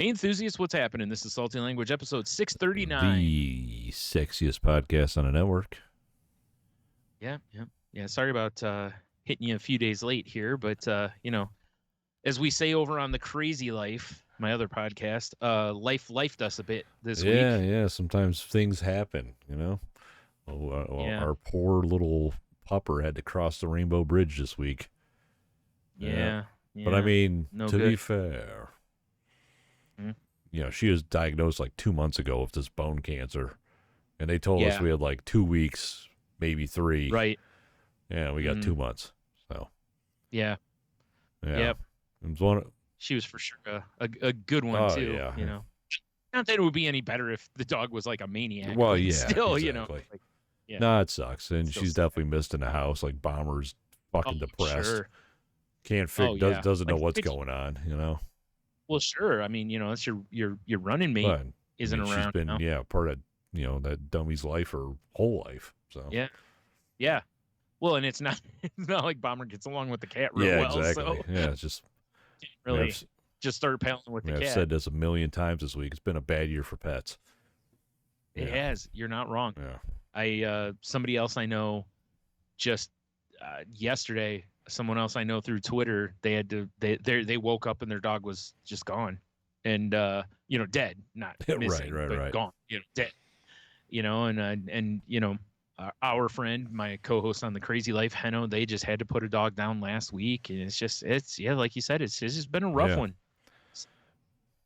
Hey, enthusiasts, what's happening? This is Salty Language, episode 639. The sexiest podcast on the network. Yeah. Sorry about hitting you a few days late here, but, as we say over on the Crazy Life, my other podcast, life lifed us a bit this week. Yeah. Sometimes things happen, Our poor little pupper had to cross the Rainbow Bridge this week. Yeah. But I mean, to good. be fair, she was diagnosed like 2 months ago with this bone cancer. And they told us we had like 2 weeks, maybe 3. Right. Yeah, we got 2 months. So. Yeah. Yep. She was for sure a good one, too. Yeah. Not that it would be any better if the dog was like a maniac. Well, yeah. Still, exactly. No, it sucks. And she's definitely missed in the house. Like, Bomber's fucking depressed. Sure. Can't doesn't know what's going on, Well, sure. I mean, it's your running mate isn't around. She's been part of that dummy's life her whole life. So yeah. Well, and it's not like Bomber gets along with the cat real well. Exactly. So yeah, it's just really just start palling with the cat. I've said this a million times this week. It's been a bad year for pets. It has. You're not wrong. Yeah. Somebody else I know just yesterday. Someone else I know through Twitter, they woke up and their dog was just gone, and dead, not missing, but gone, dead, and our friend, my co-host on the Crazy Life, Henno, they just had to put a dog down last week, and it's like you said, it's just been a rough one.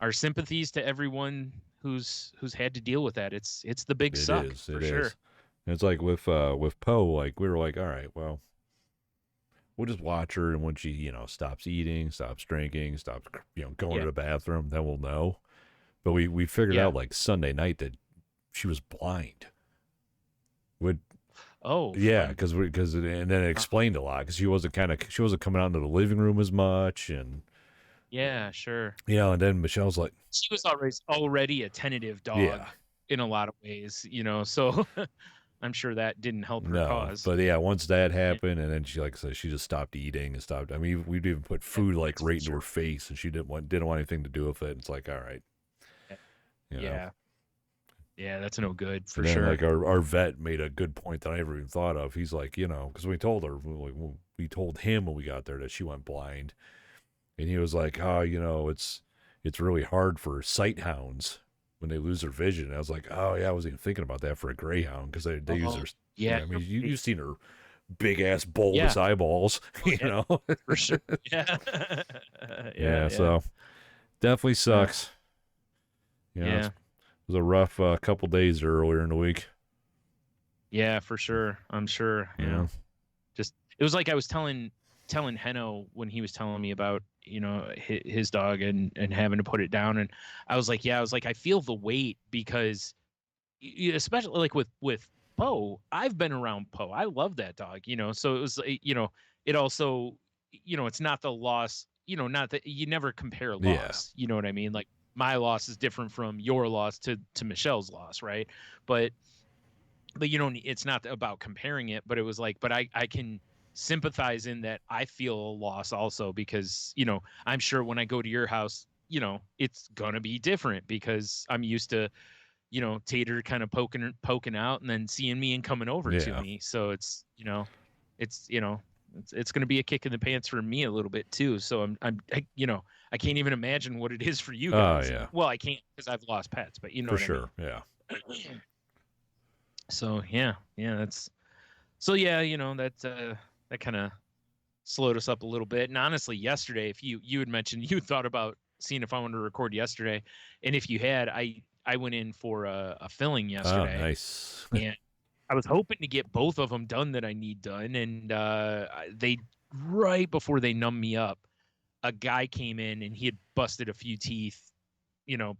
Our sympathies to everyone who's had to deal with that. It's the big suck for sure. And it's like with Poe, like we were like, all right, well, we'll just watch her, and when she, stops eating, stops drinking, stops, going to the bathroom, then we'll know. But we figured out like Sunday night that she was blind. Because and then it explained a lot because she wasn't coming out into the living room as much, and sure, and then Michelle's like, she was already a tentative dog in a lot of ways, so. I'm sure that didn't help her cause. But once that happened, and then she, like I said, she just stopped eating and stopped. I mean, we'd even put food like right into her face, and she didn't want anything to do with it. It's like, all right, yeah, that's no good for and then, sure. Like our vet made a good point that I never even thought of. He's like, because we told him when we got there that she went blind, and he was like, it's really hard for sight hounds when they lose their vision. And I was like, oh yeah, I wasn't even thinking about that for a greyhound because they use their I mean, you've seen her big ass bulbous eyeballs, for sure. Yeah. So definitely sucks. It was a rough couple days earlier in the week. Yeah, for sure. I'm sure. Just it was like I was telling Henno when he was telling me about his dog and having to put it down, and I was like, I feel the weight because especially like with Poe, I've been around Poe. I love that dog, so it was it also it's not the loss, not that you never compare loss, you know what I mean? Like my loss is different from your loss to Michelle's loss, right? But it's not about comparing it, but it was like, but I can sympathize in that I feel a loss also because, I'm sure when I go to your house, it's gonna be different because I'm used to, Tater kind of poking out and then seeing me and coming over to me. So it's gonna be a kick in the pants for me a little bit too. So I can't even imagine what it is for you guys. Well, I can't because I've lost pets, but for sure. I mean? So that's that kind of slowed us up a little bit. And honestly, yesterday, if you had mentioned you thought about seeing if I wanted to record yesterday, and if you had, I went in for a filling yesterday. Oh, nice. And I was hoping to get both of them done that I need done, and they right before they numbed me up, a guy came in and he had busted a few teeth,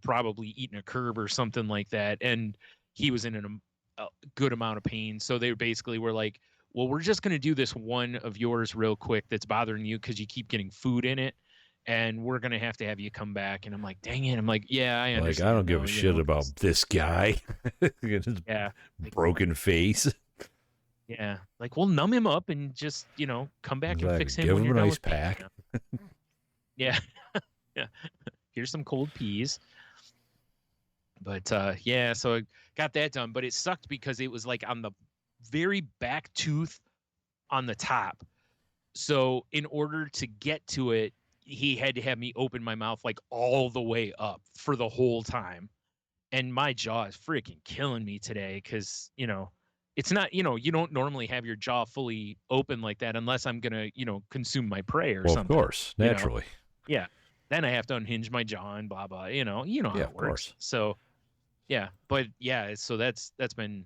probably eating a curb or something like that, and he was in a good amount of pain. So they basically were like, well, we're just going to do this one of yours real quick that's bothering you because you keep getting food in it, and we're going to have you come back. And I'm like, dang it. I'm like, yeah, I understand. Like, I don't give a shit about this guy. Broken face. Yeah. Like, we'll numb him up and just, come back and fix him. Give him an ice pack. Yeah. Yeah. here's some cold peas. But yeah, so I got that done. But it sucked because it was like on the very back tooth on the top. So in order to get to it, he had to have me open my mouth like all the way up for the whole time. And my jaw is freaking killing me today because, it's not, you don't normally have your jaw fully open like that unless I'm going to, consume my prey or something. Of course, naturally. Yeah. Then I have to unhinge my jaw and blah, blah, you know how it works. Course. So, yeah. But yeah, so that's been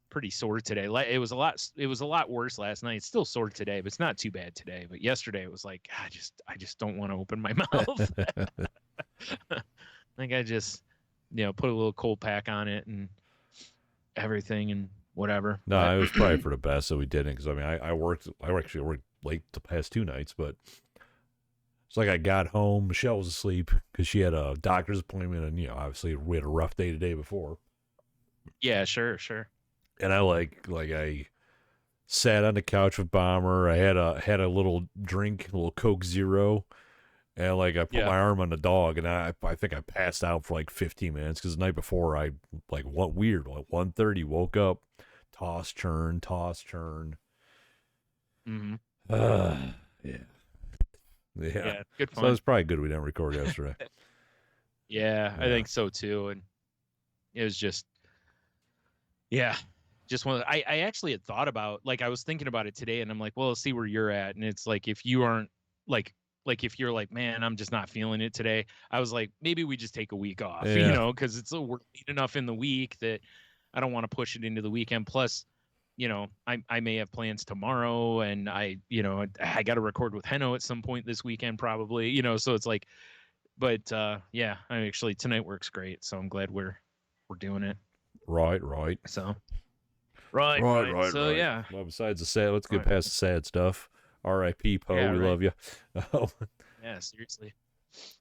pretty sore today. It was a lot worse last night. It's still sore today, but it's not too bad today. But yesterday it was like, I just don't want to open my mouth. I think I just, put a little cold pack on it and everything and whatever. No, it was probably for the best that we didn't, because I mean, I actually worked late the past 2 nights, but it's like I got home, Michelle was asleep because she had a doctor's appointment, and obviously we had a rough day the day before. Yeah, sure. And I sat on the couch with Bomber. I had a little drink, a little Coke Zero, and I put my arm on the dog, and I think I passed out for like 15 minutes because the night before I what weird, 1:30 woke up, toss turn. Mm-hmm. Yeah. Yeah, good fun. So it's probably good we didn't record yesterday. Yeah, I think so too. And it was just one. I actually had thought about, I was thinking about it today, and I'm like, well, let's see where you're at. And it's like, if you aren't like if you're like, man, I'm just not feeling it today. I was like, maybe we just take a week off, because it's we're late enough in the week that I don't want to push it into the weekend. Plus, I may have plans tomorrow, and I got to record with Heno at some point this weekend, probably, so it's like, but yeah, tonight works great. So I'm glad we're doing it. Right. So, right. So, yeah. Well, besides the sad, let's get past the sad stuff. R.I.P. Poe, we love you. Yeah, seriously.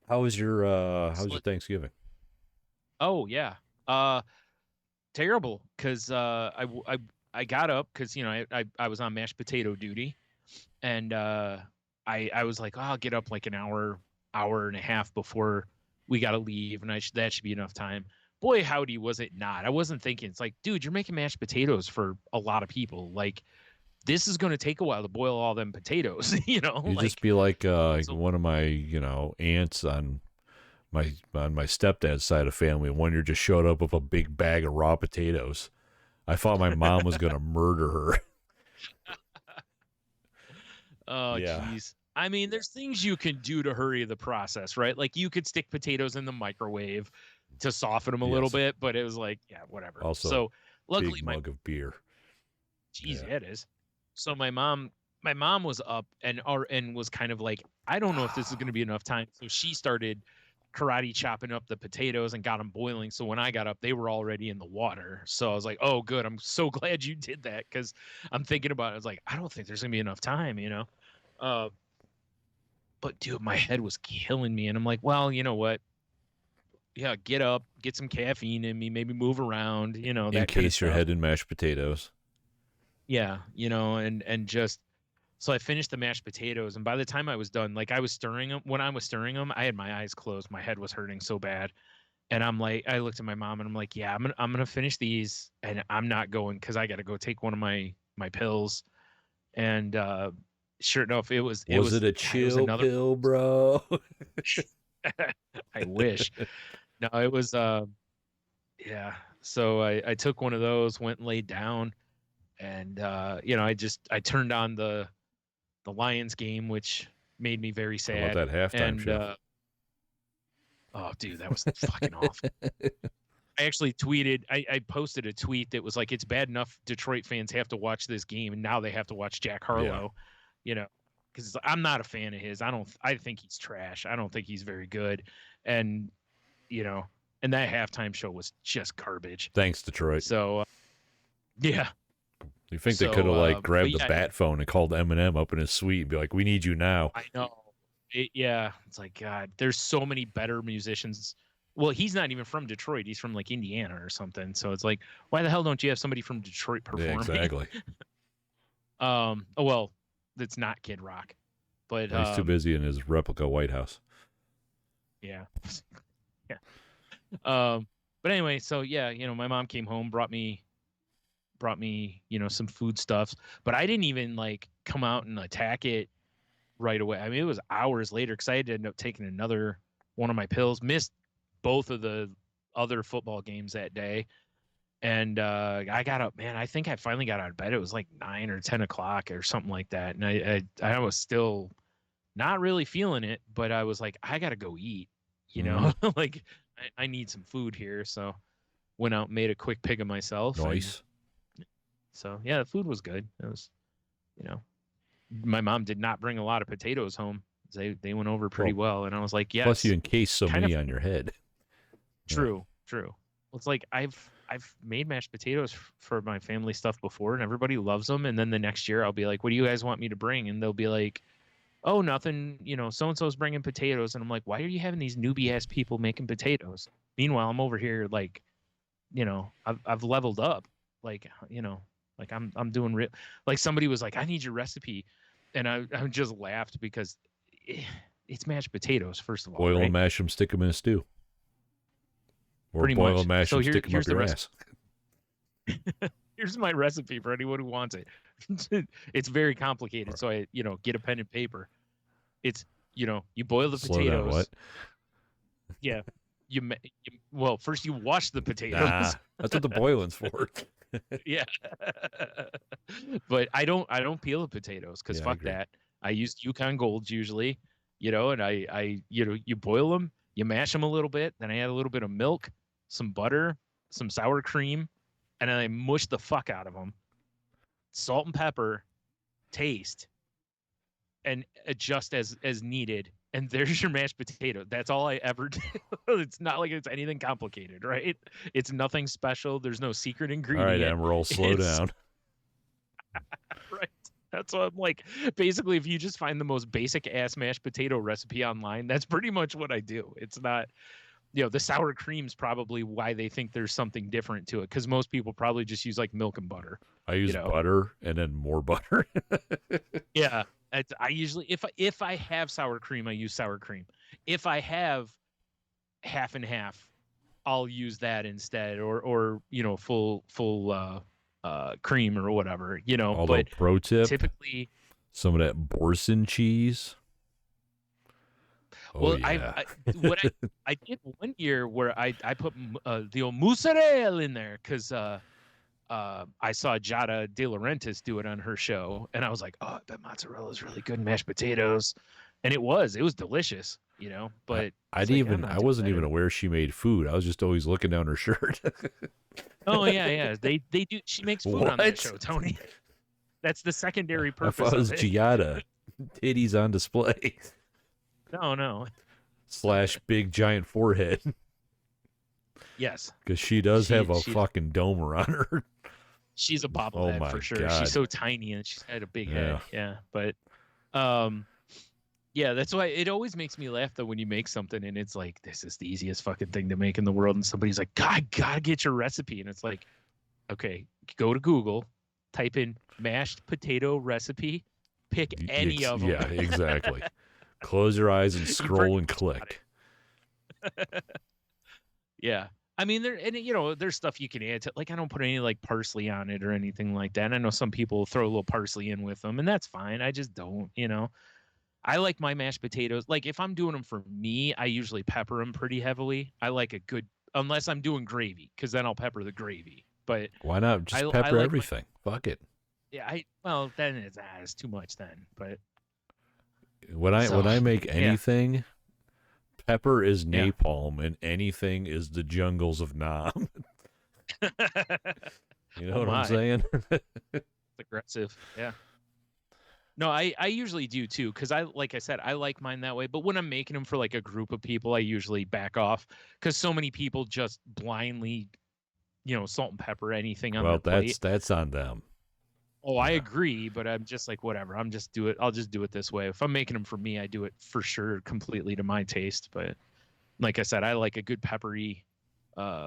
How was your Thanksgiving? Oh, yeah. Terrible, because I got up because, I was on mashed potato duty, and I was like, oh, I'll get up like an hour and a half before we got to leave, and that should be enough time. Boy, howdy, was it not. I wasn't thinking. It's like, dude, you're making mashed potatoes for a lot of people. Like, this is going to take a while to boil all them potatoes, You just be like one of my, aunts on my stepdad's side of family. One year just showed up with a big bag of raw potatoes. I thought my mom was going to murder her. Oh, jeez. I mean, there's things you can do to hurry the process, right? Like, you could stick potatoes in the microwave to soften them a little bit, but it was like, yeah, whatever. Also, so luckily, big mug of beer. Jeez, yeah, it is. So my mom was up and was kind of like, I don't know if this is going to be enough time. So she started karate chopping up the potatoes and got them boiling. So when I got up, they were already in the water. So I was like, oh, good. I'm so glad you did that, because I'm thinking about it. I was like, I don't think there's going to be enough time, But, dude, my head was killing me. And I'm like, well, you know what? Yeah, get up, get some caffeine in me, maybe move around, that in case your head in mashed potatoes. Yeah, and just, so I finished the mashed potatoes, and by the time I was done, I was stirring them. When I was stirring them, I had my eyes closed. My head was hurting so bad, and I'm like, I looked at my mom, and I'm like, yeah, I'm gonna finish these, and I'm not going because I got to go take one of my pills, and sure enough, it was it a chill pill, bro? I wish. No, it was yeah. So I took one of those, went and laid down, and I turned on the Lions game, which made me very sad. How about that halftime show? Oh, dude, that was fucking awful. I actually tweeted, I posted a tweet that was like, it's bad enough Detroit fans have to watch this game, and now they have to watch Jack Harlow, because I'm not a fan of his. I think he's trash. I don't think he's very good. And, and that halftime show was just garbage. Thanks, Detroit. So, yeah. You think they could have grabbed the bat phone and called Eminem up in his suite and be like, we need you now. I know. It's like, God, there's so many better musicians. Well, he's not even from Detroit. He's from Indiana or something. So it's like, why the hell don't you have somebody from Detroit performing? Yeah, exactly. Well, that's not Kid Rock, but he's too busy in his replica White House. Yeah. Yeah. But anyway, so yeah, my mom came home, brought me, some food stuffs, but I didn't even like come out and attack it right away. I mean, it was hours later because I had to end up taking another one of my pills, missed both of the other football games that day. And I got up, man. I think I finally got out of bed. It was like 9 or 10 o'clock or something like that. And I was still not really feeling it, but I was like, I got to go eat, like I need some food here. So went out, made a quick pig of myself. Nice. So yeah, the food was good. It was, my mom did not bring a lot of potatoes home. They went over pretty well. And I was like, yeah. Plus you encased so many on your head. True. Well, it's like I've made mashed potatoes for my family stuff before, and everybody loves them. And then the next year I'll be like, what do you guys want me to bring? And they'll be like, oh, nothing, so-and-so's bringing potatoes. And I'm like, why are you having these newbie ass people making potatoes? Meanwhile, I'm over here like, I've leveled up. Like, like I'm doing real. Like somebody was like, I need your recipe. And I just laughed because it's mashed potatoes, first of all. Boil right? and mash them, stick them in a stew. Or pretty boil much. and mash So them, stick them up your ass. Here's my recipe for anyone who wants it. It's very complicated. So I, get a pen and paper. It's, you boil the Slow potatoes. down, what? Yeah. Well, first you wash the potatoes. Nah, that's what the boiling's for. Yeah. But I don't peel the potatoes because fuck that. I use Yukon Golds usually, and I you boil them, you mash them a little bit, then I add a little bit of milk, some butter, some sour cream, and then I mush the fuck out of them. Salt and pepper, taste, and adjust as needed. And there's your mashed potato. That's all I ever do. It's not like it's anything complicated, right? It's nothing special. There's no secret ingredient. All right, Emerald, slow down. Right. That's what I'm like. Basically, if you just find the most basic ass mashed potato recipe online, that's pretty much what I do. It's not, the sour cream's probably why they think there's something different to it. Because most people probably just use like milk and butter. I use butter and then more butter. Yeah. I usually, if I have sour cream, I use sour cream. If I have half and half, I'll use that instead, or full cream or whatever, Although, but pro tip, typically some of that Boursin cheese. Well, yeah. I did one year where I put the old mozzarella in there because I saw Giada De Laurentiis do it on her show, and I was like, oh, I bet mozzarella is really good in mashed potatoes, and it was delicious, But I wasn't even aware she made food. I was just always looking down her shirt. Oh yeah, they do. She makes food on that show, Tony. That's the secondary purpose. I thought it was Giada, titties on display. No. / big giant forehead. Yes. Because she does have a fucking domer on her. She's a bobblehead for sure. God. She's so tiny and she's had a big head. Yeah. But yeah, that's why it always makes me laugh though when you make something and it's like, this is the easiest fucking thing to make in the world. And somebody's like, God, gotta get your recipe. And it's like, okay, go to Google, type in mashed potato recipe, pick any of them. Yeah, exactly. Close your eyes and scroll and click. Yeah. I mean, there's stuff you can add to, like, I don't put any like parsley on it or anything like that. I know some people throw a little parsley in with them and that's fine. I just don't, I like my mashed potatoes. Like if I'm doing them for me, I usually pepper them pretty heavily. I like a good, unless I'm doing gravy, because then I'll pepper the gravy. But why not just pepper everything? Fuck it. Yeah, well then it's too much then. But when I make anything, pepper is napalm and anything is the jungles of Nam. You know what I'm saying? It's aggressive. Yeah. No, I usually do too, because like I said, I like mine that way. But when I'm making them for like a group of people, I usually back off because so many people just blindly, salt and pepper anything on their plate. That's on them. Oh, I agree, but I'm just like, whatever. I'll just do it this way. If I'm making them for me, I do it for sure completely to my taste. But like I said, I like a good peppery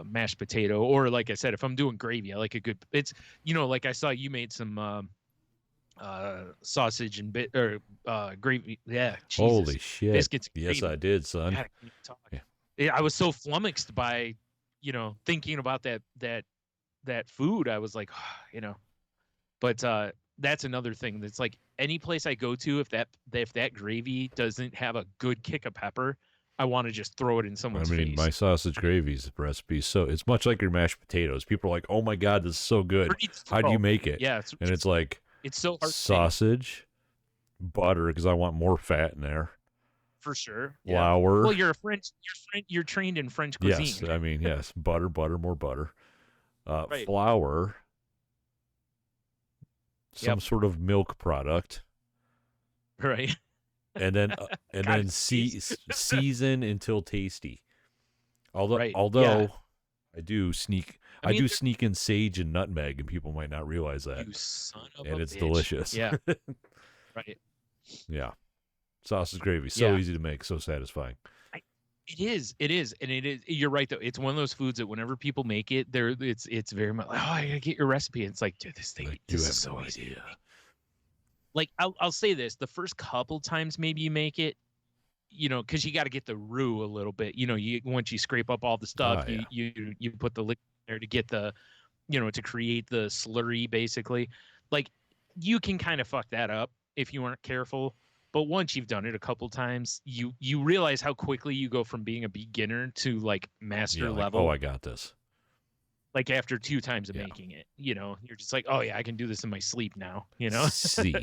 mashed potato, or like I said, if I'm doing gravy, I like a good. It's like I saw you made some sausage and gravy. Yeah, Jesus. Holy shit! Biscuits. And Yes, gravy. I did, son. God, I can't even talk. Yeah. Yeah, I was so flummoxed by, thinking about that food. I was like, but that's another thing. That's like any place I go to, if that gravy doesn't have a good kick of pepper, I want to just throw it in someone's face. My sausage gravy's recipe, so it's much like your mashed potatoes. People are like, "Oh my god, this is so good. How do you make it?" Yeah, and it's like it's so hard. Sausage, butter, because I want more fat in there. For sure. Flour. Yeah. Well, you're trained in French cuisine. Yes, I mean, yes, butter, more butter. Right. Flour. Some sort of milk product. Right. And then season until tasty. Although I do sneak in sage and nutmeg, and people might not realize that. You son of and a it's bitch. delicious. Yeah. Right. Yeah. Sausage gravy, so easy to make, so satisfying. It is, and it is. You're right though. It's one of those foods that whenever people make it, it's very much like, oh, I gotta get your recipe. And it's like, dude, this is so easy. Like I'll say this: the first couple times maybe you make it, because you got to get the roux a little bit. Once you scrape up all the stuff, you put the liquid there to get the, to create the slurry basically. Like you can kind of fuck that up if you aren't careful. But once you've done it a couple times, you realize how quickly you go from being a beginner to like master level. Oh, I got this. Like after 2 times of making it, you're just like, oh yeah, I can do this in my sleep now. See.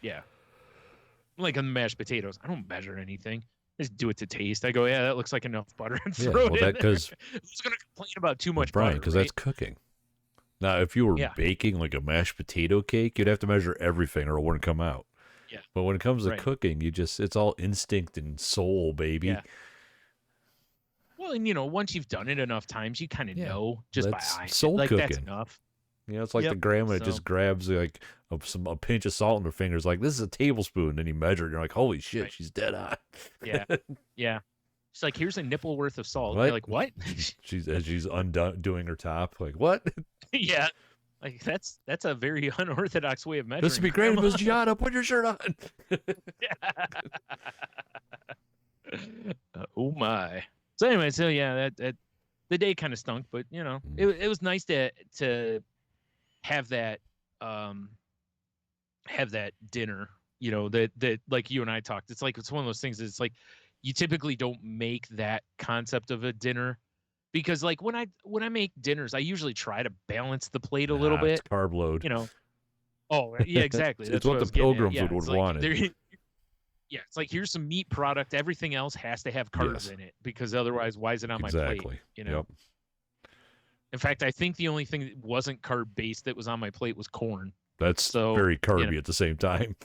Yeah. Like on the mashed potatoes, I don't measure anything. I just do it to taste. I go, yeah, that looks like enough butter, and throw it in there. Who's gonna complain about too much Brian, butter? because that's cooking. Now, if you were baking like a mashed potato cake, you'd have to measure everything or it wouldn't come out. Yeah. But when it comes to cooking, it's all instinct and soul, baby. Yeah. Well, and once you've done it enough times, you kind of know just by eye. Soul like cooking. That's enough. It's like the grandma that just grabs like a pinch of salt in her fingers, like this is a tablespoon, and you measure it, and you're like, holy shit, she's dead on. Yeah. Yeah. She's like, here's a nipple worth of salt. What? You're like, what? she's doing her top, like what? Yeah. Like that's a very unorthodox way of measuring. This would be great, Miss Gianna. Put your shirt on. Oh my. So anyway, that the day kind of stunk, but it was nice to have that dinner. That like you and I talked. It's like it's one of those things. It's like you typically don't make that concept of a dinner. Because like when I make dinners, I usually try to balance the plate a little bit. It's carb load. Oh yeah, exactly. It's what the pilgrims would want. Yeah, it's like here's some meat product. Everything else has to have carbs in it because otherwise, why is it on my plate? Yep. In fact, I think the only thing that wasn't carb based that was on my plate was corn. That's very carby at the same time.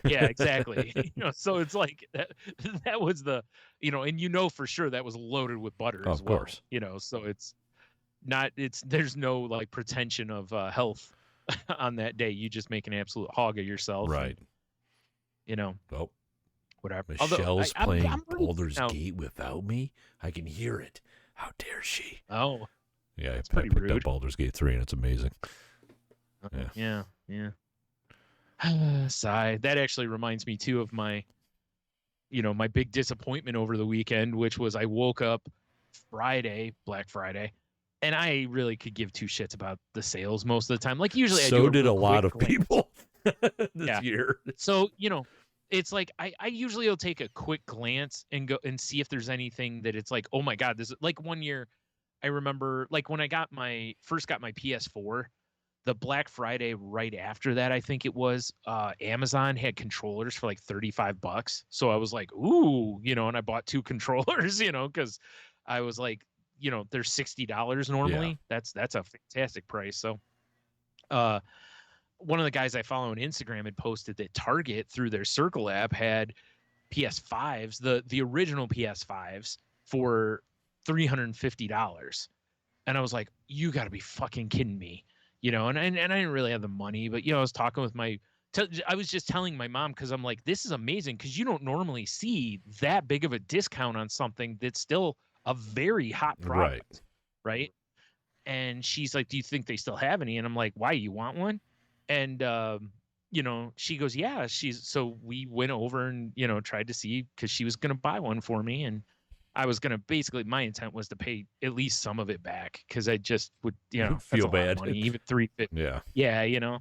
Yeah, exactly. So it's like that was the, and for sure that was loaded with butter as well. Of course. So it's not, there's no like pretension of health on that day. You just make an absolute hog of yourself. Right. And, whatever. Michelle's playing Baldur's Gate without me. I can hear it. How dare she? Oh. Yeah, I picked up Baldur's Gate 3 and it's amazing. Yeah. Sigh. That actually reminds me too of my big disappointment over the weekend, which was I woke up Friday, Black Friday, and I really could give 2 shits about the sales most of the time. Like usually I do. So did a lot of people this year. So, it's like I usually will take a quick glance and go and see if there's anything that it's like, oh my God, this is like one year I remember like when I first got my PS4, the Black Friday right after that, I think it was, Amazon had controllers for like $35. So I was like, ooh, and I bought 2 controllers, because I was like, they're $60 normally. Yeah. That's a fantastic price. So, one of the guys I follow on Instagram had posted that Target through their Circle app had PS5s, the original PS5s for $350. And I was like, you got to be fucking kidding me. And I didn't really have the money, but I was talking with I was just telling my mom because I'm like, this is amazing because you don't normally see that big of a discount on something that's still a very hot product, right? And she's like, do you think they still have any? And I'm like, why? You want one? And she goes, yeah, so we went over and tried to see, because she was gonna buy one for me, and I was gonna, basically my intent was to pay at least some of it back, because I just would, that's Feel a lot of bad. money, even 350. Yeah. Yeah.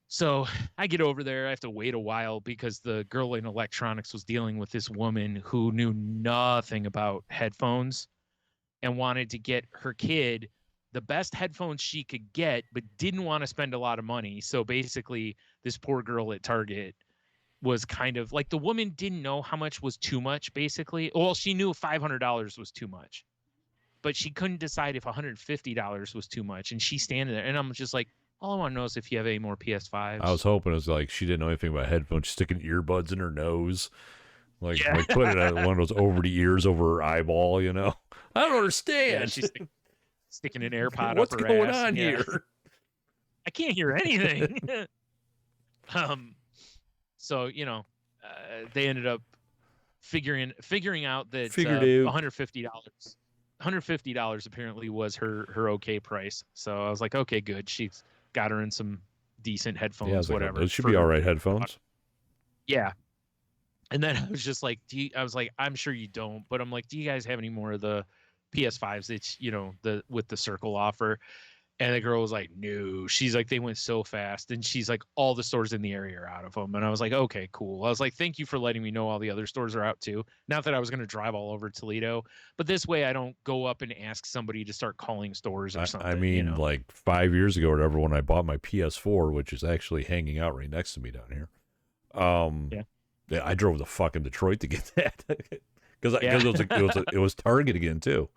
So I get over there. I have to wait a while because the girl in electronics was dealing with this woman who knew nothing about headphones and wanted to get her kid the best headphones she could get, but didn't want to spend a lot of money. So basically, this poor girl at Target was kind of like, the woman didn't know how much was too much, basically. Well, she knew $500 was too much, but she couldn't decide if $150 was too much. And she's standing there, and I'm just like, all I want to know is if you have any more PS5s. I was hoping it was like she didn't know anything about headphones. She's sticking earbuds in her nose. Like Yeah. putting one of those over the ears over her eyeball, I don't understand. Yeah, she's sticking an AirPod What's up her going ass. on here? I can't hear anything. So they ended up figuring out that $150 apparently was her okay price. So I was like, okay, good. She's got her in some decent headphones, whatever. Those should be all right headphones. Yeah. And then I was just like, I'm sure you don't, but I'm like, do you guys have any more of the PS5s that's, with the circle offer? And the girl was like, no. She's like, they went so fast. And she's like, all the stores in the area are out of them. And I was like, okay, cool. I was like, thank you for letting me know all the other stores are out too. Not that I was going to drive all over Toledo, but this way I don't go up and ask somebody to start calling stores or something. I mean, like 5 years ago or whatever, when I bought my PS4, which is actually hanging out right next to me down here. Yeah, I drove to fucking Detroit to get that because it was Target again too.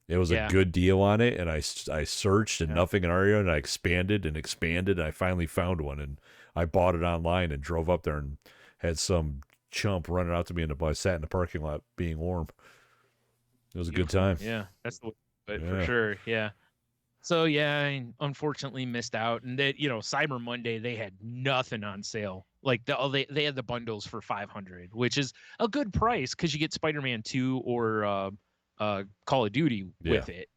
It was a good deal on it, and I searched and nothing in our area, and I expanded, and I finally found one, and I bought it online and drove up there and had some chump running out to me, and I sat in the parking lot being warm. It was a good time. Yeah, that's the way, but for sure, yeah. So yeah, I unfortunately missed out, and that Cyber Monday they had nothing on sale. Like they had the bundles for $500, which is a good price because you get Spider-Man 2 or Call of Duty with it.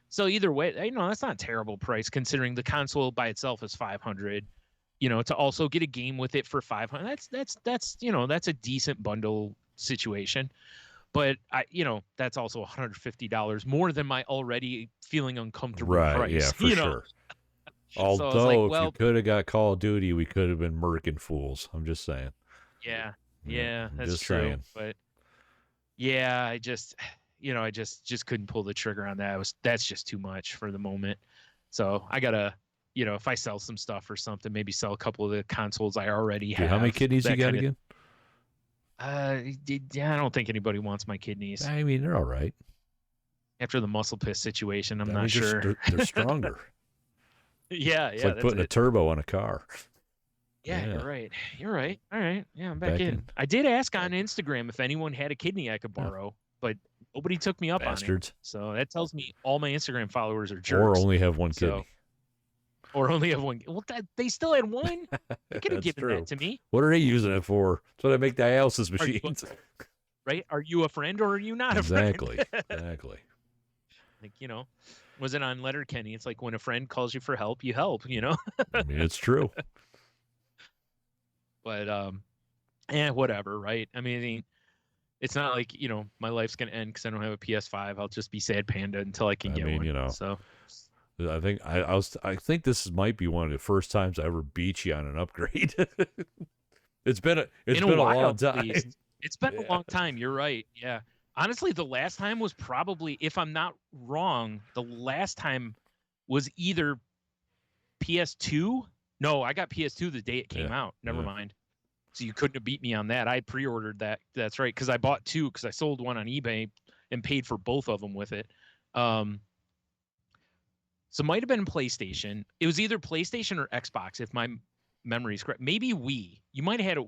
So either way, that's not a terrible price considering the console by itself is $500. To also get a game with it for $500, that's a decent bundle situation. But that's also $150 more than my already feeling uncomfortable price. Yeah, for sure. Although, so like, if you could have got Call of Duty, we could have been murking fools. I'm just saying. Yeah, that's true. Saying. But yeah, I just couldn't pull the trigger on that. That's just too much for the moment. So I gotta, if I sell some stuff or something, maybe sell a couple of the consoles I already have. How many kidneys you got again? I don't think anybody wants my kidneys. I mean, they're all right. After the muscle piss situation, I'm not sure. They're stronger. It's like putting a turbo on a car. Yeah, you're right. All right. Yeah, I'm back in. I did ask on Instagram if anyone had a kidney I could borrow, but nobody took me up on it. So that tells me all my Instagram followers are jerks. Or only have one kidney. Or only have one. Well, they still had one. They could have given that to me. What are they using it for? So they make dialysis machines. Right? Are you a friend or are you not a friend? Exactly. Like, was it on Letterkenny? It's like when a friend calls you for help, you help, I mean, it's true. But, whatever, right? I mean, it's not like, my life's going to end because I don't have a PS5. I'll just be sad panda until I can get one. So I think I think this might be one of the first times I ever beat you on an upgrade. It's been a long time. It's been a long time. You're right. Yeah. Honestly, the last time was probably, if I'm not wrong, the last time was either PS2. No, I got PS2 the day it came out. Never mind. So you couldn't have beat me on that. I pre-ordered that. That's right, because I bought two because I sold one on eBay and paid for both of them with it. So it might have been PlayStation. It was either PlayStation or Xbox, if my memory is correct. Maybe Wii. You might have had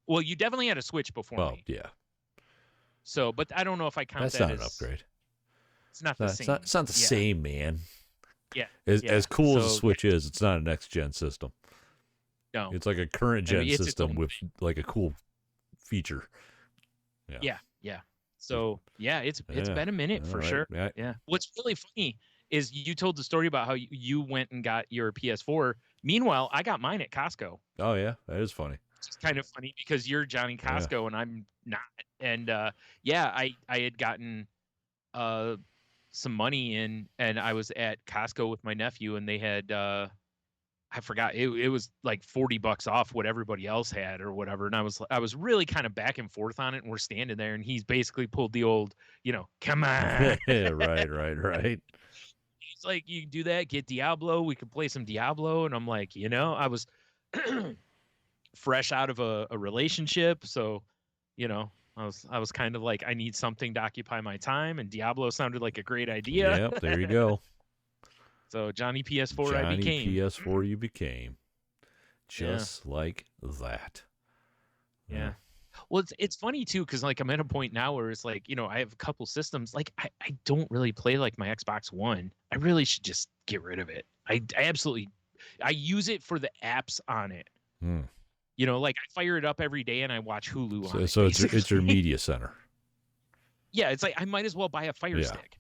well, you definitely had a Switch before me. Yeah. So, but I don't know if I count that as... an upgrade. It's not the same. It's not the same, man. Yeah. As cool as the Switch is, it's not a next-gen system. No. It's like a current-gen system with like a cool feature. Yeah. So, it's been a minute for sure. Yeah. What's really funny is you told the story about how you went and got your PS4. Meanwhile, I got mine at Costco. Oh yeah, that is funny. It's kind of funny because you're Johnny Costco and I'm not. And I had gotten some money in, and I was at Costco with my nephew, and they had I forgot, it was like $40 off what everybody else had or whatever. And I was really kind of back and forth on it, and we're standing there, and he's basically pulled the old, come on. right. He's like, you can do that, get Diablo, we could play some Diablo. And I'm like, I was fresh out of a relationship, so I was kind of like, I need something to occupy my time, and Diablo sounded like a great idea. Yep, there you go. So Johnny PS4 Johnny I became. PS4 you became. Just like that. Yeah. Well, it's funny too, because like I'm at a point now where it's like, I have a couple systems. Like I don't really play like my Xbox One. I really should just get rid of it. I absolutely, I use it for the apps on it. Like I fire it up every day and I watch Hulu on it. So it's your media center. Yeah, it's like I might as well buy a Fire Stick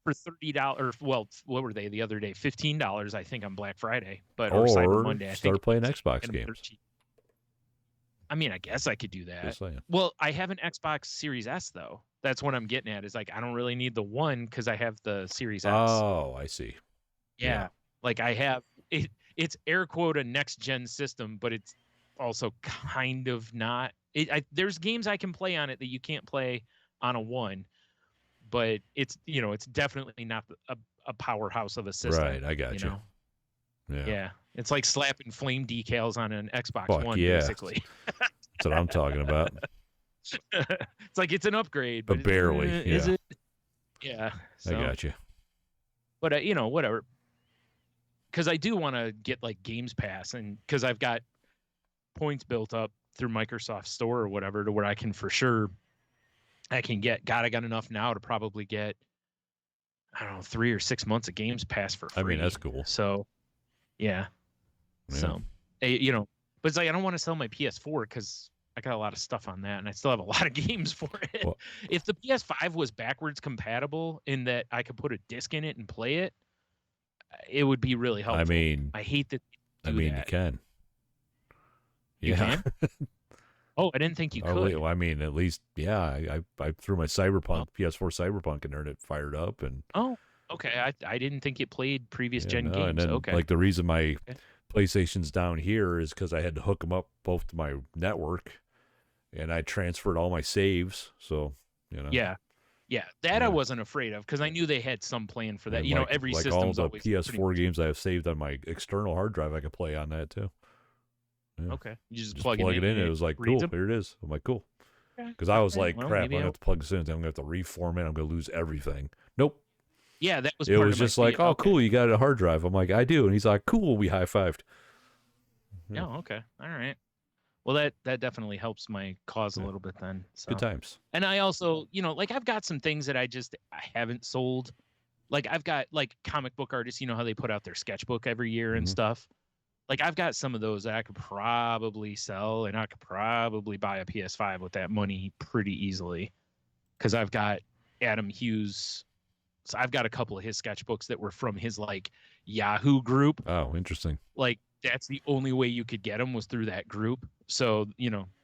for $30. Well, what were they the other day? $15, I think, on Black Friday, or Cyber Monday. I think playing Xbox games. 13. I mean, I guess I could do that. Just saying. Well, I have an Xbox Series S though. That's what I'm getting at. Is like I don't really need the one because I have the Series S. Oh, I see. Yeah, like I have it. It's air quote a next gen system, but it's also kind of not. There's games I can play on it that you can't play on a one, but it's it's definitely not a powerhouse of a system. Right, I got you. Yeah, it's like slapping flame decals on an Xbox One, basically. That's what I'm talking about. It's like it's an upgrade, but barely. Is it? Yeah, so. I got you. But whatever. Because I do want to get like Games Pass, and because I've got points built up through Microsoft Store or whatever to where I can for sure. I got enough now to probably get, I don't know, 3 or 6 months of Games Pass for free. I mean, that's cool. So, yeah. So, but it's like I don't want to sell my PS4 because I got a lot of stuff on that, and I still have a lot of games for it. Well, if the PS5 was backwards compatible in that I could put a disc in it and play it, it would be really helpful. I mean, I hate that. You can. You can? Oh, I didn't think you could. Well, I mean, at least, I threw my PS4 Cyberpunk in there and it fired up. And oh, okay. I didn't think it played previous gen games. And then, okay. Like the reason my PlayStation's down here is because I had to hook them up both to my network, and I transferred all my saves. So Yeah. I wasn't afraid of because I knew they had some plan for that. And every like system's all the always PS4 games I have saved on my external hard drive, I could play on that too. Yeah. Okay, you just plug it in. It was like, cool, here it is. I'm like, cool. Because I was like, crap, I'm going to have to plug this in. I'm going to have to reformat. I'm going to lose everything. Nope. Yeah, that was it was just like, oh, cool, you got a hard drive. I'm like, I do. And he's like, cool, we high-fived. Yeah. Oh, okay. All right. Well, that definitely helps my cause a little bit then. So. Good times. And I also, like I've got some things that I haven't sold. Like I've got like comic book artists, how they put out their sketchbook every year and stuff. Like I've got some of those that I could probably sell, and I could probably buy a PS5 with that money pretty easily. Because I've got Adam Hughes. So I've got a couple of his sketchbooks that were from his like Yahoo group. Oh, interesting. Like that's the only way you could get them was through that group. So,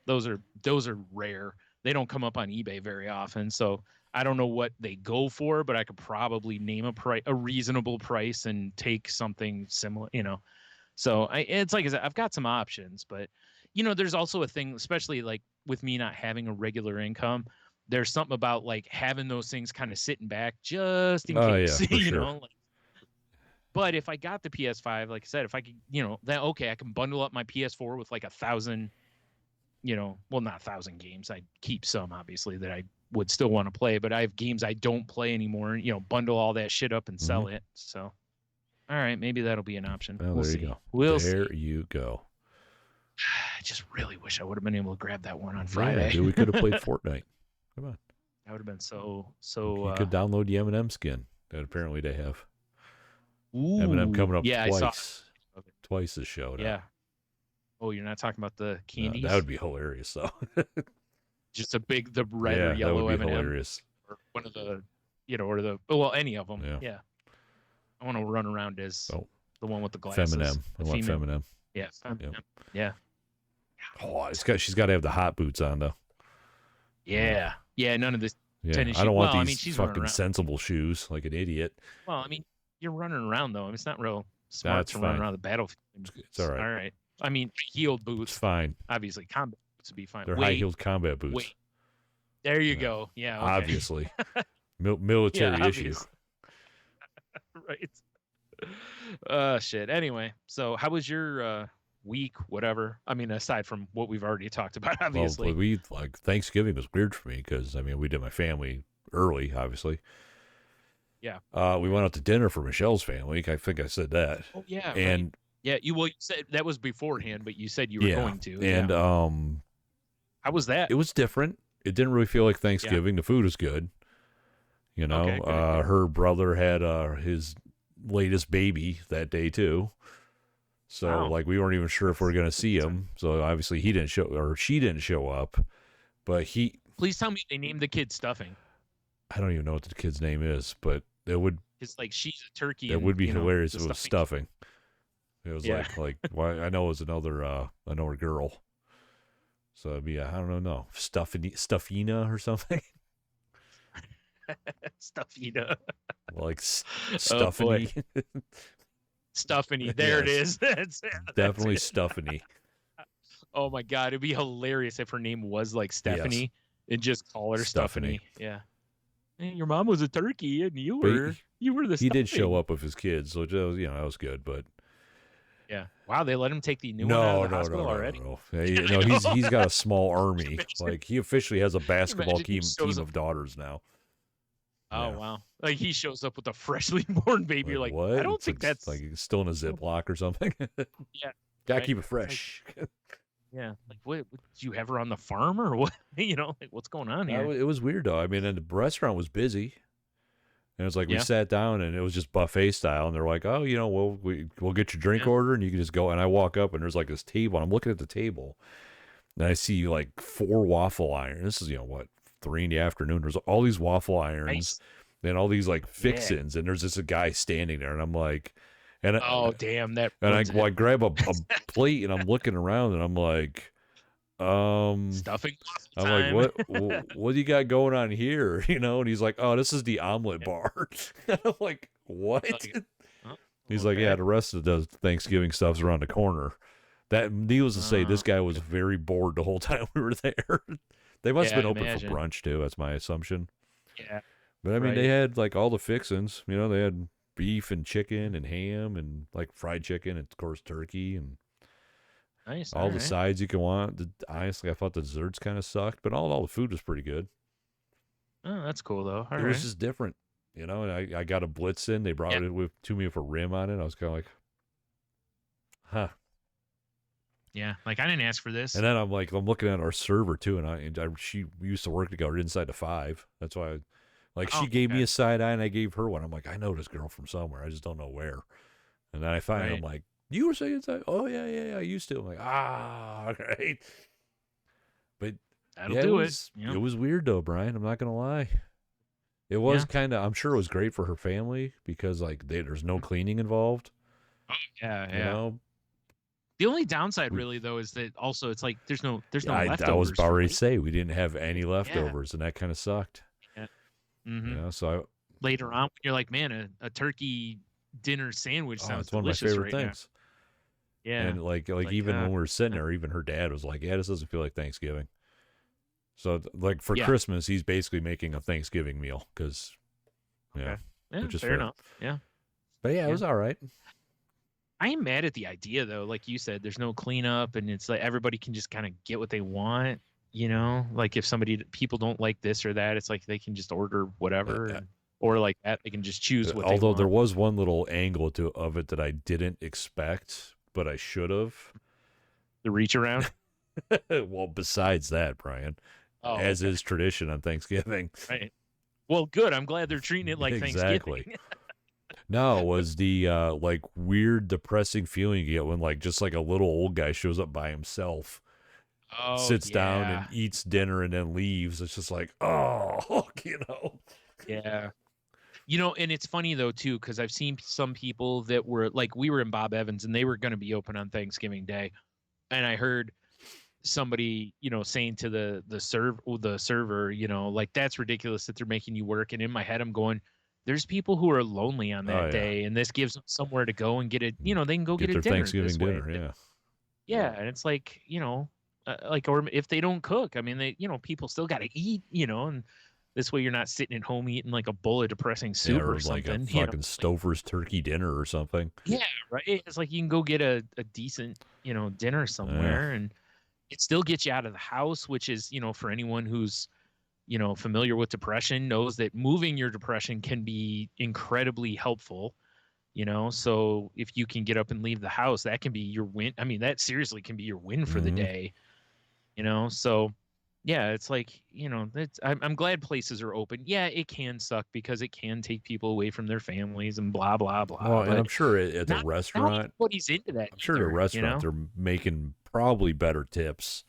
those are rare. They don't come up on eBay very often. So I don't know what they go for, but I could probably name a reasonable price and take something similar, So it's like I said, I've got some options, but there's also a thing, especially like with me not having a regular income. There's something about like having those things kind of sitting back just in case, sure. But if I got the PS5, like I said, if I could, I can bundle up my PS4 with like 1,000, well, not 1,000 games. I keep some obviously that I would still want to play, but I have games I don't play anymore. Bundle all that shit up and sell it. So. All right, maybe that'll be an option. Well, we'll there see. You go. We'll there see. You go. I just really wish I would have been able to grab that one on Friday. Yeah, we could have played Fortnite. Come on. That would have been so. You could download the Eminem skin that apparently they have. Ooh, Eminem coming up twice. I saw twice this show. Now. Yeah. Oh, you're not talking about the candies? No, that would be hilarious, though. Just the red or yellow that would be M&M. hilarious. Or one of the, or any of them. Yeah. I want to run around as the one with the glasses. Feminem. I want Feminem. Yeah, Feminem. Yep. Yeah. Oh, she's got to have the hot boots on though. Yeah. Yeah. None of this. Yeah, I don't want these fucking sensible shoes like an idiot. Well, I mean, you're running around though. I mean, it's not real smart to run around the battlefield. It's all right. All right. I mean, heeled boots. It's fine. Obviously, combat boots would be fine. They're high-heeled combat boots. Wait. There you go. Yeah. Okay. Obviously. Military issue. Right. Shit. Anyway, so how was your week? Whatever. I mean, aside from what we've already talked about, obviously. Well, Thanksgiving was weird for me because I mean we did my family early, obviously. Yeah. We went out to dinner for Michelle's family. I think I said that. Oh yeah. And right. Yeah, you said that was beforehand, but you said you were going to. And how was that? It was different. It didn't really feel like Thanksgiving. The food was good. You know, okay, good. Her brother had his latest baby that day too. So like we weren't even sure if we were going to see him. So obviously she didn't show up. But Please tell me they named the kid Stuffing. I don't even know what the kid's name is, but it would. It's like she's a turkey. It would be hilarious if it was Stuffing. It was like why I know it was another girl. So it'd be I don't know Stuffina or something. Stuffina. Like Stuffany. Oh, Stuffany. There it is. That's definitely it. Stuffany. Oh my God, it'd be hilarious if her name was like Stephanie and just call her Stuffany. Yeah. And your mom was a turkey and you were the. He did show up with his kids, so that was good. But yeah, wow, they let him take the new one out of the hospital already. No. He's got a small army. Like he officially has a basketball team of daughters now. Oh wow! Like he shows up with a freshly born baby. You're like, what? I don't think that's like still in a Ziploc or something. Yeah, gotta keep it fresh. Like, yeah, like what? Did you have her on the farm or what? Like what's going on here? It was weird though. I mean, and the restaurant was busy. And it was like we sat down and it was just buffet style, and they're like, "Oh, we'll get your drink order, and you can just go." And I walk up and there's like this table. And I'm looking at the table, and I see like 4 waffle irons. This is 3 in the afternoon. There's all these waffle irons, and all these like fixins, and there's just a guy standing there, and I'm like, damn that. And I grab a plate and I'm looking around and I'm like, stuffing. I'm like, what do you got going on here? And he's like, oh, this is the omelet bar. I'm like, what? He's like, yeah, the rest of the Thanksgiving stuff's around the corner. That, needless to say, this guy was very bored the whole time we were there. They must have been open for brunch too. That's my assumption. Yeah. But I mean, they had like all the fixins. They had beef and chicken and ham and like fried chicken and of course turkey and nice. All the sides you can want. Honestly, I thought the desserts kind of sucked, but all the food was pretty good. Oh, that's cool though. It was just different, and I got a Blitzen. They brought it to me with a rim on it. I was kind of like, huh. Yeah, like I didn't ask for this. And then I'm looking at our server too, and she used to work together inside the 5. That's why, she gave me a side eye and I gave her one. I'm like, I know this girl from somewhere. I just don't know where. And then I find I'm like, you were saying inside? Oh yeah, I used to. I'm like, all right. But that'll do it. It was weird though, Brian. I'm not gonna lie. It was kind of. I'm sure it was great for her family because there's no cleaning involved. Oh yeah. The only downside, really, though, is that also it's like there's no leftovers. I was about ready to say we didn't have any leftovers, and that kind of sucked. Yeah. Mm-hmm. So later on, you're like, man, a turkey dinner sandwich sounds it's one of my favorite things. Now. Yeah. And like even when we were sitting there, even her dad was like, "Yeah, this doesn't feel like Thanksgiving." So like for Christmas, he's basically making a Thanksgiving meal because, which is fair enough. Yeah. But it was all right. I am mad at the idea though, like you said, there's no cleanup and it's like everybody can just kind of get what they want, like if people don't like this or that, it's like they can just order whatever or like that they can just choose what they want. Although there was one little angle of it that I didn't expect, but I should have. The reach around? Well, besides that, Brian, as is tradition on Thanksgiving. Right. Well, good. I'm glad they're treating it like Thanksgiving. No, it was the weird, depressing feeling you get when just a little old guy shows up by himself, sits down and eats dinner and then leaves. It's just like, Yeah. You know, and it's funny though too, because I've seen some people that were like, we were in Bob Evans and they were going to be open on Thanksgiving Day, and I heard somebody, you know, saying to the server, you know, like, that's ridiculous that they're making you work. And in my head, I'm going, there's people who are lonely on that day, and this gives them somewhere to go and get it. You know, they can go get a their dinner Thanksgiving this way. dinner. Yeah. Yeah, and it's like, you know, like, or if they don't cook, I mean, they, you know, people still got to eat, you know, and this way you're not sitting at home eating like a bowl of depressing soup or like something. a fucking Stouffer's turkey dinner or something. Yeah, right. It's like you can go get a decent, you know, dinner somewhere, and it still gets you out of the house, which is, you know, for anyone who's, you know, familiar with depression, knows that moving your depression can be incredibly helpful, you know. So if you can get up and leave the house, that can be your win. I mean, that seriously can be your win for the day, you know. So yeah, it's like, you know, I'm glad places are open. Yeah, it can suck because it can take people away from their families and blah blah blah. Well, and but I'm sure at the not restaurant, everybody's into that. I'm sure at a restaurant they're making probably better tips,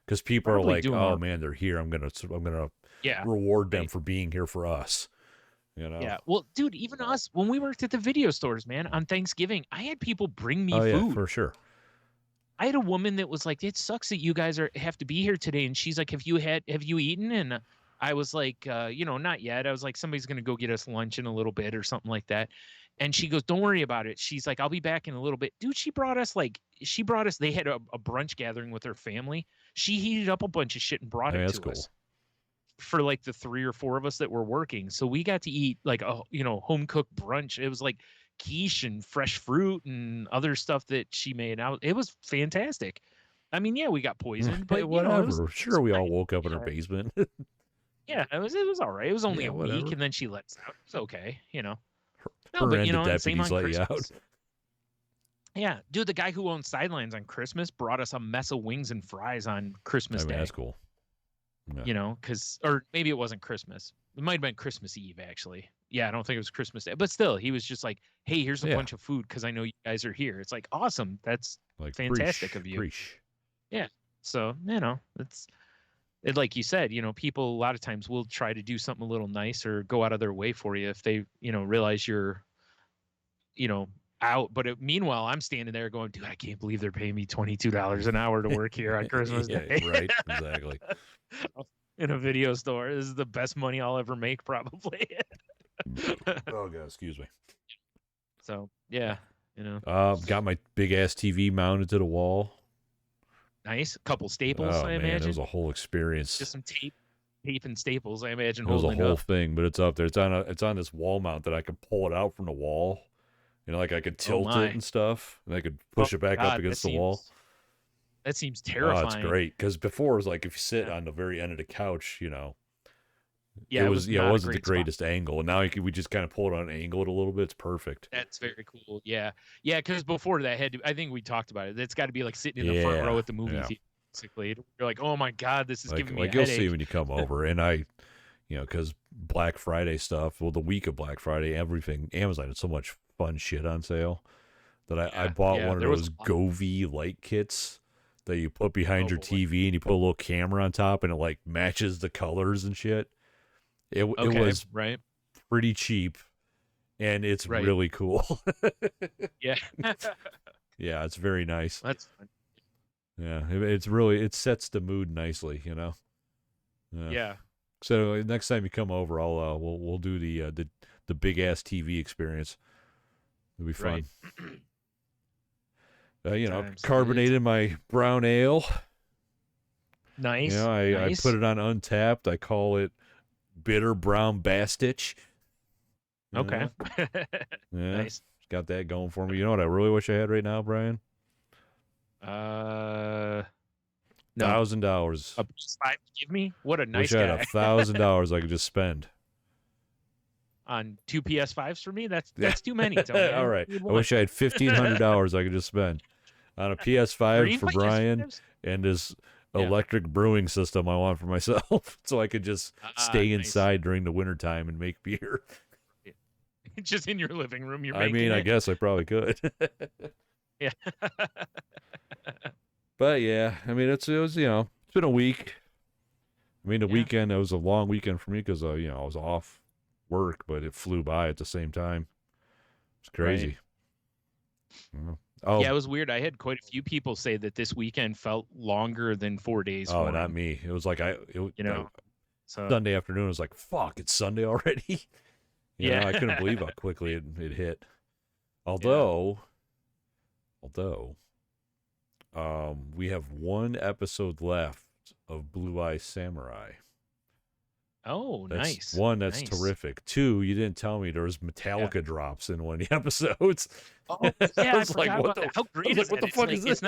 because people are like, oh man, they're here. I'm gonna reward them for being here for us. You know? Yeah. Well, dude, even us, when we worked at the video stores, man, on Thanksgiving, I had people bring me food. Yeah, for sure. I had a woman that was like, it sucks that you guys have to be here today. And she's like, have you eaten? And I was like, you know, not yet. I was like, somebody's going to go get us lunch in a little bit or something like that. And she goes, don't worry about it. She's like, I'll be back in a little bit. Dude, they had a brunch gathering with her family. She heated up a bunch of shit and brought it to us for like the 3 or 4 of us that were working. So we got to eat like a, you know, home cooked brunch. It was like quiche and fresh fruit and other stuff that she made out. It was fantastic. I mean, yeah, we got poisoned, but whatever. You know, sure, we all woke up in our basement. Yeah, it was all right. It was only a week, and then she lets out. It's okay, you know. No, but you know, same on Christmas. Yeah, dude, the guy who owns Sidelines on Christmas brought us a mess of wings and fries on Christmas Day. That's cool. Yeah. You know, or maybe it wasn't Christmas. It might have been Christmas Eve, actually. Yeah, I don't think it was Christmas Day. But still, he was just like, hey, here's a bunch of food because I know you guys are here. It's like, awesome. That's like fantastic of you. Yeah. So, you know, like you said, you know, people a lot of times will try to do something a little nice or go out of their way for you if they, you know, realize you're, you know, out. But meanwhile, I'm standing there going, dude, I can't believe they're paying me $22 an hour to work here on Christmas Day. Right. Exactly. In a video store. This is the best money I'll ever make, probably. Oh god, excuse me. So yeah, you know. Got my big ass TV mounted to the wall. Nice. A couple staples, I imagine. It was a whole experience. Just some tape and staples, I imagine. It was a whole thing, but it's up there. It's on this wall mount that I can pull it out from the wall. You know, like I could tilt it and stuff, and I could push it back up against the wall. That seems terrifying. Oh, it's great, because before it was like if you sit on the very end of the couch, you know. Yeah, it wasn't the greatest angle, and now we just kind of pull it on an angle a little bit. It's perfect. That's very cool. Yeah, because before that I think we talked about it. It's got to be like sitting in the front row at the movie theater. Basically, you're like, oh my god, this is giving me a headache. You'll see when you come over, and you know, because Black Friday stuff. Well, the week of Black Friday, everything Amazon had so much fun shit on sale that I bought one of those Govee light kits that you put behind your TV, and you put a little camera on top, and it like matches the colors and shit. It was pretty cheap, and it's really cool. Yeah. Yeah, it's very nice. That's fun. Yeah, it sets the mood nicely, you know. Yeah. So next time you come over, we'll do the big ass TV experience. It'll be fun. You know, carbonated my brown ale. Nice. You know, I put it on Untapped. I call it Bitter Brown Bastich. Okay. Yeah. Nice. Got that going for me. You know what I really wish I had right now, Brian? $1,000. $1,000. A PS5 give me? What a nice guy. I had $1,000 I could just spend on 2 PS5s for me. That's too many. Tony. All right. I wish I had $1,500 I could just spend on a PS5 for Brian and this electric brewing system I want for myself, so I could just stay inside during the wintertime and make beer. Just in your living room. I guess I probably could. Yeah. But yeah, I mean, it was, you know, it's been a week. I mean, the weekend, it was a long weekend for me because, you know, I was off work, but it flew by at the same time. It's crazy. Right. Oh, yeah, it was weird. I had quite a few people say that this weekend felt longer than 4 days for not them. me. It was like So Sunday afternoon. I was like, fuck, it's Sunday already. I couldn't believe how quickly it hit. Although, we have one episode left of Blue Eye Samurai. Oh, nice. One, that's terrific. Two, you didn't tell me there was Metallica drops in one of the episodes. Oh, yeah, I was like, forgot what about the, that. How great is what that? the fuck is this?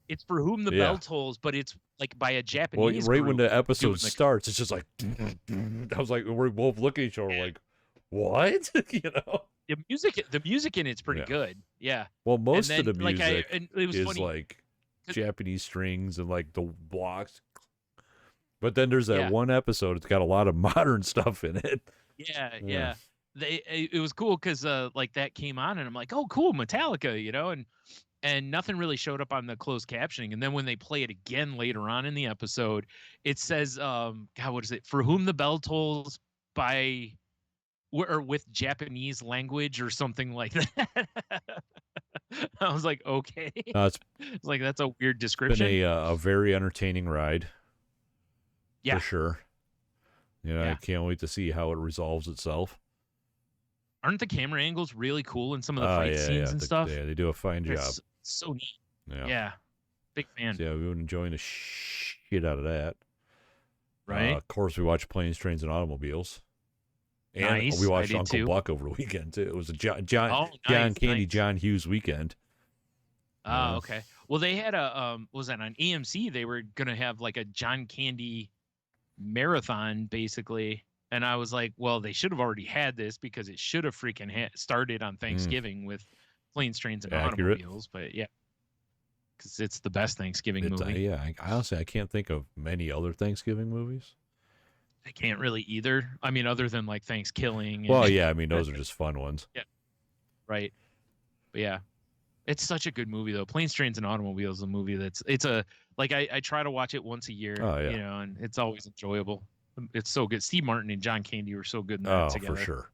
It's For Whom the Bell Tolls, but it's like by a Japanese right group when the episode doing starts, it's just like, I was like, we're both looking at each other like, what? The music in it's pretty good. Yeah. Well, most of the like, music it was is funny. like Japanese strings and like the blocks. But then there's that one episode. It's got a lot of modern stuff in it. Yeah. It was cool because like that came on and I'm like, oh, cool, Metallica, and nothing really showed up on the closed captioning. And then when they play it again later on in the episode, it says, God, what is it? For Whom the Bell Tolls by or with Japanese language or something like that. I was like, okay. It's like, that's a weird description. Been a very entertaining ride. Yeah. For sure. I can't wait to see how it resolves itself. Aren't the camera angles really cool in some of the fight scenes and stuff? Yeah, they do a fine job. So neat. Yeah. Big fan. So, we've been enjoying the shit out of that. Right. Of course, we watched Planes, Trains, and Automobiles. And nice. we watched Uncle Buck over the weekend, too. It was a John Candy, John Hughes weekend. Oh, okay. Well, they had was that on AMC? They were going to have like a John Candy marathon, basically. And I was like, well, they should have already had this because it should have freaking started on Thanksgiving with Planes, Trains, and Automobiles. But yeah, because it's the best Thanksgiving movie. Honestly, I can't think of many other Thanksgiving movies. I can't really either. I mean, other than like Thanksgiving. Well, yeah, I mean, those are just fun ones. Yeah. Right. But yeah, it's such a good movie, though. Planes, Trains, and Automobiles is a movie I try to watch it once a year, and it's always enjoyable. It's so good. Steve Martin and John Candy were so good in that together. For sure.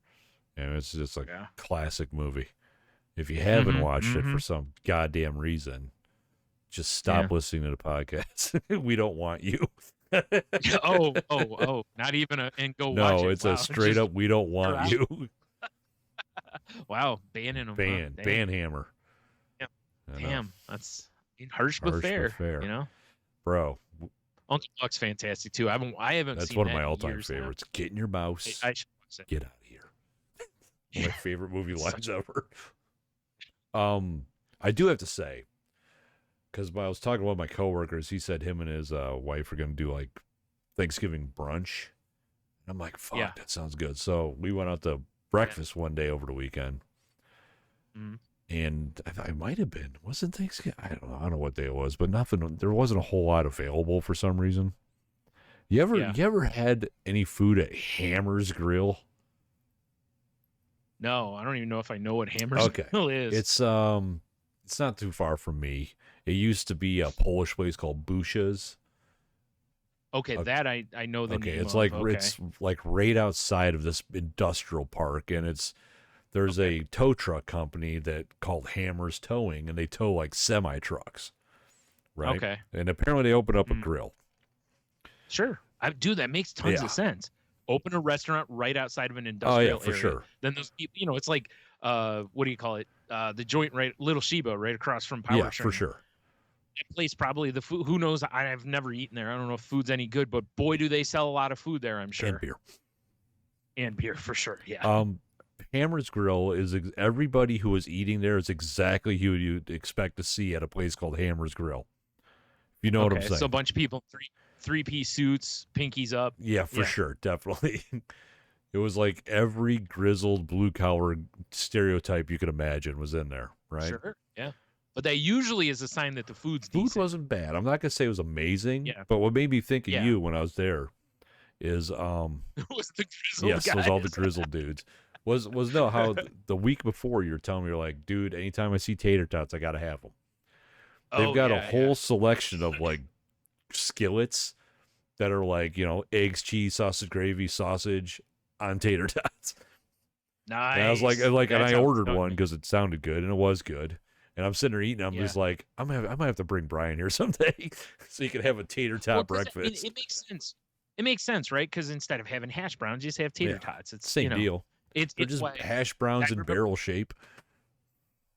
It's just like a classic movie. If you haven't watched it for some goddamn reason, just stop listening to the podcast. We don't want you. Not even and go watch it. No, it's a straight up, we don't want you. Wow, banning them. Ban hammer. Yeah. Damn, that's harsh but fair. Bro. Uncle Buck's fantastic too. I haven't That's seen one that of my all-time years favorites. Now. Get in your mouse. I should watch it. Get out of here. One of my favorite movie lines ever. I do have to say, because when I was talking to one of my coworkers, he said him and his wife are going to do like Thanksgiving brunch. And I'm like, fuck, that sounds good. So we went out to breakfast one day over the weekend. Mm-hmm. And I might have been, wasn't Thanksgiving? I don't know what day it was, but there wasn't a whole lot available for some reason. You ever had any food at Hammer's Grill? No, I don't even know if I know what Hammer's Grill is. It's not too far from me. It used to be a Polish place called Busha's. Okay, that I know the name it's of. It's like right outside of this industrial park, and there's a tow truck company that called Hammer's Towing, and they tow like semi trucks, right? Okay. And apparently they opened up a grill. Sure, that makes tons of sense. Open a restaurant right outside of an industrial area. Sure. Then those people, it's like what do you call it? The joint right, Little Sheba, right across from Power Train. Yeah, for sure. That place probably the food. Who knows? I've never eaten there. I don't know if food's any good, but boy, do they sell a lot of food there. I'm sure. And beer for sure. Yeah. Hammer's Grill is everybody who is eating there is exactly who you'd expect to see at a place called Hammer's Grill. You know what I'm saying? So a bunch of people, three-piece suits, pinkies up. Yeah, for sure, definitely. It was like every grizzled blue-collar stereotype you could imagine was in there, right? Sure, yeah. But that usually is a sign that the food's decent. Food wasn't bad. I'm not gonna say it was amazing, but what made me think of you when I was there is was the grizzled guys. Was all the grizzled dudes. Was how the week before you were telling me, you're like, dude, anytime I see tater tots, I gotta have them. They've got a whole selection of like skillets that are like, eggs, cheese, sausage, gravy, sausage, on tater tots. Nice. And I was like, and I ordered one because it sounded good, and it was good. And I'm sitting there eating. I'm just like, I might have to bring Brian here someday so you can have a tater tot breakfast. It makes sense. It makes sense, right? Because instead of having hash browns, you just have tater tots. It's same deal. They're just hash browns in barrel shape.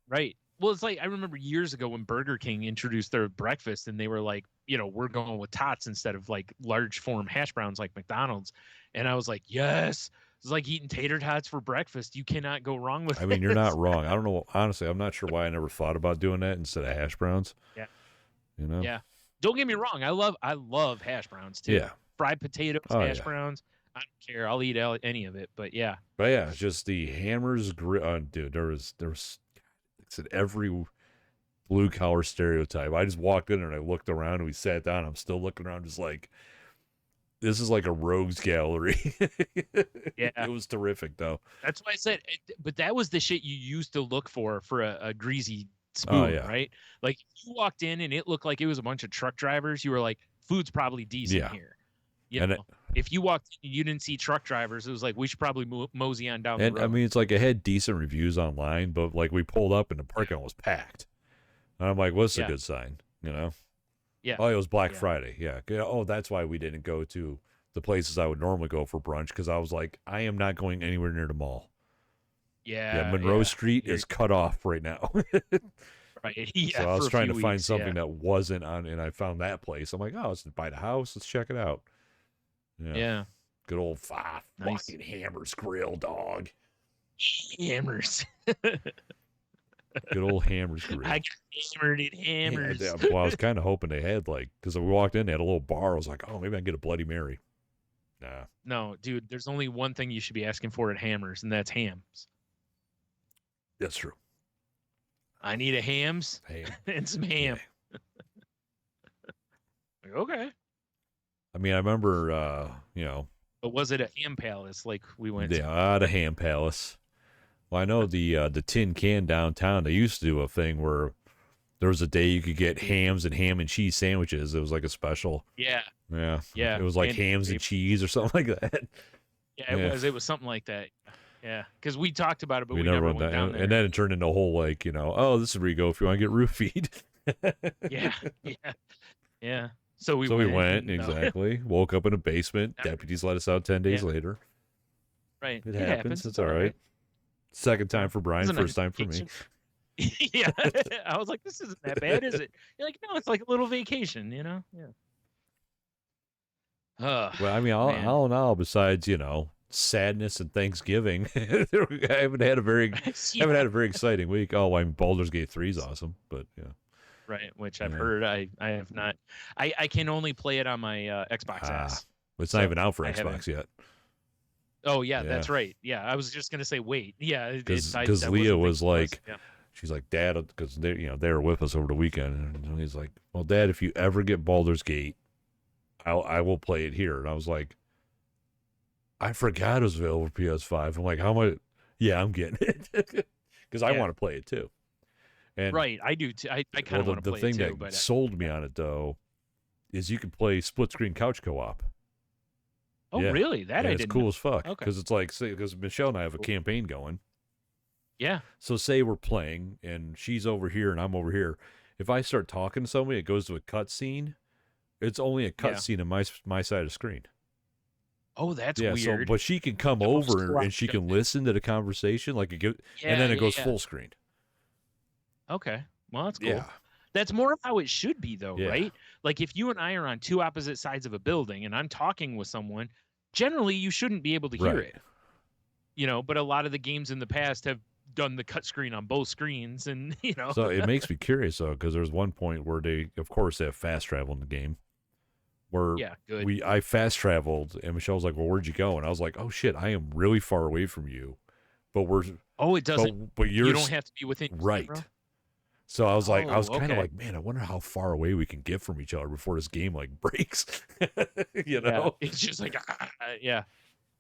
Right. Well, it's like I remember years ago when Burger King introduced their breakfast, and they were like, we're going with tots instead of like large form hash browns like McDonald's. And I was like, yes. It's like eating tater tots for breakfast. You cannot go wrong with it. I mean, you're not wrong. I don't know. Honestly, I'm not sure why I never thought about doing that instead of hash browns. Yeah. Yeah. Don't get me wrong. I love hash browns too. Yeah. Fried potatoes, hash browns. I don't care. I'll eat any of it. But yeah. It's just the Hammers grill. Dude, there was like I said, every blue collar stereotype. I just walked in and I looked around and we sat down. I'm still looking around, just like, this is like a rogues gallery. Yeah. It was terrific, though. That's why I said, but that was the shit you used to look for a greasy spoon, right? Like, if you walked in and it looked like it was a bunch of truck drivers, you were like, food's probably decent here. If you walked in and you didn't see truck drivers, it was like, we should probably mosey on down the road. I mean, it's like it had decent reviews online, but like we pulled up and the parking lot was packed. And I'm like, what's a good sign, Yeah. Oh, it was Black Friday. Yeah. Oh, that's why we didn't go to the places I would normally go for brunch, because I was like, I am not going anywhere near the mall. Yeah. Monroe Street is cut off right now. Right. Yeah. So I was trying to find something that wasn't on, and I found that place. I'm like, oh, it's by the house. Let's check it out. Yeah. Good old fucking Hammers grill, dog. Hammers. Good old Hammers grill. I got hammered at Hammers. Yeah, well, I was kind of hoping they had, like, because we walked in, they had a little bar. I was like, oh, maybe I can get a Bloody Mary. Nah. No, dude, there's only one thing you should be asking for at Hammers, and that's hams. That's true. I need a hams and some ham. Yeah. Okay. I mean, I remember, But was it a ham palace like we went to? Yeah, the ham palace. Well, I know the Tin Can downtown, they used to do a thing where there was a day you could get hams and ham and cheese sandwiches. It was like a special. Yeah. Yeah. Yeah. It was like hams and cheese or something like that. Yeah, it was something like that. Yeah. Because we talked about it, but we never went down there. And then it turned into a whole, like, oh, this is where you go if you want to get roofied. Yeah. Yeah. Yeah. So we went, exactly. Woke up in a basement. Deputies let us out 10 days later. Right. It happens. It's all right. Second time for Brian, first time for me. Yeah. I was like, this isn't that bad, is it? You're like, no, it's like a little vacation, Yeah. Well, I mean, all in all, besides, sadness and Thanksgiving, I haven't had a very exciting week. Oh, I mean, Baldur's Gate 3 is awesome, but yeah. Right, which I've heard. I have not. I can only play it on my Xbox S. It's not even out for Xbox yet. Oh yeah, that's right. Yeah, I was just gonna say wait. Yeah, because Leah was like, she's like, Dad, because they were with us over the weekend, and he's like, well, Dad, if you ever get Baldur's Gate, I will play it here. And I was like, I forgot it was available for PS5. I'm like, how much? Yeah, I'm getting it because I want to play it too. And right, I do too. I kind of want to play it too. The thing that sold me on it, though, is you can play split-screen couch co-op. Oh, really? That I didn't know. It's cool as fuck. Because it's like, because Michelle and I have a campaign going. Yeah. So say we're playing, and she's over here, and I'm over here. If I start talking to somebody, it goes to a cutscene. It's only a cutscene on my side of the screen. Oh, that's weird. But she can come over, and she can listen to the conversation, and then it goes full screen. Okay. Well, that's cool. Yeah. That's more of how it should be, though, right? Like, if you and I are on two opposite sides of a building and I'm talking with someone, generally you shouldn't be able to hear it. But a lot of the games in the past have done the cut screen on both screens, and, So it makes me curious, though, because there's one point where they have fast travel in the game. Where I fast traveled, and Michelle's like, well, where'd you go? And I was like, oh, shit, I am really far away from you. But it doesn't. But you don't have to be within. Right. So I was like, kind of like, man, I wonder how far away we can get from each other before this game breaks. It's just like,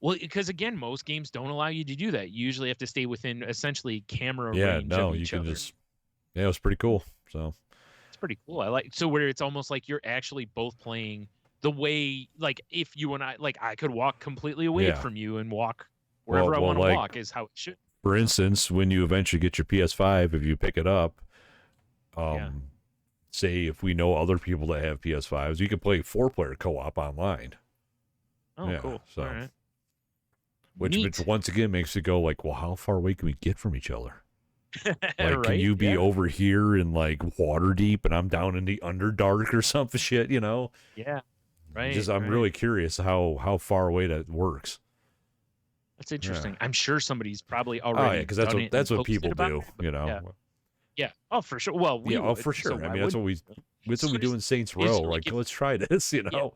Well, because again, most games don't allow you to do that. You usually have to stay within essentially camera range of each other. It was pretty cool. So it's pretty cool. I like where it's almost like you're actually both playing the way, like, if you and I, like, I could walk completely away Yeah. from you and walk wherever I want to like, walk is how it should. For instance, when you eventually get your PS5, if you pick it up, say if we know other people that have PS5s, you can play 4-player co-op online. Oh, cool. So, all right. which once again makes it go like, well, how far away can we get from each other? Like, right? can you be over here in like water deep and I'm down in the Underdark or some shit, you know? Yeah. Right. I'm really curious how far away that works. That's interesting. I'm sure somebody's probably already. Because that's what people do, you know. Yeah. Oh, for sure. Well, for sure. So I mean, that's what we do in Saints Row. Like, let's try this, you know.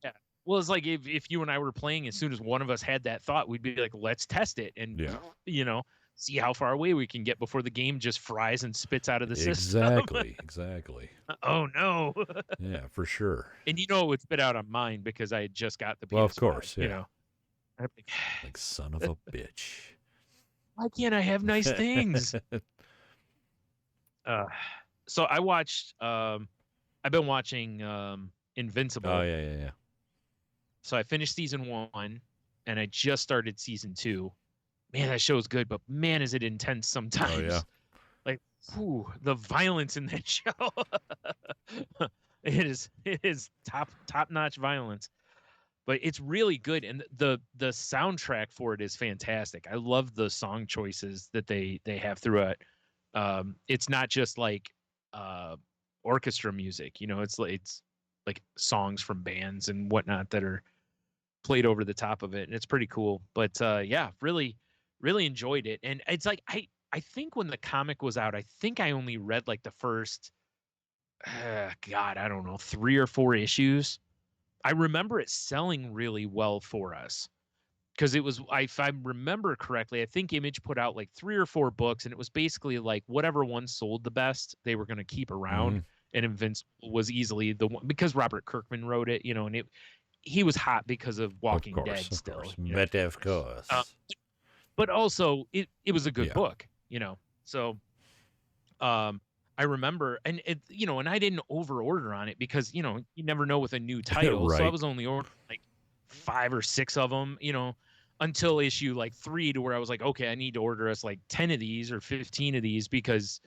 Yeah. Well, it's like if you and I were playing, as soon as one of us had that thought, we'd be like, let's test it, and you know, see how far away we can get before the game just fries and spits out of the system. Exactly. Oh no. Yeah, for sure. And you know it would spit out on mine because I had just got the PS5. Well, of course, you know. Like, son of a bitch. Why can't I have nice things? So I watched. I've been watching Invincible. Oh yeah. So I finished season 1, and I just started season 2. Man, that show's good, but man, is it intense sometimes. Oh yeah. Like, the violence in that show. It is top-notch violence. But it's really good, and the soundtrack for it is fantastic. I love the song choices that they have throughout. It's not just like orchestra music, you know. It's like songs from bands and whatnot that are played over the top of it, and it's pretty cool. But yeah, really enjoyed it. And it's like I think when the comic was out, I think I only read like the first God, I don't know, 3 or 4 issues. I remember it selling really well for us because it was, if I remember correctly, I think Image put out like 3 or 4 books, and it was basically like whatever one sold the best, they were going to keep around. And Invincible was easily the one because Robert Kirkman wrote it, you know, and he was hot because of Walking Dead still. Of course. But also it was a good book, you know. So I remember, and it, you know, and I didn't over order on it because, you know, you never know with a new title. Right. So I was only ordering like 5 or 6 of them, you know, until issue like 3, to where I was like, okay, I need to order us like 10 of these or 15 of these because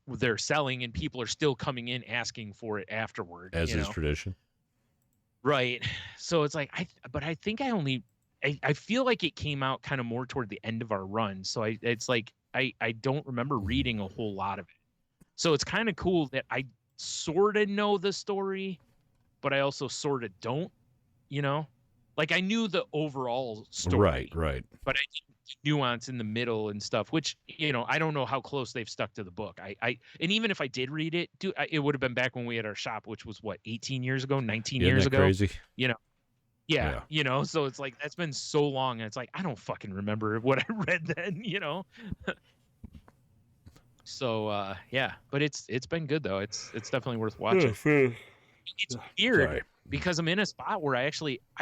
they're selling and people are still coming in asking for it afterward. As is tradition. Right. So it's like, I think I feel like it came out kind of more toward the end of our run. So it's like, I don't remember reading a whole lot of it. So it's kind of cool that I sort of know the story, but I also sort of don't, you know? Like, I knew the overall story. Right. But I didn't nuance in the middle and stuff, which, you know, I don't know how close they've stuck to the book. And even if I did read it, it would have been back when we had our shop, which was, 18 years ago, 19 years ago? Crazy? You know? Yeah, you know? So it's like, that's been so long, and it's like, I don't fucking remember what I read then, you know? So yeah, but it's been good though. It's definitely worth watching. It's weird because I'm in a spot where I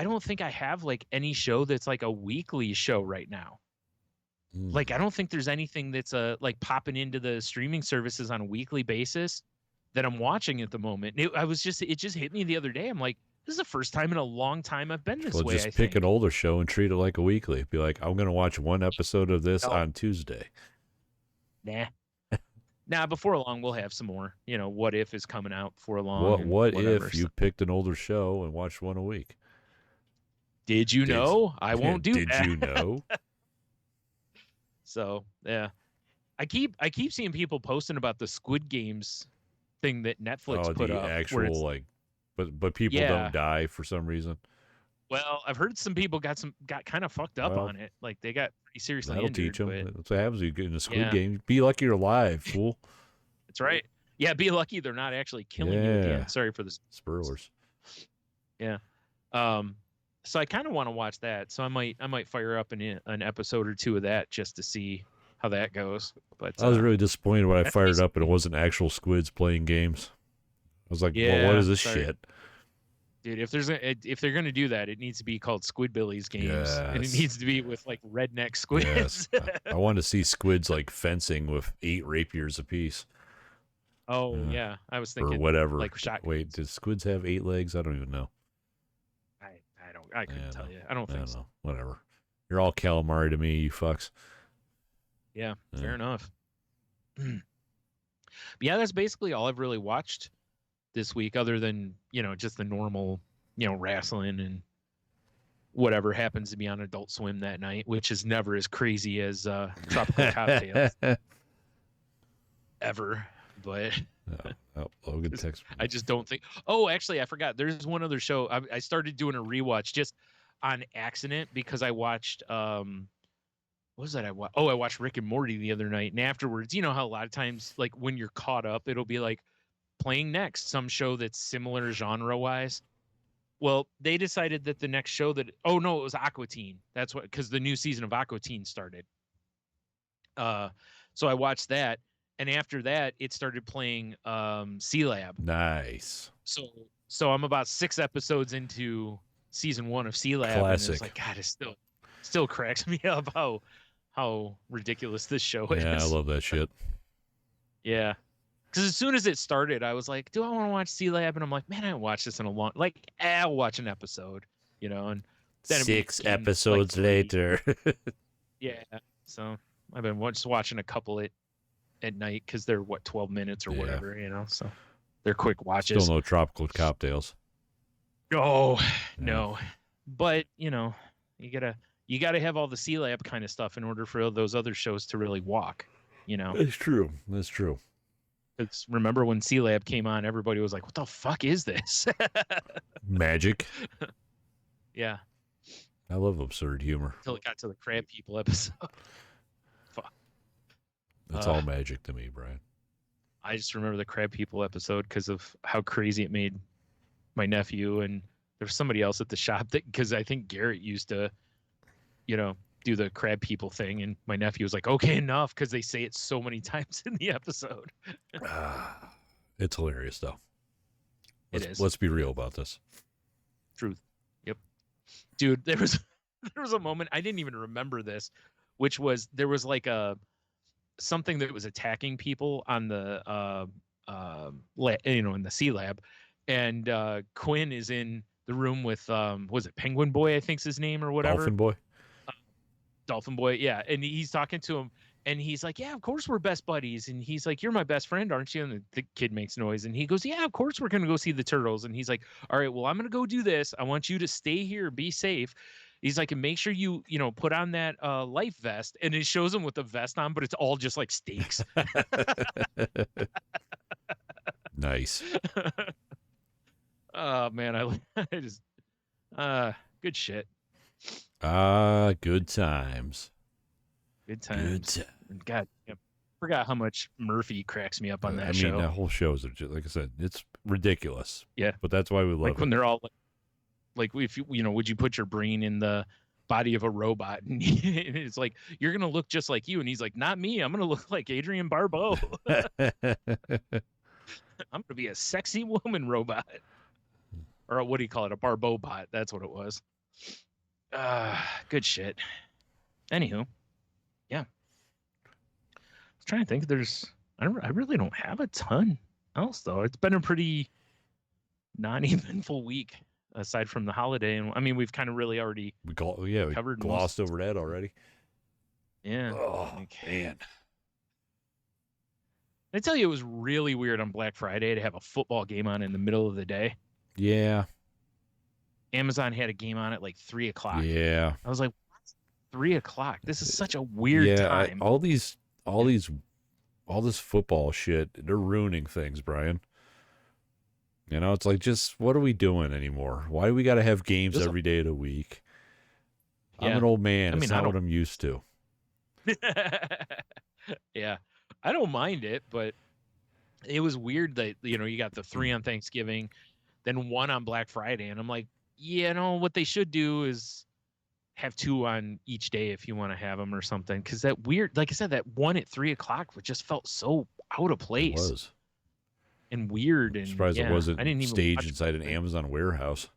don't think I have like any show that's like a weekly show right now. Like, I don't think there's anything that's like popping into the streaming services on a weekly basis that I'm watching at the moment. It just hit me the other day. I'm like, this is the first time in a long time I've been this way. Just pick an older show and treat it like a weekly. Be like, I'm gonna watch one episode of this on Tuesday. Nah. Now, before long, we'll have some more. You know, What If is coming out before long. What if you picked an older show and watched one a week? Did you know? I won't do that. Did you know? So, yeah. I keep seeing people posting about the Squid Games thing that Netflix put up. Actual, like, but people don't die for some reason. Well, I've heard some people got kind of fucked up on it. Like, they got pretty seriously injured. That'll teach them. That's what happens when you get in a Squid Game. Be lucky you're alive, fool. That's right. Yeah, be lucky they're not actually killing you again. Sorry for the spoilers. Yeah. So I kind of want to watch that. So I might fire up an episode or 2 of that just to see how that goes. But I was really disappointed when I fired up and it wasn't actual squids playing games. I was like, well, what is this shit? Dude, if they're gonna do that, it needs to be called Squidbillies games, and it needs to be with like redneck squids. Yes. I want to see squids like fencing with 8 rapiers apiece. Oh yeah, I was thinking or whatever. Like shotguns. Wait, did squids have 8 legs? I don't even know. I couldn't tell you. I don't think so. Whatever. You're all calamari to me, you fucks. Yeah, fair enough. But yeah, that's basically all I've really watched this week, other than, just the normal, wrestling and whatever happens to be on Adult Swim that night, which is never as crazy as Tropical Cocktails ever. But Logan text. I just don't think. Oh, actually, I forgot. There's one other show. I started doing a rewatch just on accident because I watched. What was that? I watched Rick and Morty the other night, and afterwards, you know how a lot of times, like when you're caught up, it'll be like playing next some show that's similar genre wise. Well, they decided that the next show it was Aqua Teen. That's what, because the new season of Aqua Teen started. So I watched that, and after that, it started playing C Lab. Nice. So I'm about 6 episodes into season 1 of C Lab. Classic. And it's like, God, it still cracks me up how ridiculous this show is. Yeah, I love that shit. Yeah. Because as soon as it started, I was like, do I want to watch C Lab? And I'm like, man, I haven't watched this in a long... Like, I'll watch an episode, and then 6 episodes later. Yeah. So I've been just watching a couple at night because they're, 12 minutes or whatever, so they're quick watches. Still no Tropical Cocktails. Oh, no. But, you gotta have all the C Lab kind of stuff in order for those other shows to really walk, That's true. That's true. It's, remember when C Lab came on, everybody was like, what the fuck is this? Magic. Yeah. I love absurd humor. Until it got to the Crab People episode. Fuck. It's all magic to me, Brian. I just remember the Crab People episode because of how crazy it made my nephew. And there was somebody else at the shop because I think Garrett used to, do the Crab People thing, and my nephew was like, okay, enough, because they say it so many times in the episode. It's hilarious, though. It is. Let's be real about this. Truth. Yep. Dude, there was a moment, I didn't even remember this, which was, there was like something that was attacking people on the in the C Lab, and Quinn is in the room with was it Penguin Boy, I think's his name, or whatever. Dolphin Boy, yeah. And he's talking to him, and he's like, yeah, of course we're best buddies. And he's like, you're my best friend, aren't you? And the kid makes noise, and he goes, yeah, of course we're going to go see the turtles. And he's like, all right, well, I'm going to go do this. I want you to stay here, be safe. He's like, and make sure you put on that life vest. And it shows him with the vest on, but it's all just like stakes. Nice. Oh, man, I just, good shit. Good times. Good times. God, I forgot how much Murphy cracks me up on that show. I mean, that whole show is, like I said, it's ridiculous. Yeah. But that's why we love it. When they're all like if you, would you put your brain in the body of a robot? And it's like, you're going to look just like you. And he's like, not me. I'm going to look like Adrian Barbeau. I'm going to be a sexy woman robot. Or what do you call it? A Barbeau bot. That's what it was. Good shit. Anywho, yeah. I was trying to think. I really don't have a ton else though. It's been a pretty non-eventful week aside from the holiday, and I mean we've kind of really already we glossed over that already. Yeah. Oh man. I tell you, it was really weird on Black Friday to have a football game on in the middle of the day. Yeah. Amazon had a game on at like 3:00. Yeah. I was like, what's 3:00? This is such a weird time. All this football shit, they're ruining things, Brian. It's like, just what are we doing anymore? Why do we got to have games every day of the week? Yeah. I'm an old man. It's not what I'm used to. Yeah. I don't mind it, but it was weird that, you got the 3 on Thanksgiving, then 1 on Black Friday. And I'm like, what they should do is have 2 on each day if you want to have them or something. Because that weird, like I said, that 1 at 3:00 just felt so out of place. It was. And weird. And surprised it wasn't staged inside an Amazon warehouse.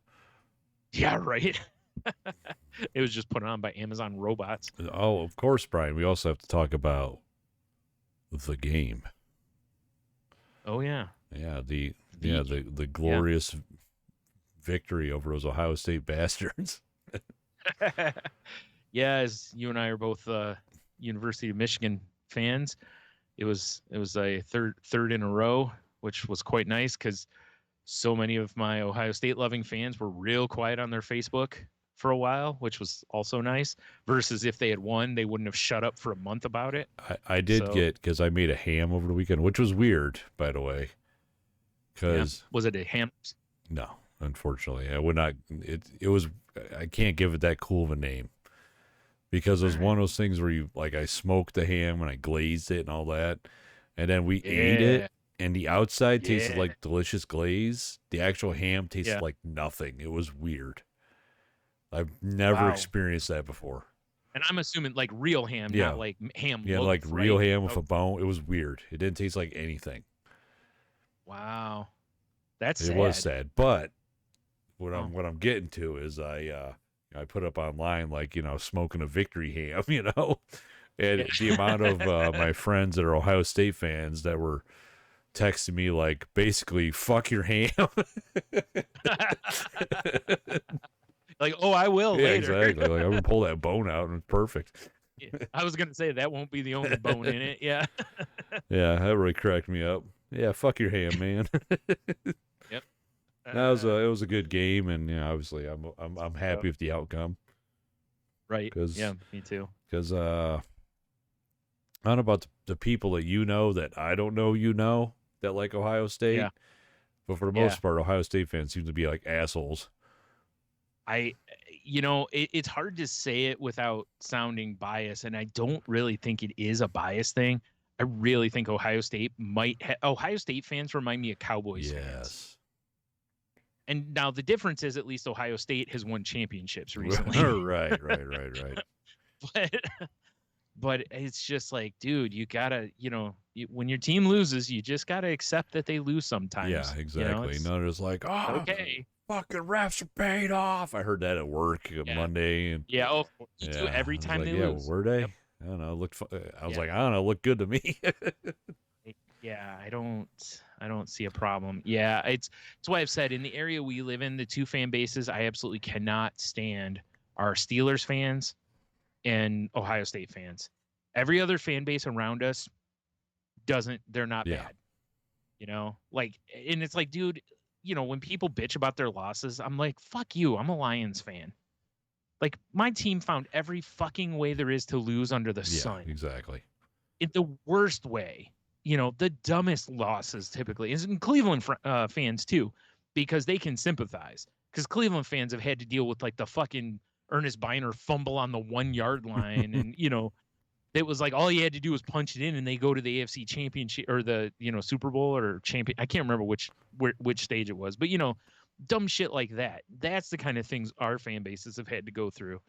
Yeah, right. It was just put on by Amazon robots. Oh, of course, Brian. We also have to talk about the game. Oh yeah. Yeah, the glorious victory over those Ohio State bastards. Yeah, as you and I are both University of Michigan fans, it was a third in a row, which was quite nice because so many of my Ohio State loving fans were real quiet on their Facebook for a while, which was also nice. Versus if they had won, they wouldn't have shut up for a month about it. I did get, because I made a ham over the weekend, which was weird, by the way. Because was it a ham? No, unfortunately, I would not. It was. I can't give it that cool of a name because it was one of those things where I smoked the ham and I glazed it and all that, and then we ate it, and the outside tasted like delicious glaze. The actual ham tasted like nothing. It was weird. I've never experienced that before. And I'm assuming like real ham, not like ham. Yeah, like real ham with a bone. It was weird. It didn't taste like anything. Wow, that's sad. It was sad, but what I'm getting to is I put up online smoking a victory ham, and the amount of my friends that are Ohio State fans that were texting me like basically fuck your ham. Like, oh, I will later. Exactly. Like I'm gonna pull that bone out and it's perfect. I was gonna say that won't be the only bone in it. Yeah. Yeah, that really cracked me up. Yeah, fuck your ham, man. Yep. It was a good game, and obviously I'm happy with the outcome. Right. Yeah, me too. Because I don't know about the people that that I don't know that like Ohio State. Yeah. But for the most part, Ohio State fans seem to be like assholes. It's hard to say it without sounding biased, and I don't really think it is a bias thing. I really think Ohio State Ohio State fans remind me of Cowboys fans. And now the difference is at least Ohio State has won championships recently. Right. But it's just like, dude, you gotta, when your team loses, you just gotta accept that they lose sometimes. Yeah, exactly. None of it's like, oh, okay, fucking refs are paid off. I heard that at work Monday. And you do every time they lose. Were they? Yep. I don't know. I was like, I don't know. Looked good to me. Yeah, I don't see a problem. Yeah, it's why I've said in the area we live in, the two fan bases I absolutely cannot stand are Steelers fans and Ohio State fans. Every other fan base around us they're not bad. And it's like, dude, when people bitch about their losses, I'm like, fuck you. I'm a Lions fan. Like, my team found every fucking way there is to lose under the sun. Exactly. In the worst way. The dumbest losses typically, and Cleveland fans too, because they can sympathize. Because Cleveland fans have had to deal with like the fucking Ernest Biner fumble on the 1 yard line, and it was like all you had to do was punch it in, and they go to the AFC Championship or the Super Bowl or champion. I can't remember which stage it was, but dumb shit like that. That's the kind of things our fan bases have had to go through.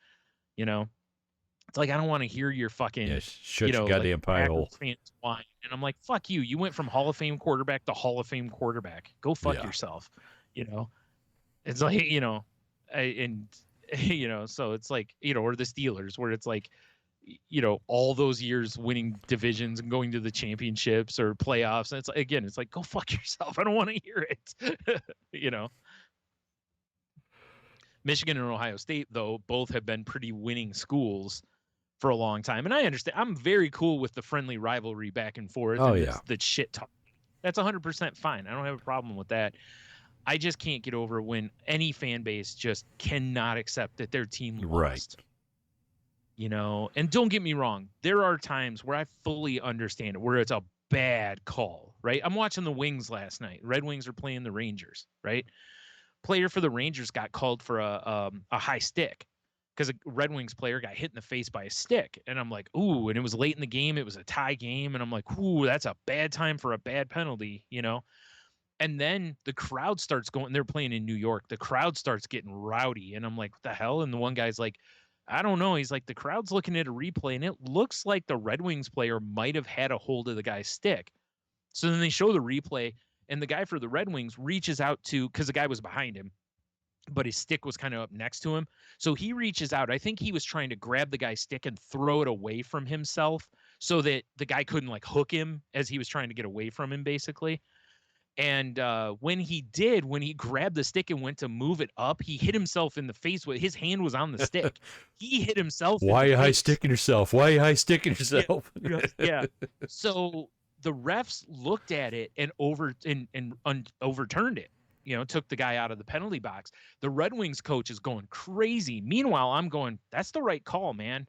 It's like, I don't want to hear your fucking, shut your goddamn pie hole. Fans whine. And I'm like, fuck you. You went from Hall of Fame quarterback to Hall of Fame quarterback. Go fuck yourself. It's like, so it's like, or the Steelers where it's like, all those years winning divisions and going to the championships or playoffs. And it's like, again, it's like, go fuck yourself. I don't want to hear it. Michigan and Ohio State, though, both have been pretty winning schools for a long time. And I understand. I'm very cool with the friendly rivalry back and forth. Oh, and the shit talk. That's 100% fine. I don't have a problem with that. I just can't get over when any fan base just cannot accept that their team lost. Right. And don't get me wrong. There are times where I fully understand it, where it's a bad call, right? I'm watching the Wings last night. Red Wings are playing the Rangers, right? Player for the Rangers got called for a high stick because a Red Wings player got hit in the face by a stick. And I'm like, ooh, and it was late in the game. It was a tie game. And I'm like, ooh, that's a bad time for a bad penalty, And then the crowd starts going, they're playing in New York. The crowd starts getting rowdy. And I'm like, what the hell? And the one guy's like, I don't know. He's like, the crowd's looking at a replay and it looks like the Red Wings player might have had a hold of the guy's stick. So then they show the replay and the guy for the Red Wings reaches out because the guy was behind him, but his stick was kind of up next to him. So he reaches out. I think he was trying to grab the guy's stick and throw it away from himself so that the guy couldn't like hook him as he was trying to get away from him, basically. And when he grabbed the stick and went to move it up, he hit himself in the face with his hand was on the stick. He hit himself. Why in the high face. sticking yourself? Why high sticking yourself? Yeah. So the refs looked at it and overturned it. Took the guy out of the penalty box. The Red Wings coach is going crazy. Meanwhile, I'm going, that's the right call, man.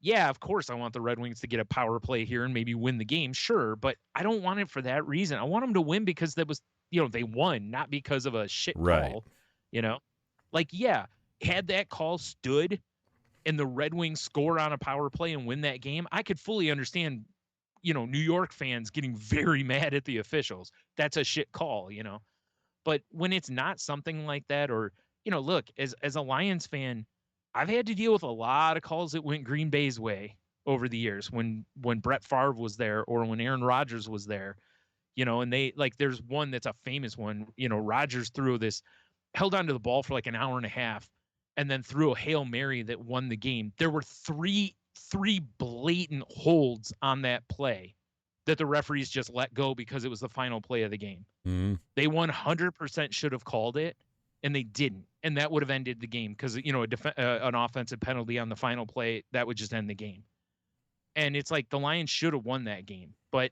Yeah, of course I want the Red Wings to get a power play here and maybe win the game, sure, but I don't want it for that reason. I want them to win because that was, they won, not because of a shit call, yeah, had that call stood and the Red Wings score on a power play and win that game, I could fully understand, New York fans getting very mad at the officials. That's a shit call, But when it's not something like that, or, look, as a Lions fan, I've had to deal with a lot of calls that went Green Bay's way over the years when Brett Favre was there or when Aaron Rodgers was there, and they there's one that's a famous one, Rodgers held onto the ball for like an hour and a half and then threw a Hail Mary that won the game. There were three blatant holds on that play that the referees just let go because it was the final play of the game. Mm-hmm. They 100% should have called it, and they didn't. And that would have ended the game because, an offensive penalty on the final play, that would just end the game. And it's like the Lions should have won that game. But,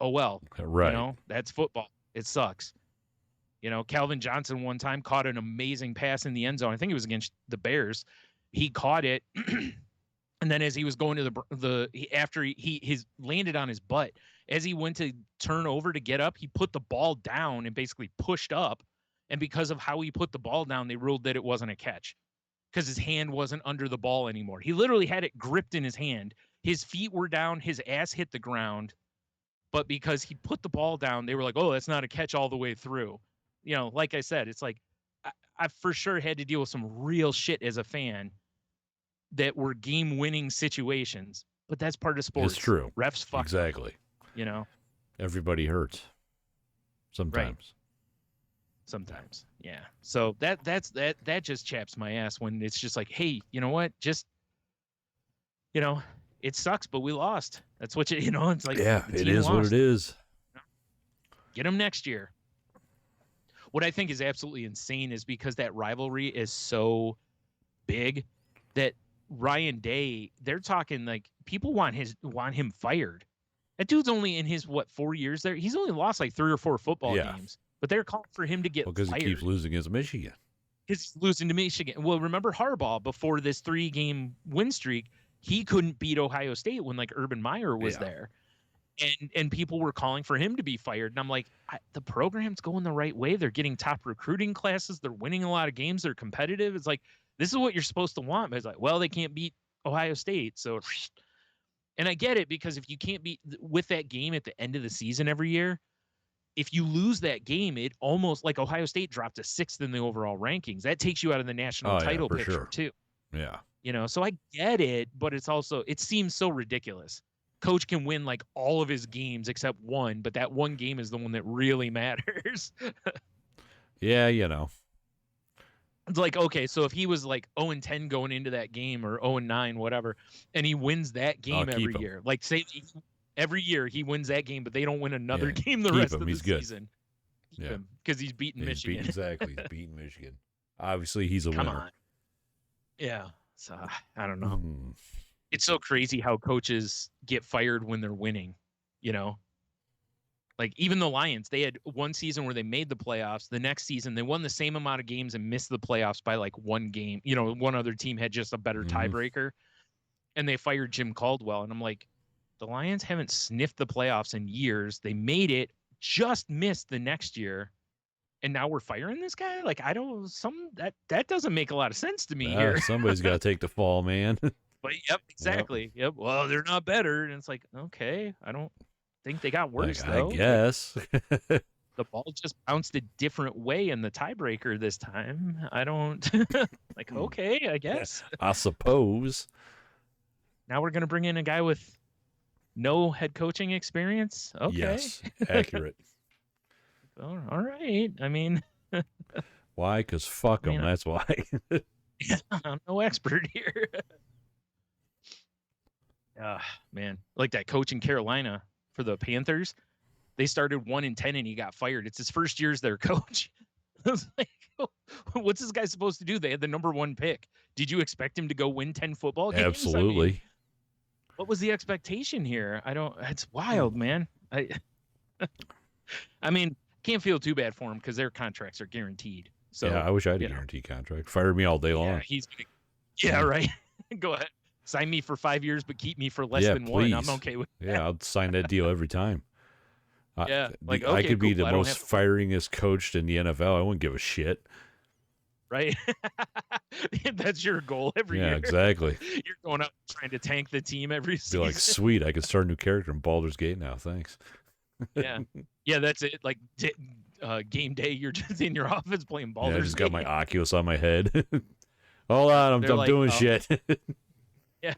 oh well. Right. That's football. It sucks. Calvin Johnson one time caught an amazing pass in the end zone. I think it was against the Bears. He caught it. And then as he was going to after he landed on his butt, as he went to turn over to get up, he put the ball down and basically pushed up. And because of how he put the ball down, they ruled that it wasn't a catch because his hand wasn't under the ball anymore. He literally had it gripped in his hand. His feet were down. His ass hit the ground. But because he put the ball down, they were like, oh, that's not a catch all the way through. Like I said, it's like I for sure had to deal with some real shit as a fan that were game-winning situations, but that's part of sports. It's true. Refs fuck exactly. Up, everybody hurts sometimes. Right. Sometimes, yeah. So that just chaps my ass when it's just like, hey, you know what? Just it sucks, but we lost. That's what it's like. Yeah, it is what it is. Get them next year. What I think is absolutely insane is because that rivalry is so big that Ryan Day, they're talking like people want him fired. That dude's only in his 4 years there. He's only lost like 3 or 4 football games, but they're calling for him to get fired because he keeps losing against Michigan. He's losing to Michigan. Well, remember Harbaugh before this 3-game win streak, he couldn't beat Ohio State when like Urban Meyer was there, and people were calling for him to be fired. And I'm like, the program's going the right way. They're getting top recruiting classes. They're winning a lot of games. They're competitive. It's like, this is what you're supposed to want. But it's like, well, they can't beat Ohio State. So, and I get it, because if you can't beat with that game at the end of the season every year, if you lose that game, it almost like Ohio State dropped to 6th in the overall rankings. That takes you out of the national title picture too. Yeah. So I get it, but it's also, it seems so ridiculous. Coach can win like all of his games except one, but that one game is the one that really matters. Yeah, It's like, okay, so if he was like 0-10 going into that game or 0-9, whatever, and he wins that game every year, like say every year he wins that game, but they don't win another game the rest of the season. Keep him, because he's beating Michigan. Exactly, he's beating Michigan. Obviously, he's a winner. Come on. Yeah, so I don't know. It's so crazy how coaches get fired when they're winning, Like even the Lions, they had one season where they made the playoffs. The next season, they won the same amount of games and missed the playoffs by like one game. One other team had just a better tiebreaker, and they fired Jim Caldwell. And I'm like, the Lions haven't sniffed the playoffs in years. They made it, just missed the next year, and now we're firing this guy? Like, I don't, that doesn't make a lot of sense to me here. Somebody's got to take the fall, man. But yep, exactly. Yep. Well, they're not better. And it's like, okay, I don't think they got worse, though. I guess. The ball just bounced a different way in the tiebreaker this time. I don't, like, okay, I guess. I suppose. Now we're going to bring in a guy with no head coaching experience? Okay. Yes, accurate. All right. I mean. Why? Because fuck them, that's why. Yeah, I'm no expert here. Man, like that coach in Carolina for the Panthers. they started 1-10 and he got fired. It's his first year as their coach. I was like, what's this guy supposed to do? They had the number 1 pick. Did you expect him to go win 10 football games? Absolutely. I mean, what was the expectation here? It's wild, man. I mean, can't feel too bad for him because their contracts are guaranteed. So yeah, I wish I had a guaranteed contract. Fire me all day long. Yeah, right. Go ahead. Sign me for 5 years, but keep me for less than please. 1. I'm okay with that. Yeah, I'll sign that deal every time. Yeah, like, I could be the most firingest coach in the NFL. I wouldn't give a shit. Right? That's your goal every year. Yeah, exactly. You're going out trying to tank the team every season. Be like, sweet, I could start a new character in Baldur's Gate now. Thanks. Yeah. Yeah, that's it. Like game day, you're just in your office playing Baldur's Gate. I just got my Oculus on my head. Hold on, I'm doing shit. Yeah.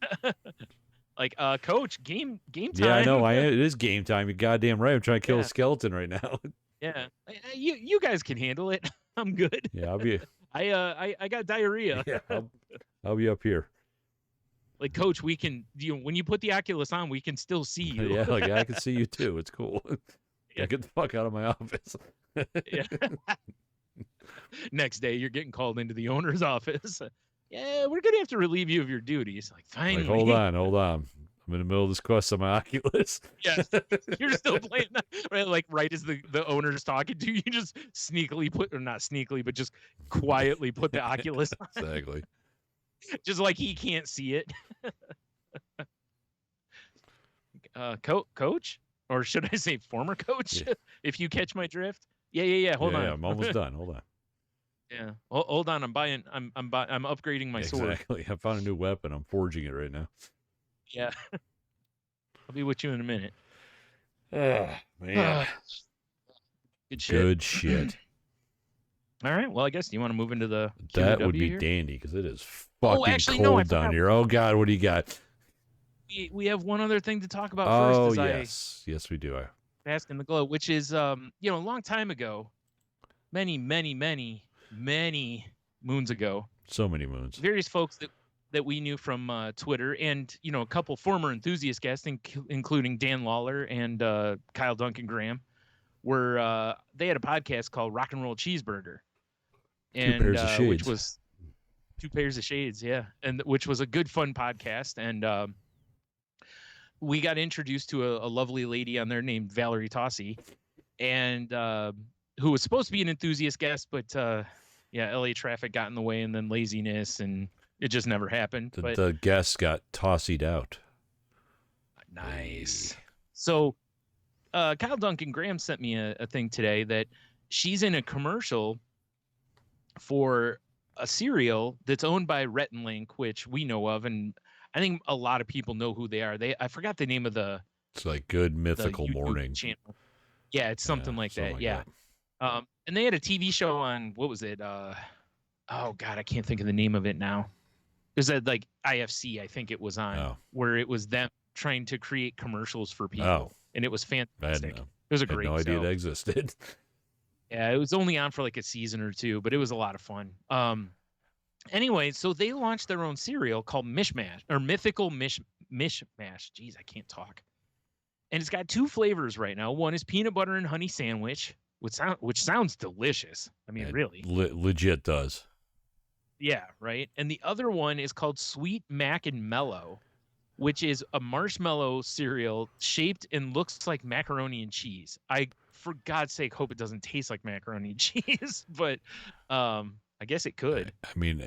Like, coach, game time. Yeah, I know. It is game time. You're goddamn right. I'm trying to kill a skeleton right now. Yeah. You guys can handle it. I'm good. Yeah, I'll be. I got diarrhea. Yeah, I'll be up here. Like, coach, we can. When you put the Oculus on, we can still see you. Yeah, like I can see you too. It's cool. Yeah, get the fuck out of my office. Yeah. Next day, you're getting called into the owner's office. Yeah, we're gonna have to relieve you of your duties. Like, finally. Like, hold on. I'm in the middle of this quest on my Oculus. Yeah, you're still playing that, right? Like, right as the owner's talking to you, you just sneakily put, or not sneakily, but just quietly put the Oculus on. Exactly. Just like he can't see it. Coach? Or should I say former coach? Yeah. If you catch my drift. Yeah. Hold on. Yeah, I'm almost done. Hold on. Yeah. Hold on. I'm upgrading my sword. Exactly. I found a new weapon. I'm forging it right now. Yeah. I'll be with you in a minute. Man. Good shit. All right. Well, I guess you want to move into the That would be here? dandy because it is fucking cold down here. Oh God, what do you got? We have one other thing to talk about first. Yes, we do. Bask in the glow, which is a long time ago, many moons ago. So many moons. Various folks that we knew from Twitter, and a couple former enthusiast guests, including Dan Lawler and Kyle Duncan Graham, were they had a podcast called Rock and Roll Cheeseburger, and which was 2 pairs of shades, yeah, and which was a good fun podcast, and we got introduced to a lovely lady on there named Valerie Tossi, and who was supposed to be an enthusiast guest, but LA traffic got in the way, and then laziness, and it just never happened. The guests got tossied out. Nice. So Kyle Duncan Graham sent me a thing today that she's in a commercial for a cereal that's owned by Rhett and Link, which we know of, and I think a lot of people know who they are. I forgot the name of the. It's like Good Mythical Morning channel. Yeah, it's something like that. Like yeah. That. And they had a TV show on, what was it? Oh God, I can't think of the name of it now. It was at like IFC, I think it was on, where it was them trying to create commercials for people, and it was fantastic. It was a great show. I had no idea that existed. Yeah, it was only on for like a season or 2, but it was a lot of fun. Anyway, so they launched their own cereal called MishMash, or Mythical MishMash. Jeez, I can't talk. And it's got 2 flavors right now. One is peanut butter and honey sandwich, which sounds delicious. I mean, really. Legit does. Yeah, right. And the other one is called Sweet Mac and Mellow, which is a marshmallow cereal shaped and looks like macaroni and cheese. I, for God's sake, hope it doesn't taste like macaroni and cheese, but I guess it could. I mean,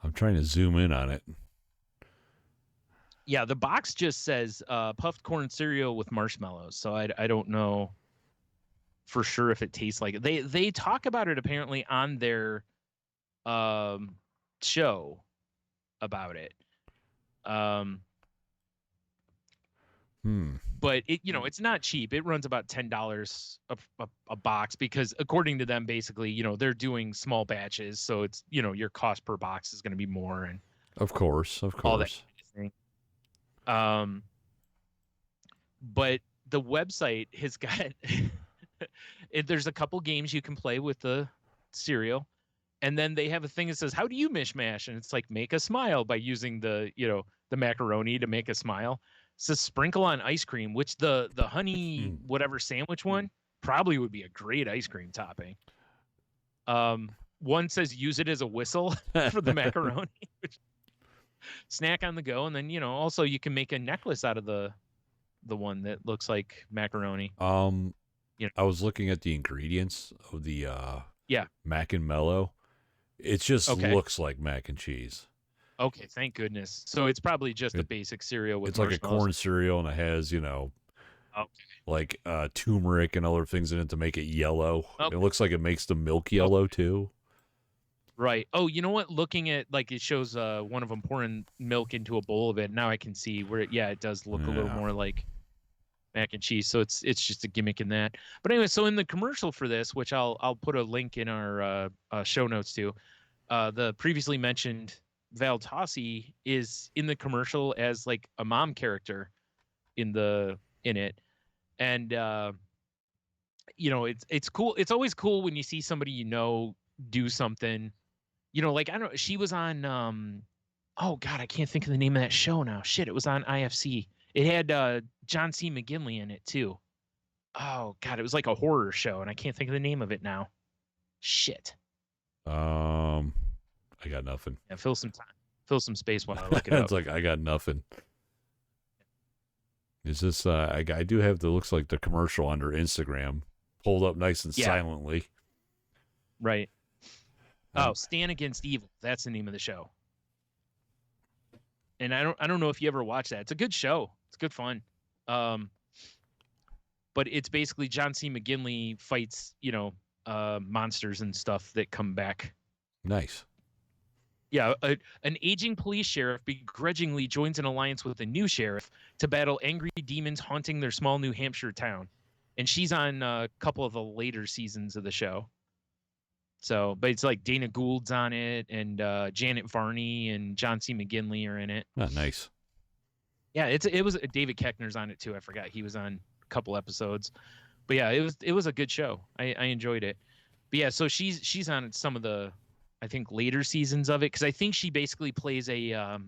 I'm trying to zoom in on it. Yeah, the box just says puffed corn cereal with marshmallows, so I don't know for sure if it tastes like it. They talk about it apparently on their show about it. But it's not cheap. It runs about $10 a box because according to them, basically, they're doing small batches, so it's your cost per box is going to be more, and of course, all that thing. But the website has got there's a couple games you can play with the cereal, and then they have a thing that says, "How do you mishmash?" And it's like, make a smile by using the the macaroni to make a smile. says sprinkle on ice cream, which the honey whatever sandwich one probably would be a great ice cream topping. One says use it as a whistle for the macaroni. Snack on the go, and then also you can make a necklace out of the one that looks like macaroni. I was looking at the ingredients of the yeah, mac and mellow. It just looks like mac and cheese. Okay, thank goodness. So it's probably just a basic cereal with it's like a corn cereal, and it has like turmeric and other things in it to make it yellow. It looks like it makes the milk yellow too. Right. Oh, you know what? Looking at it shows one of them pouring milk into a bowl of it. Now I can see where it does look a little more like mac and cheese. So it's just a gimmick in that. But anyway, so in the commercial for this, which I'll put a link in our show notes to, the previously mentioned Val Tossi is in the commercial as like a mom character in it. And it's cool. It's always cool when you see somebody do something. Like I don't know, she was on oh god, I can't think of the name of that show now. Shit, it was on IFC. It had John C. McGinley in it too. Oh god, it was like a horror show and I can't think of the name of it now. Shit. I got nothing. Yeah, fill some space while I look it up. It's like I got nothing. Is this I do have looks like the commercial under Instagram pulled up nice and silently. Right. Stand Against Evil. That's the name of the show. And I don't know if you ever watched that. It's a good show. It's good fun. But it's basically John C. McGinley fights, monsters and stuff that come back. Nice. Yeah, an aging police sheriff begrudgingly joins an alliance with a new sheriff to battle angry demons haunting their small New Hampshire town. And she's on a couple of the later seasons of the show. So, but it's like Dana Gould's on it, and Janet Varney and John C. McGinley are in it. Oh, nice. Yeah, it was David Koechner's on it too. I forgot he was on a couple episodes, but yeah, it was a good show. I enjoyed it. But yeah, so she's on some of the, I think, later seasons of it, because I think she basically plays a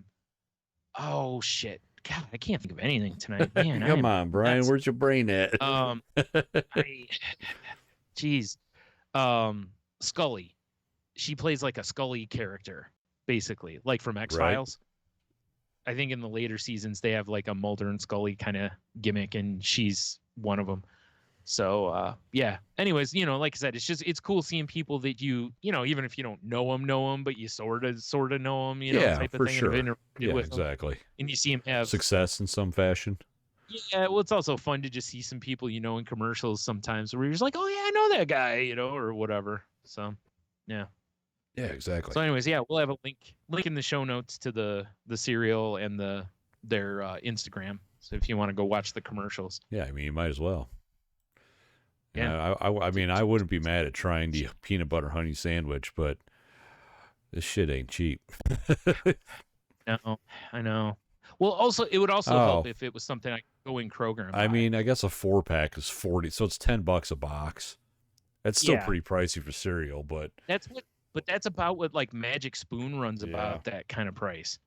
oh shit, God, I can't think of anything tonight, man. Come on, Brian, where's your brain at? Scully. She plays like a Scully character, basically, like from X-Files. Right. I think in the later seasons they have like a Mulder and Scully kind of gimmick, and she's one of them. So yeah. Anyways, like I said, it's cool seeing people that even if you don't know them, but you sort of know them, type of for thing. Sure. Yeah, exactly. And you see them have success in some fashion. Yeah, well, it's also fun to just see some people, in commercials sometimes where you're just like, oh yeah, I know that guy, or whatever. So, yeah. Yeah, exactly. So, anyways, yeah, we'll have a link in the show notes to the cereal and their Instagram. So if you want to go watch the commercials. Yeah, I mean, you might as well. Yeah. I mean, I wouldn't be mad at trying the peanut butter honey sandwich, but this shit ain't cheap. No, I know. Well, also, it would also help if it was something I could go in Kroger and buy. I mean, I guess a 4-pack is $40, so it's $10 a box. That's still pretty pricey for cereal, but that's about what like Magic Spoon runs about, that kind of price.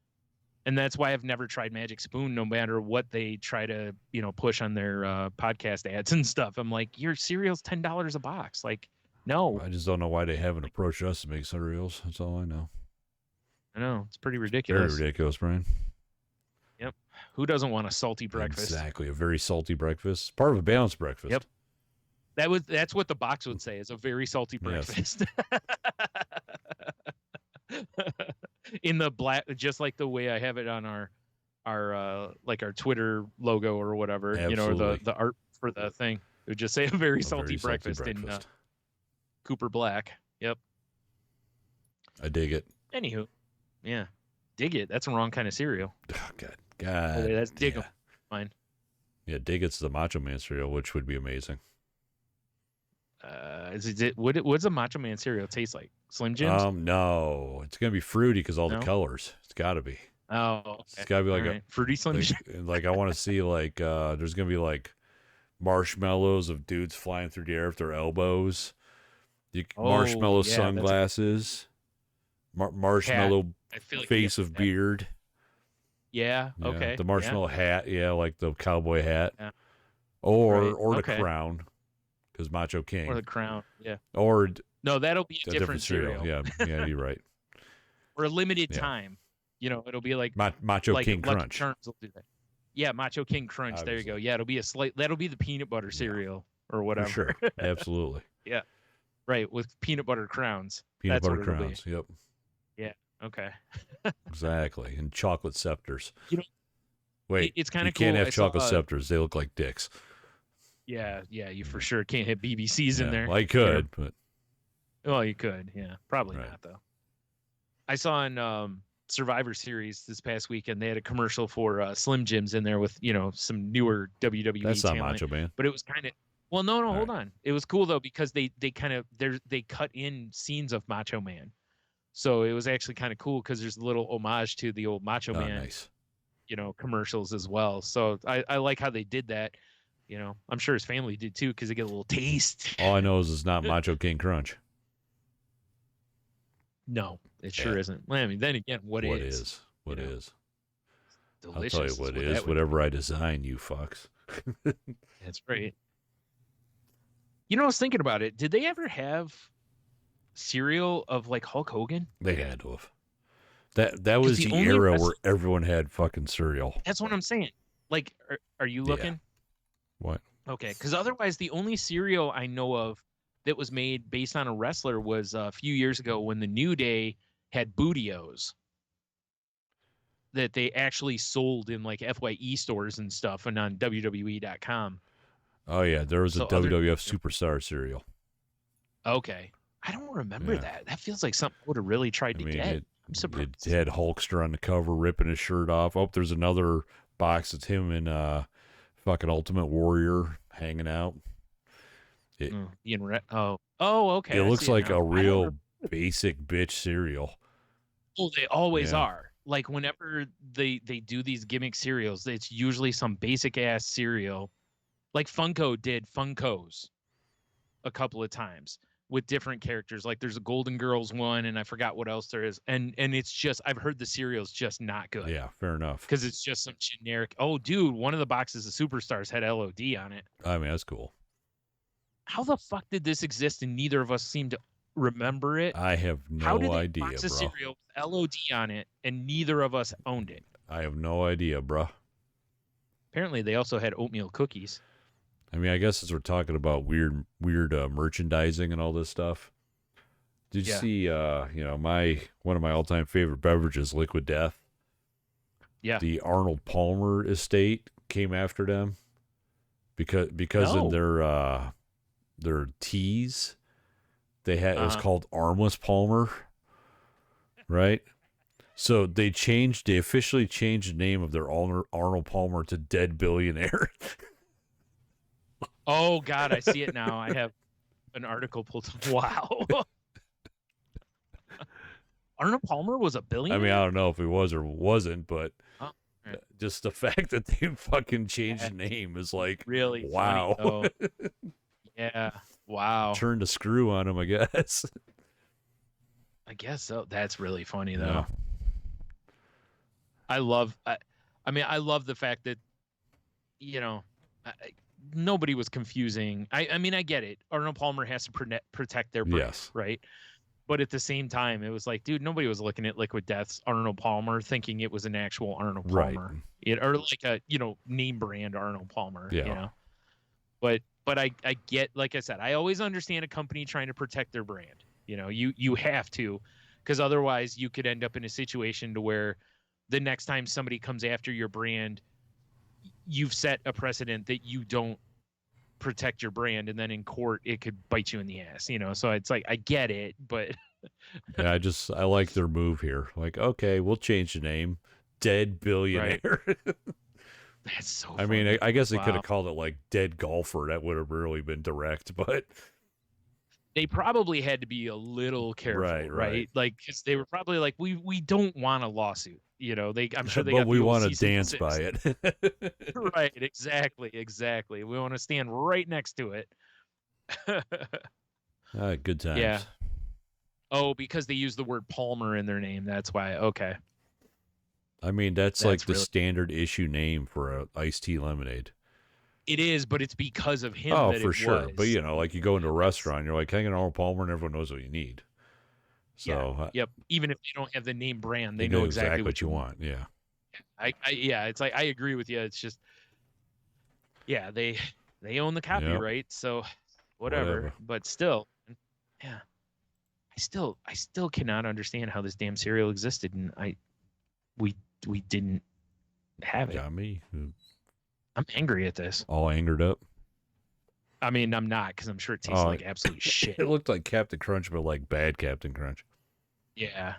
And that's why I've never tried Magic Spoon, no matter what they try to, push on their podcast ads and stuff. I'm like, your cereal's $10 a box. Like, no. I just don't know why they haven't approached us to make cereals. That's all I know. I know. It's pretty ridiculous. Very ridiculous, Brian. Yep. Who doesn't want a salty breakfast? Exactly. A very salty breakfast. Part of a balanced breakfast. Yep. That's what the box would say, is a very salty breakfast. Yes. In the black, just like the way I have it on our Twitter logo or whatever, Absolutely. or the art for the thing. It would just say a very salty breakfast in Cooper Black. Yep. I dig it. Anywho, yeah, dig it. That's the wrong kind of cereal. Oh, God. Okay, that's dig 'em. Fine. Yeah, dig it's the Macho Man cereal, which would be amazing. What's a Macho Man cereal taste like? Slim Jims? No, it's gonna be fruity because all the colors. It's got to be. Oh, okay. It's got to be like a fruity Slim Jim. Like I want to see there's gonna be like marshmallows of dudes flying through the air with their elbows. Marshmallow sunglasses. Marshmallow face of beard. Yeah. Yeah, Okay. the marshmallow hat. Yeah, like the cowboy hat, Yeah. or Right. the Okay. crown, because Macho Or King, the crown. Yeah. or No, that'll be a a different different cereal. cereal. Yeah, yeah, you're right. For a limited Yeah, time. It'll be like Macho King Lucky Crunch, Charms will do that. Yeah, Macho King Crunch. There you go. obviously. Yeah, it'll be that'll be the peanut butter Yeah, cereal or for whatever. sure, absolutely. Yeah. Right, with peanut butter crowns. Peanut That's butter what it'll be. crowns. Yep, Yeah. Okay. exactly. And chocolate scepters. You know, Wait, it's kind you of can't cool. have I saw chocolate scepters. They look like dicks. yeah, you for Yeah, sure can't hit BBCs in yeah. there. Well, I could, but Well, you could. Yeah. Probably right. not though. I saw in Survivor Series this past weekend they had a commercial for Slim Jims in there with, some newer WWE That's not talent. Macho Man. But it was kind of well, no, All hold right. on. It was cool though because they kind of they cut in scenes of Macho Man. So it was actually kind of cool because there's a little homage to the old Macho Oh, Man, nice. commercials as well. So I like how they did that. I'm sure his family did too because they get a little taste. All I know is it's not Macho King Crunch. No, it sure Yeah. isn't. Well, I mean, then again, what What is? is? What is? Delicious. I'll tell you what is. That would Whatever I design, you fucks. That's right. I was thinking about it. Did they ever have cereal of like Hulk Hogan? They had to have. That was the the only era rest- where everyone had fucking cereal. That's what I'm saying. Like, are you Yeah. looking? What? Okay, because otherwise, the only cereal I know of that was made based on a wrestler was a few years ago when the New Day had Bootios that they actually sold in like FYE stores and stuff and on WWE.com. Oh yeah, there was a So WWF Superstar cereal. Okay. I don't remember Yeah. that. That feels like something I would have really tried to get. I'm It surprised. had Hulkster on the cover ripping his shirt off. Oh, there's another box. It's him and fucking Ultimate Warrior hanging out. Being okay. It I looks see like now. a I don't real basic bitch cereal. Oh, they always Yeah. are. Like whenever they do these gimmick cereals, it's usually some basic ass cereal. Like Funko did Funkos a couple of times with different characters. Like there's a Golden Girls one, and I forgot what else there is. And it's just I've heard the cereal's just not good. Yeah, fair enough. Because it's just some generic. Oh, dude, one of the boxes of Superstars had LOD on it. I mean, that's cool. How the fuck did this exist and neither of us seem to remember it? I have How did no they idea, box a bro. cereal with LOD on it and neither of us owned it? I have no idea, bro. Apparently, they also had oatmeal cookies. I mean, I guess as we're talking about weird merchandising and all this stuff. Did you see? One of my all-time favorite beverages, Liquid Death. Yeah. The Arnold Palmer estate came after them because No. in their teas they had it was called Armless Palmer, right? So they officially changed the name of their Arnold Palmer to Dead Billionaire. Oh, God, I see it now. I have an article pulled up. Wow. Arnold Palmer was a billionaire? I mean, I don't know if he was or wasn't, but Oh, right. just the fact that they fucking changed the name is like, really wow. funny, though. Yeah. Wow. Turned a screw on him, I guess. I guess so. That's really funny, though. Yeah. I love the fact that, nobody was confusing. I mean, I get it. Arnold Palmer has to protect their brand, Yes. right? But at the same time, it was like, dude, nobody was looking at Liquid Death's Arnold Palmer thinking it was an actual Arnold Palmer, or like a name brand Arnold Palmer. Yeah. But I get, like I said, I always understand a company trying to protect their brand. You have to, because otherwise you could end up in a situation to where the next time somebody comes after your brand, you've set a precedent that you don't protect your brand, and then in court it could bite you in the ass. So it's like, I get it, but Yeah, I like their move here. Like, okay, we'll change the name. Dead Billionaire. that's so I funny. mean, I guess they could Wow. have called it like Dead Golfer. That would have really been direct, but They probably had to be a little careful, Right. Like, because they were probably like, we don't want a lawsuit. I'm sure they but got we people want to cease and dance desist. by it. Right, exactly. We want to stand right next to it. Good times. Yeah. Oh, because they use the word Palmer in their name. That's why. Okay. I mean, that's like the really standard issue name for a iced tea lemonade. It is, but it's because of him Oh, that for it sure. was. But, you know, like you go into a restaurant, you're like, can I get an Arnold Palmer? And everyone knows what you need. So, yeah, yep. Even if they don't have the name brand, they they know exactly what you want. Yeah. yeah, it's like I agree with you. It's just, yeah, they own the Yep. copyright, so whatever. But still, yeah, I still cannot understand how this damn cereal existed, and we didn't have it. Got me. I'm angry at this. All angered up. I mean, I'm not, because I'm sure it tastes like absolute shit. It looked like Captain Crunch, but like bad Captain Crunch. Yeah.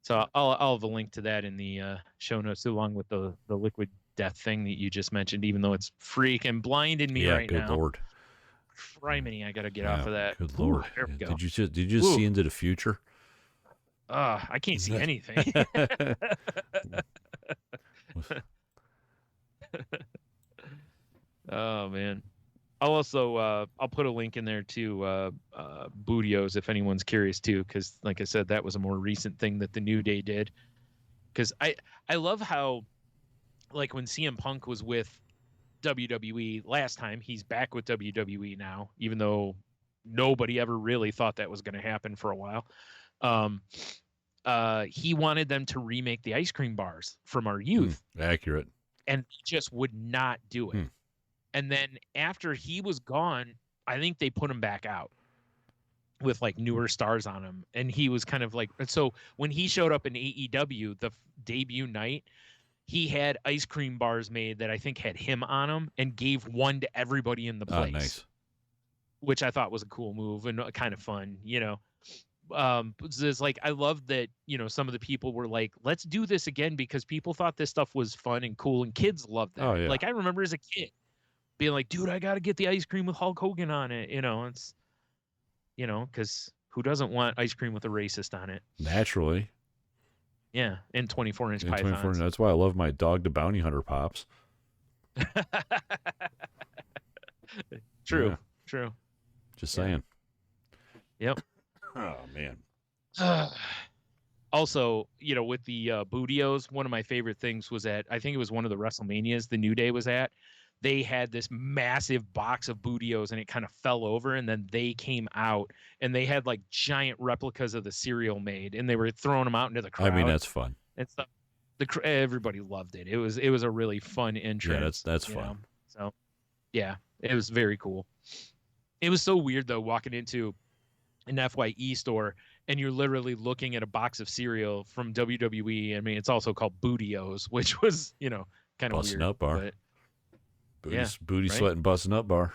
So I'll have a link to that in the show notes, along with the liquid death thing that you just mentioned. Even though it's freaking blinding me right now. Good Lord. Criminy, I gotta get off of that. Good Lord. There we go. Did you just see into the future? I can't see anything. Oh man. I'll also I'll put a link in there to Bootios if anyone's curious too, because like I said, that was a more recent thing that the New Day did. Because I love how, like, when CM Punk was with WWE last time, he's back with WWE now, even though nobody ever really thought that was going to happen for a while. He wanted them to remake the ice cream bars from our youth. Accurate. And he just would not do it. And then after he was gone, I think they put him back out with like newer stars on him. And he was kind of like, so when he showed up in AEW, the debut night, he had ice cream bars made that I think had him on them, and gave one to everybody in the place. Nice. Which I thought was a cool move and kind of fun, you know. It's like, I love that, you know, some of the people were like, let's do this again, because people thought this stuff was fun and cool, and kids loved that. Oh, yeah. Like, I remember as a kid being like, dude, I got to get the ice cream with Hulk Hogan on it. You know, it's, you know, because who doesn't want ice cream with a racist on it? Naturally. Yeah. And 24-inch pythons. That's why I love my Dog the Bounty Hunter pops. True. Yeah. True. Just saying. Yep. Oh, man. Also, you know, with the Bootios, one of my favorite things was at, I think it was one of the WrestleManias the New Day was at. They had this massive box of Bootios, and it kind of fell over, and then they came out, and they had like giant replicas of the cereal made, and they were throwing them out into the crowd. I mean, that's fun. And stuff. Everybody loved it. It was a really fun entrance. Yeah, that's fun. Know? So, yeah, it was very cool. It was so weird though, walking into an FYE store and you're literally looking at a box of cereal from WWE. I mean, it's also called Bootios, which was, you know, kind of weird. Busting up bar. But, booty sweat and busting up bar.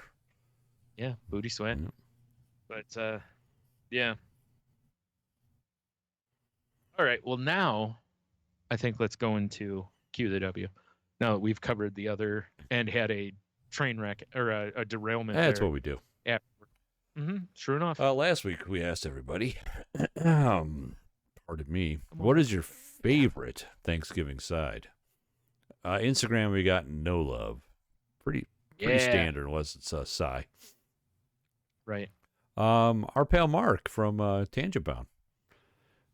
Yeah, booty sweat. Yeah. But yeah. All right. Well, now I think let's go into QoftheW. Now that we've covered the other and had a train wreck or a derailment. That's what we do. Sure enough. Last week we asked everybody, pardon me, what is your favorite Thanksgiving side? Instagram, we got no love. Pretty standard unless it's Psy. Right. Our pal Mark from Tangent Bound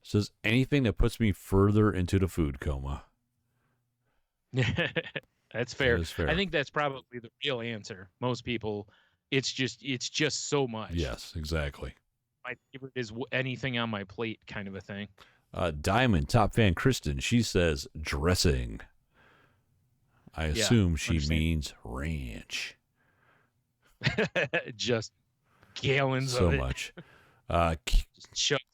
says anything that puts me further into the food coma. That's fair. That is fair. I think that's probably the real answer. Most people, it's just so much. Yes, exactly. My favorite is anything on my plate kind of a thing. Diamond top fan Kristen, she says dressing. I assume she means ranch. Just gallons so of it. Much.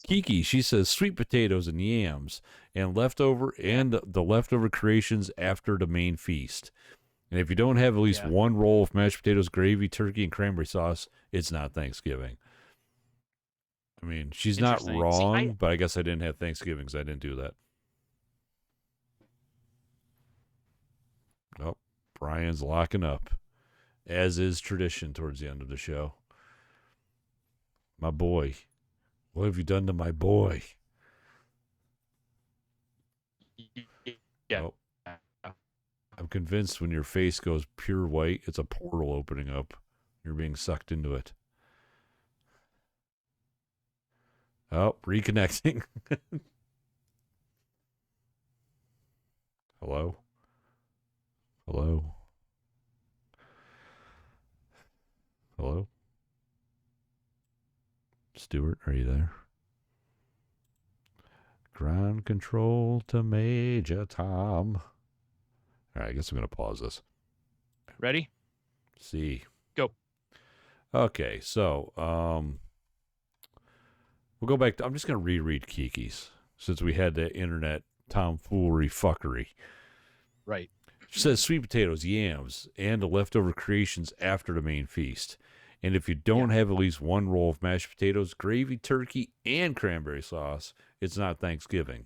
Kiki, she says sweet potatoes and yams and the leftover creations after the main feast. And if you don't have at least one roll of mashed potatoes, gravy, turkey, and cranberry sauce, it's not Thanksgiving. I mean, she's not wrong, but I guess I didn't have Thanksgiving because I didn't do that. Oh, Brian's locking up, as is tradition towards the end of the show. My boy. What have you done to my boy? Yeah. Oh. I'm convinced when your face goes pure white, it's a portal opening up. You're being sucked into it. Oh, reconnecting. Hello? Hello? Hello? Stuart, are you there? Ground control to Major Tom. All right, I guess I'm going to pause this. Ready? See. Go. Okay, so we'll go back to, I'm just going to reread Kiki's since we had that internet tomfoolery fuckery. Right. She says sweet potatoes, yams, and the leftover creations after the main feast. And if you don't have at least one roll of mashed potatoes, gravy, turkey, and cranberry sauce, it's not Thanksgiving.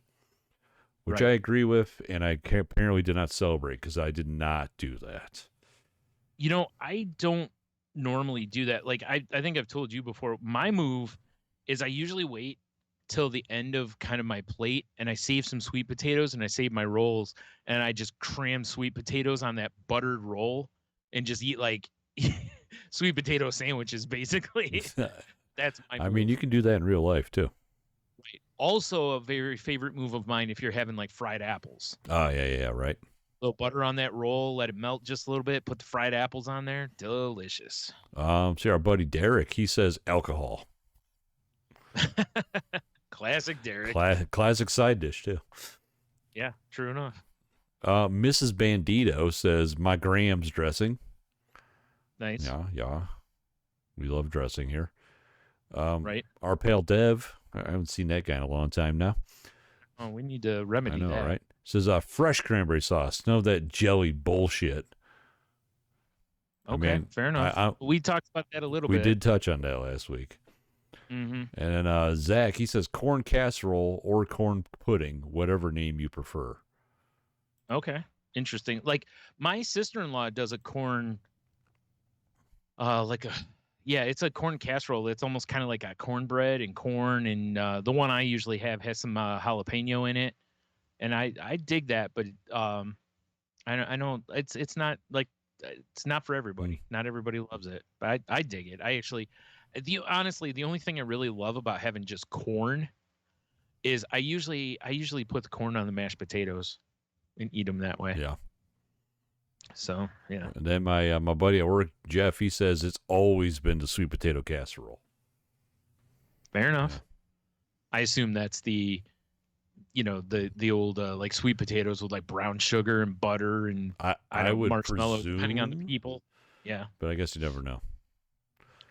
Which I agree with, and I apparently did not celebrate because I did not do that. You know, I don't normally do that. Like, I think I've told you before, my move is I usually wait till the end of kind of my plate and I save some sweet potatoes and I save my rolls and I just cram sweet potatoes on that buttered roll and just eat like sweet potato sandwiches, basically. That's my move. I mean, you can do that in real life, too. Right. Also, a very favorite move of mine if you're having like fried apples. Oh, yeah, right. A little butter on that roll, let it melt just a little bit, put the fried apples on there. Delicious. See, our buddy Derek, he says alcohol. Classic Derek. Classic side dish, too. Yeah, true enough. Mrs. Bandito says, my Graham's dressing. Nice. Yeah. We love dressing here. Right. Our pal Dev, I haven't seen that guy in a long time now. Oh, we need to remedy that. Right? Says, fresh cranberry sauce. None of that jelly bullshit. Okay, fair enough. We talked about that a little bit. We did touch on that last week. Mm-hmm. And then Zach, he says corn casserole or corn pudding, whatever name you prefer. Okay, interesting. Like my sister-in-law does a corn, it's a corn casserole. It's almost kind of like a cornbread and corn, and the one I usually have has some jalapeno in it, and I dig that. But I know it's not like it's not for everybody. Not everybody loves it, but I dig it. I actually. Honestly, the only thing I really love about having just corn is I usually put the corn on the mashed potatoes and eat them that way. Yeah. So, yeah. And then my buddy at work, Jeff, he says it's always been the sweet potato casserole. Fair enough. Yeah. I assume that's the old like sweet potatoes with like brown sugar and butter and I would marshmallow, presume, depending on the people. Yeah. But I guess you never know.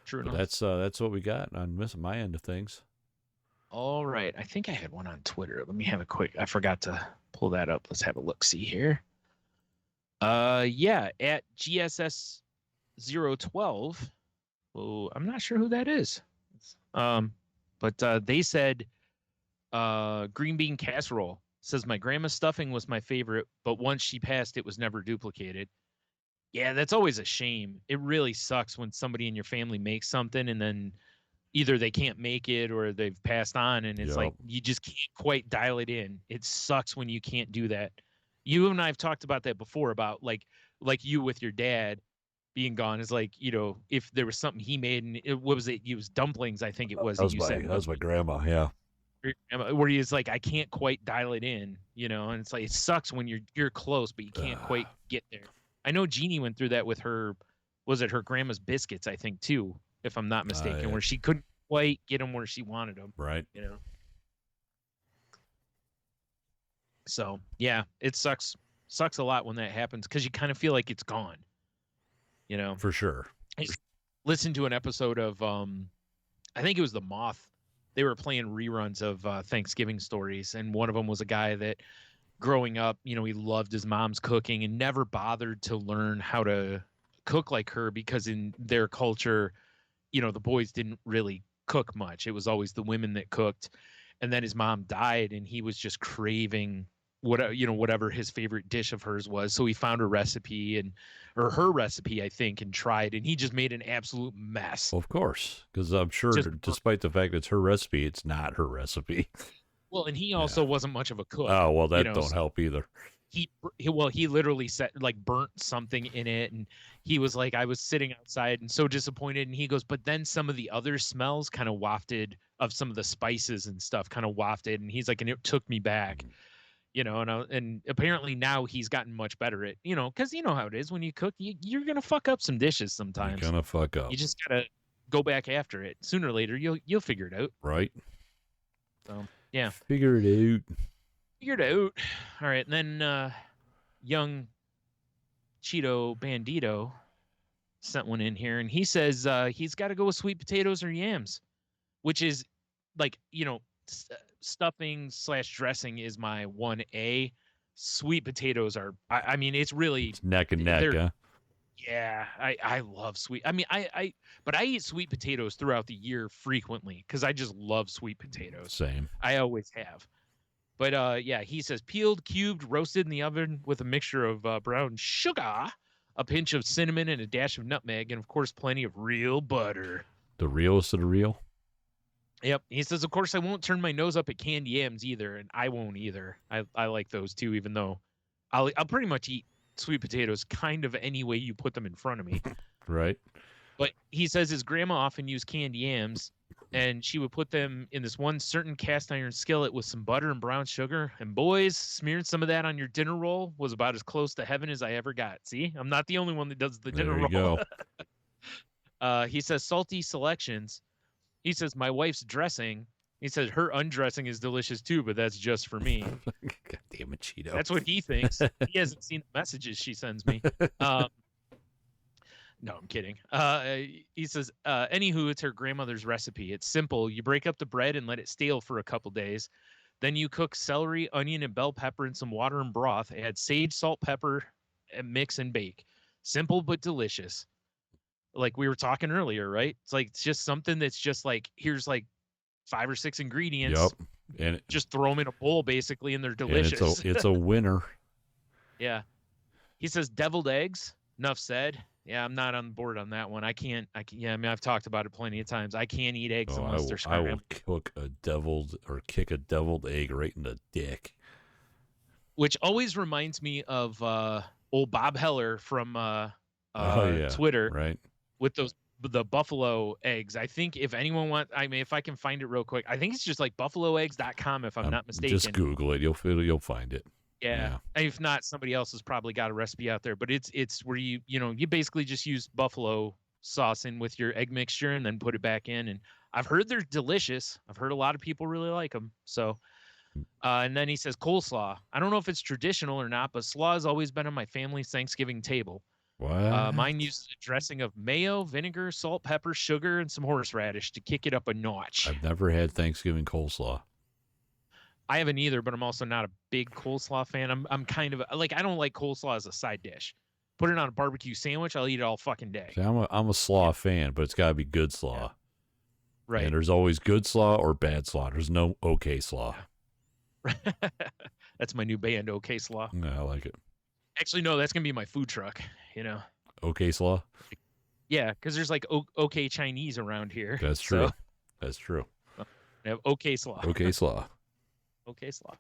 True but enough. That's what we got on my end of things. All right. I think I had one on Twitter. Let me have a quick. I forgot to pull that up. Let's have a look. See here. Yeah, at GSS012. Oh, I'm not sure who that is. But they said green bean casserole. Says my grandma's stuffing was my favorite, but once she passed, it was never duplicated. Yeah, that's always a shame. It really sucks when somebody in your family makes something and then either they can't make it or they've passed on, and it's like you just can't quite dial it in. It sucks when you can't do that. You and I have talked about that before about like you with your dad being gone is like, if there was something he made and what was it? It was dumplings, I think it was. That was my grandma, yeah. Where he's like, I can't quite dial it in, and it's like it sucks when you're close, but you can't quite get there. I know Jeannie went through that with her grandma's biscuits, I think, too, if I'm not mistaken, where she couldn't quite get them where she wanted them. Right. So, yeah, it sucks a lot when that happens because you kind of feel like it's gone, For sure. I listened to an episode of, I think it was The Moth. They were playing reruns of Thanksgiving stories, and one of them was a guy that growing up, he loved his mom's cooking and never bothered to learn how to cook like her because in their culture, the boys didn't really cook much. It was always the women that cooked. And then his mom died and he was just craving whatever his favorite dish of hers was. So he found her recipe or her recipe, I think, and tried, and he just made an absolute mess. Well, of course, because I'm sure despite the fact it's her recipe, it's not her recipe. Well, and he also wasn't much of a cook. Oh, well, that don't help either. He literally burnt something in it, and he was like, I was sitting outside and so disappointed, and he goes, but then some of the other smells kind of wafted of some of the spices and stuff kind of wafted, and he's like, and it took me back, and apparently now he's gotten much better at, because you know how it is when you cook, you're gonna fuck up some dishes sometimes. You're gonna fuck up. You just gotta go back after it. Sooner or later, you'll figure it out. Right. So yeah, figure it out. Figured out. All right, and then young Cheeto Bandito sent one in here, and he says he's got to go with sweet potatoes or yams, which is like, stuffing / dressing is my 1A. Sweet potatoes are, I mean, it's really neck and neck, huh? Yeah, I love sweet. I mean, but I eat sweet potatoes throughout the year frequently because I just love sweet potatoes. Same. I always have. But yeah, he says peeled, cubed, roasted in the oven with a mixture of brown sugar, a pinch of cinnamon, and a dash of nutmeg, and of course, plenty of real butter. The realest of the real? Yep. He says, of course, I won't turn my nose up at canned yams either, and I won't either. I like those too, even though I'll pretty much eat sweet potatoes kind of any way you put them in front of me. Right. But he says his grandma often used canned yams, and she would put them in this one certain cast iron skillet with some butter and brown sugar. And boys, smearing some of that on your dinner roll was about as close to heaven as I ever got. See, I'm not the only one that does the dinner roll. There you go. He says salty selections. He says my wife's dressing. He says her undressing is delicious too, but that's just for me. God damn it, Cheeto. That's what he thinks. He hasn't seen the messages she sends me. No, I'm kidding. He says, anywho, it's her grandmother's recipe. It's simple. You break up the bread and let it stale for a couple days. Then you cook celery, onion, and bell pepper in some water and broth. Add sage, salt, pepper, and mix and bake. Simple but delicious. Like we were talking earlier, right? It's just something that's just like, here's like 5 or 6 ingredients. Yep. And just throw them in a bowl basically, and they're delicious. It's a winner. Yeah. He says deviled eggs. Enough said. Yeah, I'm not on board on that one. I can't. Yeah, I mean, I've talked about it plenty of times. I can't eat eggs unless they're scrambled. I will kick a deviled egg right in the dick. Which always reminds me of old Bob Heller from Twitter, right? With the buffalo eggs. I think if anyone if I can find it real quick, I think it's just like buffaloeggs.com if I'm not mistaken. Just Google it. You'll find it. Yeah. If not, somebody else has probably got a recipe out there, but it's where you basically just use buffalo sauce in with your egg mixture and then put it back in. And I've heard they're delicious. I've heard a lot of people really like them. So, and then he says coleslaw. I don't know if it's traditional or not, but slaw has always been on my family's Thanksgiving table. What? Mine uses a dressing of mayo, vinegar, salt, pepper, sugar, and some horseradish to kick it up a notch. I've never had Thanksgiving coleslaw. I haven't either, but I'm also not a big coleslaw fan. I'm kind of like, I don't like coleslaw as a side dish. Put it on a barbecue sandwich, I'll eat it all fucking day. See, I'm a slaw fan, but it's got to be good slaw. Yeah. Right. And there's always good slaw or bad slaw. There's no okay slaw. That's my new band, Okay Slaw. Yeah, I like it. Actually, no, that's going to be my food truck, Okay Slaw? Yeah, because there's like okay Chinese around here. That's true. So, that's true. I have Okay Slaw. Okay Slaw. Okay Slaw.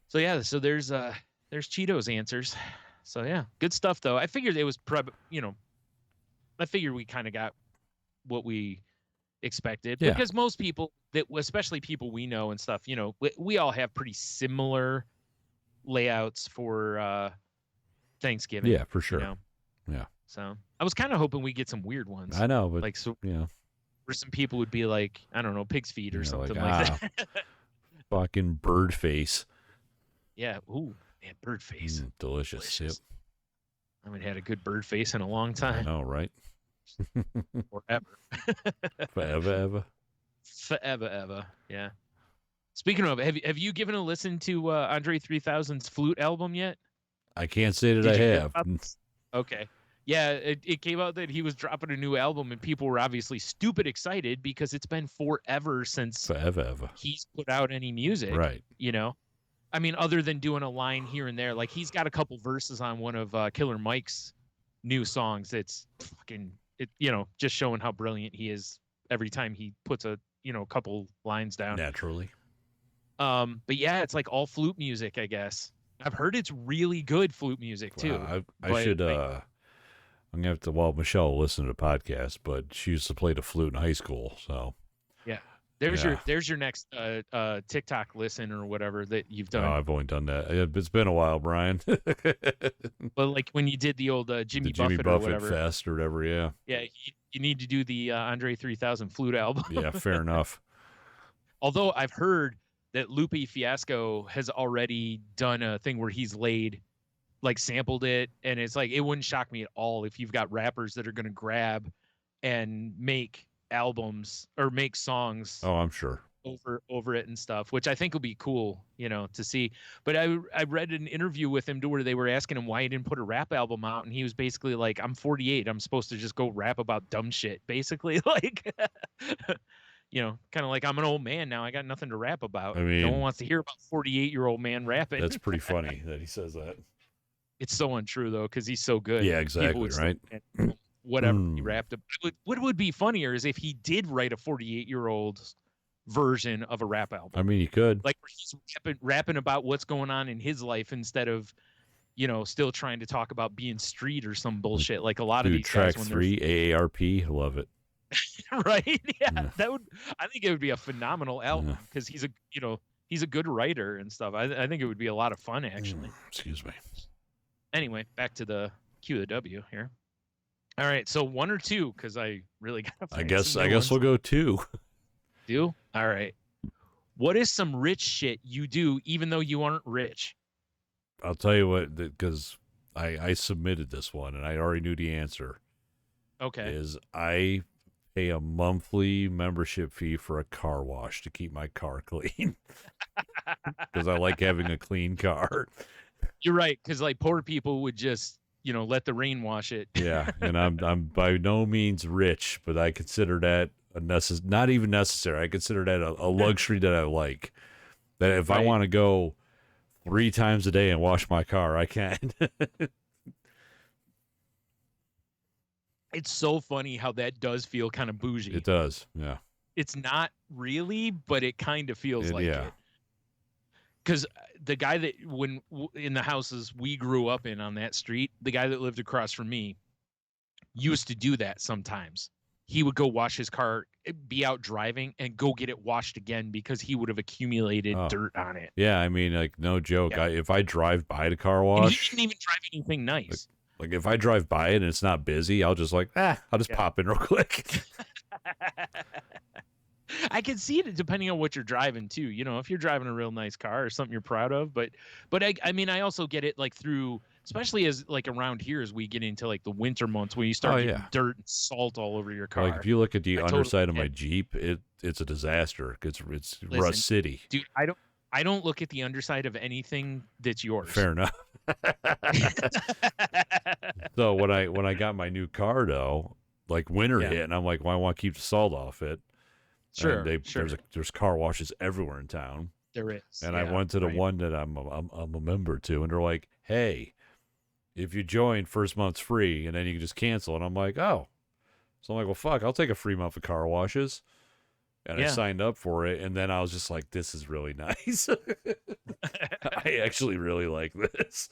So yeah, so there's Cheetos answers. So yeah, good stuff though. I figured it was I figured we kind of got what we expected because most people especially people we know and stuff, we all have pretty similar layouts for Thanksgiving. Yeah, for sure. Yeah. So I was kind of hoping we get some weird ones. I know, but where some people would be like, I don't know, pig's feet or something like that. Fucking bird face. Yeah. Ooh, man, bird face. Delicious. Yep. I haven't had a good bird face in a long time. I know, right? Forever. Forever. Yeah. Speaking of, have you given a listen to Andre 3000's Flute album yet? I can't say that I have. Okay. Yeah, it came out that he was dropping a new album, and people were obviously stupid excited because it's been forever since he's put out any music. Right. I mean, other than doing a line here and there, like he's got a couple verses on one of Killer Mike's new songs. It's fucking, just showing how brilliant he is every time he puts a couple lines down. Naturally. But yeah, it's like all flute music, I guess. I've heard it's really good flute music too. I should. I'm gonna have to. Well, Michelle will listen to the podcast, but she used to play the flute in high school, so yeah. There's your next TikTok listen or whatever that you've done. No, I've only done that. It's been a while, Brian. But like when you did the old Jimmy Buffett or whatever. Fest or whatever, yeah. Yeah, you need to do the Andre 3000 flute album. Yeah, fair enough. Although I've heard that Lupe Fiasco has already done a thing where he's sampled it, and it's like, it wouldn't shock me at all if you've got rappers that are going to grab and make albums or make songs. Oh, I'm sure. Over it and stuff, which I think will be cool, to see. But I read an interview with him where they were asking him why he didn't put a rap album out, and he was basically like, I'm 48, I'm supposed to just go rap about dumb shit, basically. Like, kind of like, I'm an old man now, I got nothing to rap about. I mean, no one wants to hear about 48-year-old man rapping. That's pretty funny that he says that. It's so untrue though, because he's so good. Yeah, exactly, right? Whatever he rapped about. What would be funnier is if he did write a 48-year-old version of a rap album. I mean, you could. Like, where he's rapping about what's going on in his life instead of, still trying to talk about being street or some bullshit. Like a lot of these track guys. Track 3, AARP, love it. Right? Yeah, I think it would be a phenomenal album because he's a good writer and stuff. I think it would be a lot of fun, actually. Excuse me. Anyway, back to the Q of the W here. All right, so 1 or 2, because I really got to. I guess we'll go 2. Do? All right. What is some rich shit you do even though you aren't rich? I'll tell you what, because I submitted this one and I already knew the answer. Okay. Is I pay a monthly membership fee for a car wash to keep my car clean. Because I like having a clean car. You're right, because like poor people would just, let the rain wash it. Yeah, and I'm by no means rich, but I consider that not even necessary. I consider that a luxury that I like. That if I want to go 3 times a day and wash my car, I can. It's so funny how that does feel kind of bougie. It does, yeah. It's not really, but it kind of feels like it. Because the guy that in the houses we grew up in on that street, the guy that lived across from me used to do that sometimes. He would go wash his car, be out driving, and go get it washed again because he would have accumulated dirt on it. Yeah, I mean, like, no joke. Yeah. If I drive by the car wash... And he didn't even drive anything nice. Like if I drive by it and it's not busy, I'll just I'll just pop in real quick. I can see it depending on what you're driving too. If you're driving a real nice car or something you're proud of, but I mean, I also get it like through, especially as like around here as we get into like the winter months when you start getting dirt and salt all over your car. Like if you look at the underside of my Jeep, it's a disaster. It's Rust City. Dude, I don't look at the underside of anything that's yours. Fair enough. So when I got my new car though, like winter hit, and I'm like, well, I want to keep the salt off it. Sure, there's car washes everywhere in town. There is. And I went to the one that I'm a member to, and they're like, hey, if you join, first month's free, and then you can just cancel. And I'm like, oh. So I'm like, well, fuck, I'll take a free month of car washes. And I signed up for it, and then I was just like, this is really nice. I actually really like this.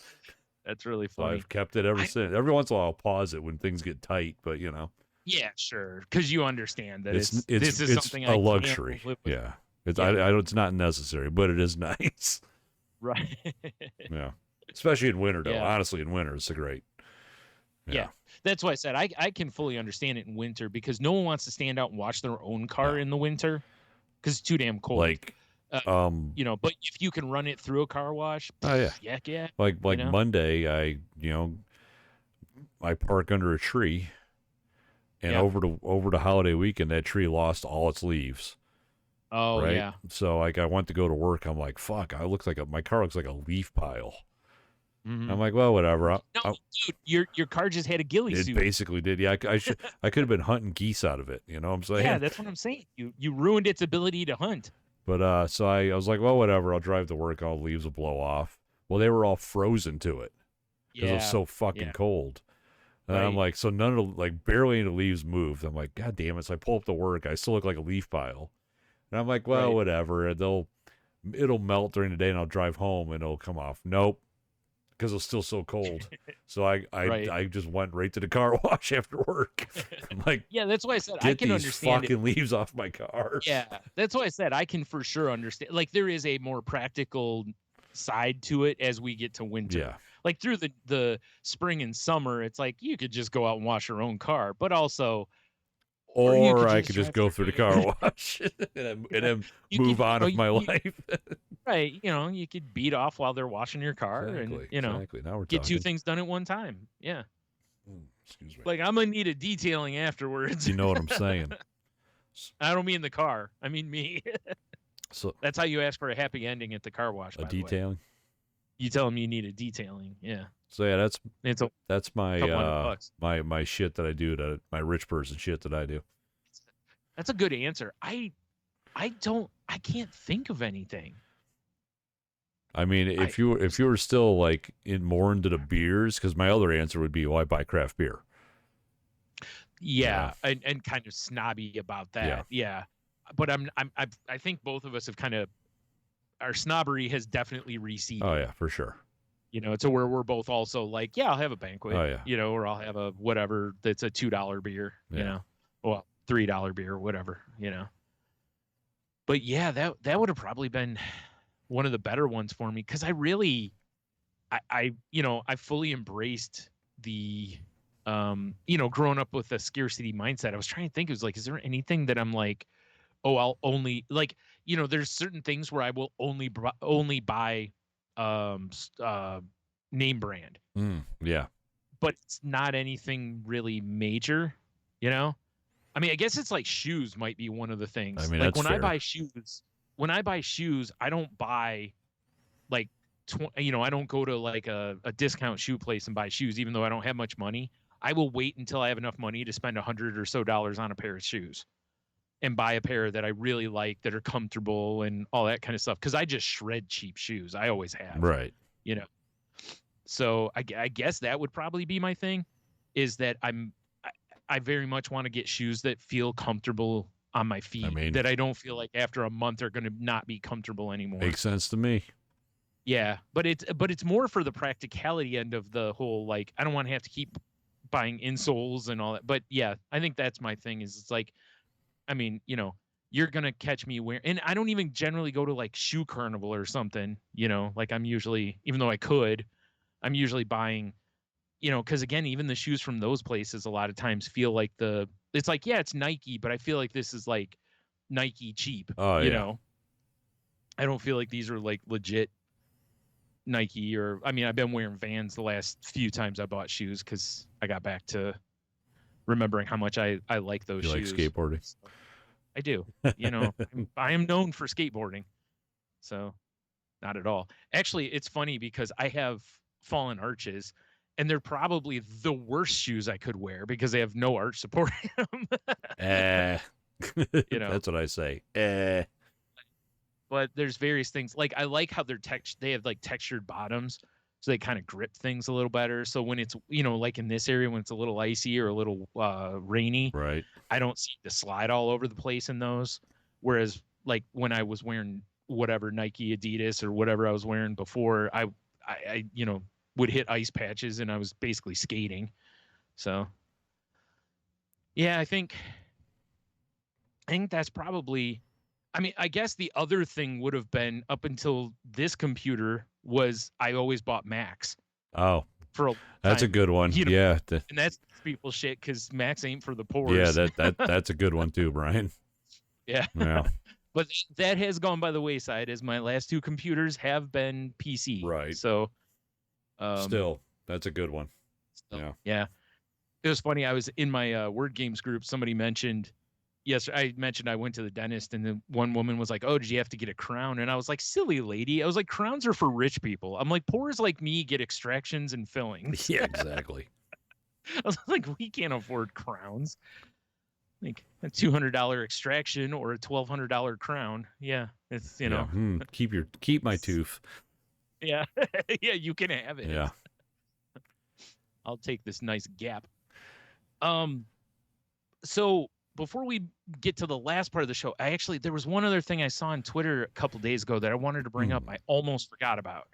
That's really funny. So I've kept it ever since. Every once in a while, I'll pause it when things get tight, but Yeah, sure, because you understand that this is something a luxury. Yeah, it's not necessary, but it is nice. Right. Yeah, especially in winter, though. Yeah. Honestly, in winter, it's great. Yeah, that's why I said I can fully understand it in winter because no one wants to stand out and wash their own car in the winter because it's too damn cold. Like, but if you can run it through a car wash, yeah. Like Monday, I park under a tree, and over the holiday weekend, that tree lost all its leaves. Oh right? Yeah. So like I went to go to work, I'm like, fuck, my car looks like a leaf pile. Mm-hmm. I'm like, well, whatever. Dude, your car just had a ghillie suit. It basically did. Yeah, I could have been hunting geese out of it. You know what I'm saying? Yeah, that's what I'm saying. You ruined its ability to hunt. But so I was like, well, whatever. I'll drive to work. All the leaves will blow off. Well, they were all frozen to it because it was so fucking cold. And I'm like, so none of barely any leaves moved. I'm like, God damn it! So I pull up to work. I still look like a leaf pile. And I'm like, well, whatever. It'll melt during the day, and I'll drive home, and it'll come off. Nope. because it was still so cold. So I Right. just went right to the car wash after work. I'm like, Yeah, that's why I said I get can these understand it. fucking leaves off my car. Yeah, that's why I said I can for sure understand. Like there is a more practical side to it as we get to winter. Yeah. Like through the spring and summer, it's like you could just go out and wash your own car, but also, or you Or could I just could just drive go through the car wash and then you move could, on with my life. right, you could beat off while they're washing your car and, Exactly. Now we're get two talking. things done at one time. Yeah. Excuse me. Like I'm gonna need a detailing afterwards. You know what I'm saying? I don't mean the car. I mean me. So That's how you ask for a happy ending at the car wash. a By the way, detailing. you tell them you need a detailing. Yeah. So yeah, It's a that's my couple $100. my shit that I do, to my rich person shit that I do. That's a good answer. I can't think of anything. I mean, if you were still like more into the beers, because my other answer would be, well, I buy craft beer. Yeah, and kind of snobby about that. Yeah. But I think both of us have kind of, our snobbery has definitely receded. Oh yeah, for sure. To where we're both also like, yeah, I'll have a banquet. Oh yeah. Or I'll have a whatever that's a $2 beer. Well, $3 beer, whatever. But yeah, that would have probably been one of the better ones for me, because I really, I fully embraced the, growing up with a scarcity mindset. I was trying to think, it was like, is there anything that I'm like, oh, I'll only like, there's certain things where I will only buy name brand. Yeah. But it's not anything really major, I mean, I guess it's like shoes might be one of the things. I mean, like that's when fair. I buy shoes, I don't buy like, I don't go to like a discount shoe place and buy shoes, even though I don't have much money. I will wait until I have enough money to spend $100 or so on a pair of shoes and buy a pair that I really like, that are comfortable and all that kind of stuff. Cause I just shred cheap shoes. I always have. Right. So I guess that would probably be my thing, is that I very much want to get shoes that feel comfortable on my feet, that I don't feel like after a month are going to not be comfortable anymore. Makes sense to me. Yeah, but it's more for the practicality end of the whole, like, I don't want to have to keep buying insoles and all that. But yeah, I think that's my thing, is it's like, I mean, you're going to catch me wearing, and I don't even generally go to like Shoe Carnival or something, like I'm usually, even though I could, I'm usually buying, because again, even the shoes from those places a lot of times feel like it's like, yeah, it's Nike, but I feel like this is like Nike cheap. Oh, I don't feel like these are like legit Nike, or I mean, I've been wearing Vans the last few times I bought shoes, because I got back to remembering how much I like those shoes. You like skateboarding? So, I do. I am known for skateboarding. So not at all. Actually, it's funny because I have fallen arches, and they're probably the worst shoes I could wear because they have no arch supporting them. That's what I say. But there's various things. Like, I like how they have like textured bottoms, so they kind of grip things a little better. So when it's, like in this area, when it's a little icy or a little rainy, right, I don't see the slide all over the place in those. Whereas like when I was wearing whatever Nike, Adidas, or whatever I was wearing before, I would hit ice patches and I was basically skating. So yeah, I think that's probably, I mean, I guess the other thing would have been, up until this computer, was I always bought Macs. Oh, for that's a good one. Yeah. And that's people shit, because Macs ain't for the poor. Yeah, that's a good one too, Brian. Yeah. Yeah. But that has gone by the wayside, as my last two computers have been PC. Right. So still, that's a good one. Yeah. It was funny. I was in my Word Games group. Somebody mentioned, I went to the dentist, and then one woman was like, "Oh, did you have to get a crown?" And I was like, "Silly lady." I was like, "Crowns are for rich people." I'm like, "Poors like me get extractions and fillings." Yeah, exactly. I was like, "We can't afford crowns." Like a $200 extraction or a $1,200 crown. Yeah, it's keep my tooth. Yeah, yeah, you can have it. Yeah, I'll take this nice gap. So before we get to the last part of the show, there was one other thing I saw on Twitter a couple days ago that I wanted to bring up. I almost forgot about.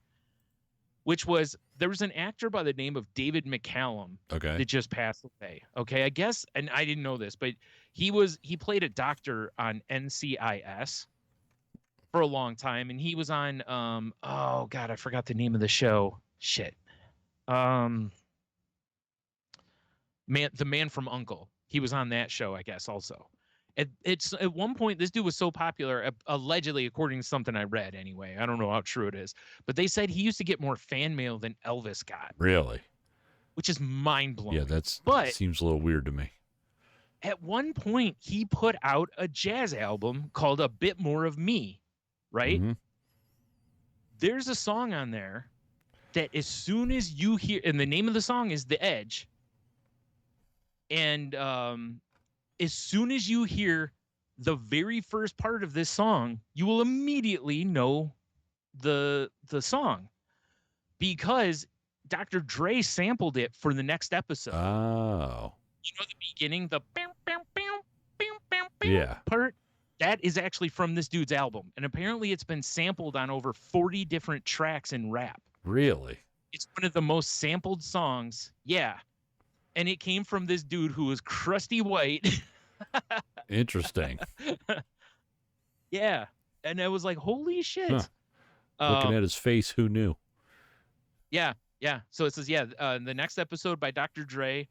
which was there was an actor by the name of David McCallum that just passed away. Okay, I guess, and I didn't know this, but he played a doctor on NCIS for a long time, and he was on oh god, I forgot the name of the show. Shit. The Man from Uncle. He was on that show, I guess, also. It's at one point this dude was so popular, allegedly, according to something I read anyway. I don't know how true it is, but they said he used to get more fan mail than Elvis got. Really? Which is mind-blowing. Yeah, that seems a little weird to me. At one point, he put out a jazz album called A Bit More of Me, right? Mm-hmm. There's a song on there that as soon as you hear, and the name of the song is The Edge, and as soon as you hear the very first part of this song, you will immediately know the song because Dr. Dre sampled it for the next episode. Oh. You know the beginning, the yeah part? That is actually from this dude's album. And apparently it's been sampled on over 40 different tracks in rap. Really? It's one of the most sampled songs. Yeah. And it came from this dude who was crusty white. Interesting. Yeah. And I was like, holy shit. Huh. Looking at his face, who knew? Yeah. Yeah. So it says, the next episode by Dr. Dre,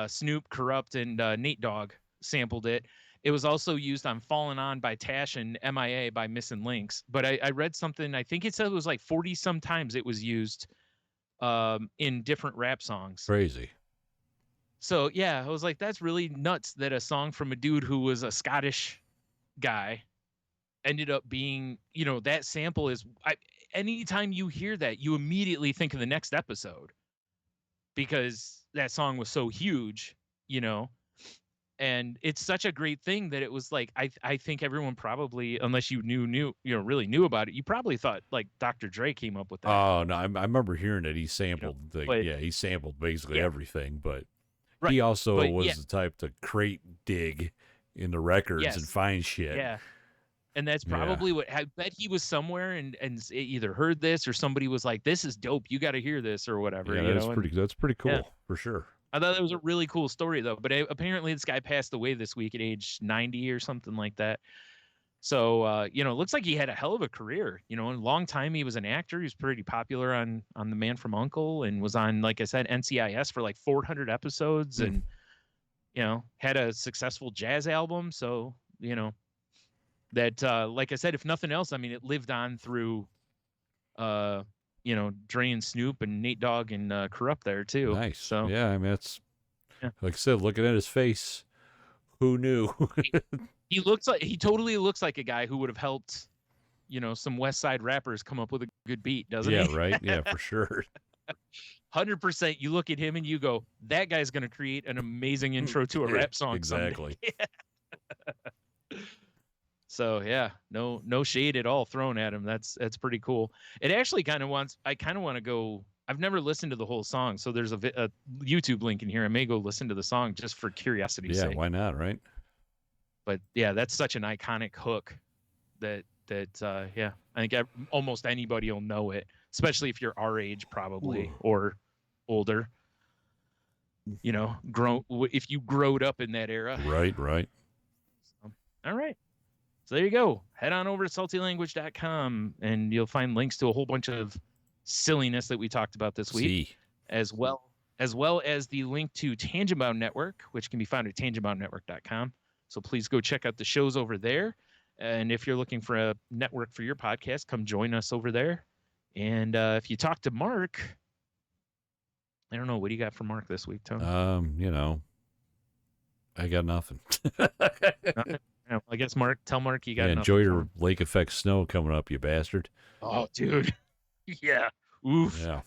Snoop, Corrupt, and Nate Dogg sampled it. It was also used on Fallen On by Tash and MIA by Missing Links. But I read something, I think it said it was like 40 some times it was used in different rap songs. Crazy. So, yeah, I was like, that's really nuts that a song from a dude who was a Scottish guy ended up being, that sample is, anytime you hear that, you immediately think of the next episode because that song was so huge, and it's such a great thing that it was like, I think everyone probably, unless you really knew about it, you probably thought like Dr. Dre came up with that. Oh, no, I remember hearing it. He sampled, he sampled basically everything, but right. He also was the type to crate dig in the records and find shit. Yeah. And that's probably what I bet he was somewhere and either heard this or somebody was like, this is dope. You got to hear this or whatever. Yeah, that's pretty cool for sure. I thought that was a really cool story though. But apparently this guy passed away this week at age 90 or something like that. So, it looks like he had a hell of a career. A long time he was an actor. He was pretty popular on The Man from U.N.C.L.E. and was on, like I said, NCIS for like 400 episodes and, had a successful jazz album. So, that, like I said, if nothing else, I mean, it lived on through, Dre and Snoop and Nate Dogg and Corrupt there too. Nice. So, yeah, I mean, that's, like I said, looking at his face, who knew? He totally looks like a guy who would have helped, some West Side rappers come up with a good beat, doesn't he? Yeah, right. Yeah, for sure. 100%. You look at him and you go, that guy's going to create an amazing intro to a rap song. Exactly. So yeah, no shade at all thrown at him. That's pretty cool. It actually I kind of want to go. I've never listened to the whole song, so there's a YouTube link in here. I may go listen to the song just for curiosity's sake. Yeah, why not, right? But yeah, that's such an iconic hook that I think almost anybody will know it, especially if you're our age probably or older. If you growed up in that era. Right. So, all right. So there you go. Head on over to saltylanguage.com and you'll find links to a whole bunch of silliness that we talked about this week, as well as the link to Tangent Bound Network, which can be found at tangentboundnetwork.com. So please go check out the shows over there. And if you're looking for a network for your podcast, come join us over there. And if you talk to Mark, I don't know, what do you got for Mark this week, Tony? I got nothing. I guess tell Mark you got nothing. Enjoy your lake effect snow coming up, you bastard. Oh, dude. Yeah. Oof. Yeah.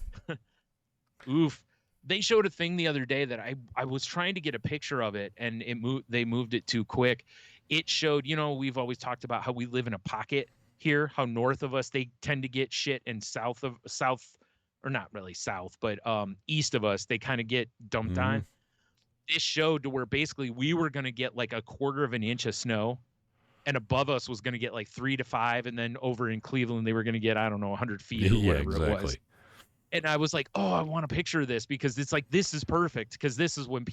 Oof. They showed a thing the other day that I was trying to get a picture of it and they moved it too quick. It showed, we've always talked about how we live in a pocket here, how north of us they tend to get shit and south or not really south, but east of us they kind of get dumped on. This showed to where basically we were going to get like a quarter of an inch of snow and above us was going to get like 3 to 5. And then over in Cleveland, they were going to get, I don't know, 100 feet or whatever it was. And I was like, oh, I want a picture of this because it's like, this is perfect. Because this is when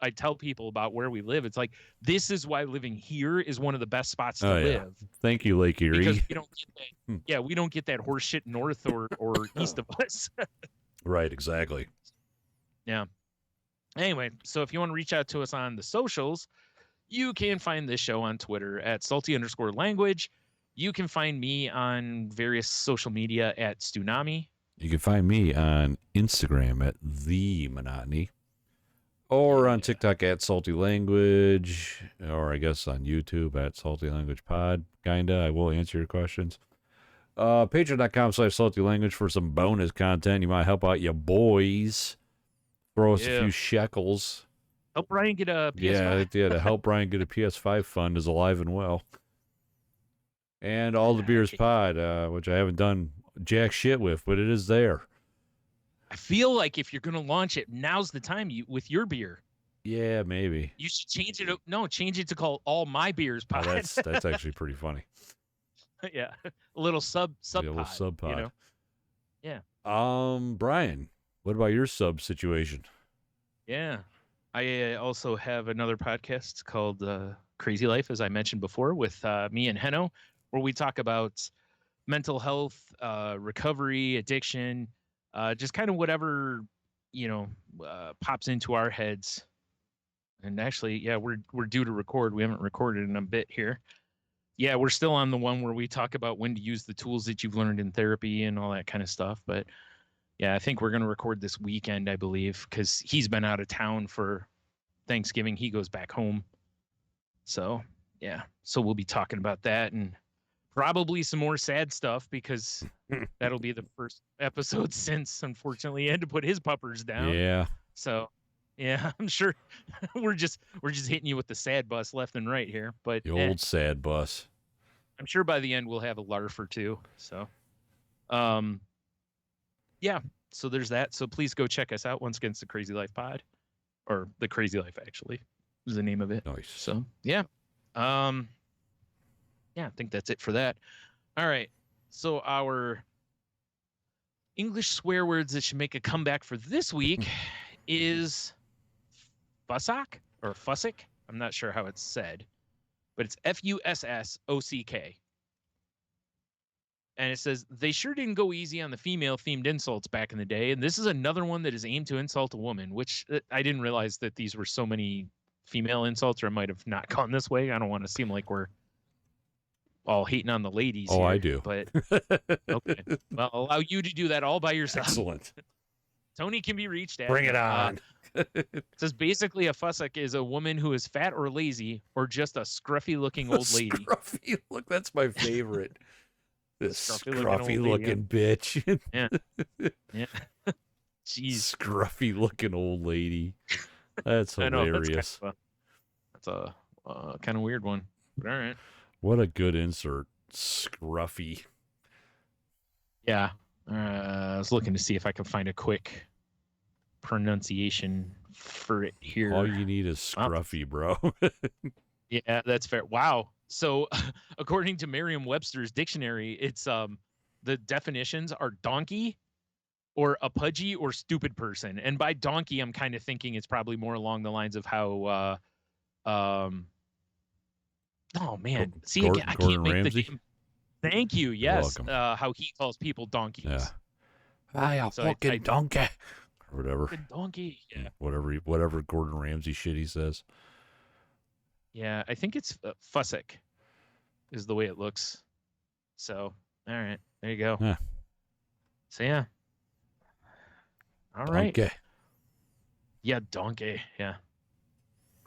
I tell people about where we live. It's like, this is why living here is one of the best spots to live. Thank you, Lake Erie. Because we don't get that. Yeah, we don't get that horse shit north or east of us. Right, exactly. Yeah. Anyway, so if you want to reach out to us on the socials, you can find this show on Twitter at salty_language. You can find me on various social media at Stunami. You can find me on Instagram at The Monotony, or on TikTok at Salty Language, or I guess on YouTube at Salty Language Pod. Kinda. I will answer your questions. Patreon.com/Salty Language for some bonus content. You might help out your boys. Throw us a few shekels. Help Brian get a PS5. Yeah, to help Brian get a PS5 fund is alive and well. And All the Beers Pod, which I haven't done jack shit with, but it is there. I feel like if you're gonna launch it, now's the time with your beer. Yeah, maybe. You should change it. No, change it to call All My Beers Pod. Oh, that's actually pretty funny. Yeah, a little sub a little sub pod. You know? Yeah. Brian, what about your sub situation? Yeah, I also have another podcast called Crazy Life, as I mentioned before, with me and Henno, where we talk about mental health, recovery, addiction, just kind of whatever, pops into our heads. And actually, yeah, we're due to record. We haven't recorded in a bit here. Yeah, we're still on the one where we talk about when to use the tools that you've learned in therapy and all that kind of stuff. But yeah, I think we're going to record this weekend, I believe, because he's been out of town for Thanksgiving. He goes back home. So yeah, so we'll be talking about that and probably some more sad stuff, because that'll be the first episode since, unfortunately, he had to put his puppers down. Yeah. So yeah, I'm sure we're just hitting you with the sad bus left and right here. But the old sad bus. I'm sure by the end we'll have a larf or two. So yeah, so there's that. So please go check us out. Once again, it's the Crazy Life Pod, or the Crazy Life actually is the name of it. Nice. So yeah. Yeah, I think that's it for that. All right. So our English swear words that should make a comeback for this week is Fussock or Fussock. I'm not sure how it's said, but it's Fussock. And it says, they sure didn't go easy on the female-themed insults back in the day, and this is another one that is aimed to insult a woman, which I didn't realize that these were so many female insults, or I might have not gone this way. I don't want to seem like we're all hating on the ladies here, I do. But okay. Well, I'll allow you to do that all by yourself. Excellent. Tony can be reached at. Bring it on. It says basically a fussock is a woman who is fat or lazy or just a scruffy-looking old lady. Scruffy look, that's my favorite. This scruffy looking yeah. bitch. Yeah. Yeah. Jeez. Scruffy looking old lady. That's hilarious. That's a kind of weird one. But all right. What a good insert. Scruffy. Yeah. I was looking to see if I could find a quick pronunciation for it here. All you need is scruffy, bro. Yeah, that's fair. Wow. So according to Merriam-Webster's dictionary, it's the definitions are donkey or a pudgy or stupid person. And by donkey, I'm kind of thinking it's probably more along the lines of how oh man. See, again, I can't make Ramsay? the name. Thank you. Yes. How he calls people donkeys. Yeah. I fucking donkey. Or whatever. Donkey. Yeah. Whatever Gordon Ramsay shit he says. Yeah, I think it's Fussock is the way it looks. So, all right. There you go. Yeah. So, yeah. All right. Donkey. Yeah, donkey. Yeah.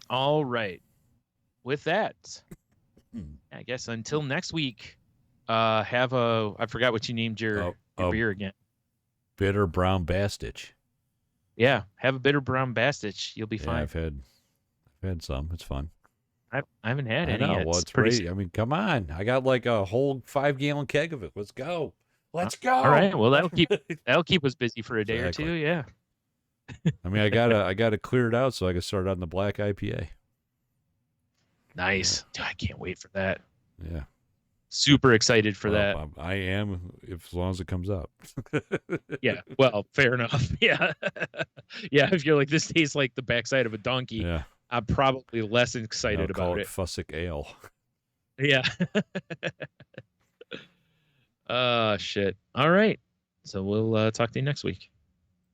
All right. With that, I guess until next week, I forgot what you named your beer again. Bitter brown bastich. Yeah, have a bitter brown bastich. You'll be fine. I've had some. It's fun. I haven't had any. Well, it's pretty. I mean, come on. I got like a whole 5-gallon keg of it. Let's go. Let's go. All right. Well, that'll keep us busy for a day or two. Yeah. I mean, I gotta clear it out so I can start on the black IPA. Nice. Dude, I can't wait for that. Yeah. super excited for Well, that. I am, as long as it comes up. Yeah, well, fair enough. Yeah. Yeah, if you're like, this tastes like the backside of a donkey, Yeah. I'm probably less excited Call about it it. Fussock Ale. Yeah. Shit. All right. So we'll talk to you next week.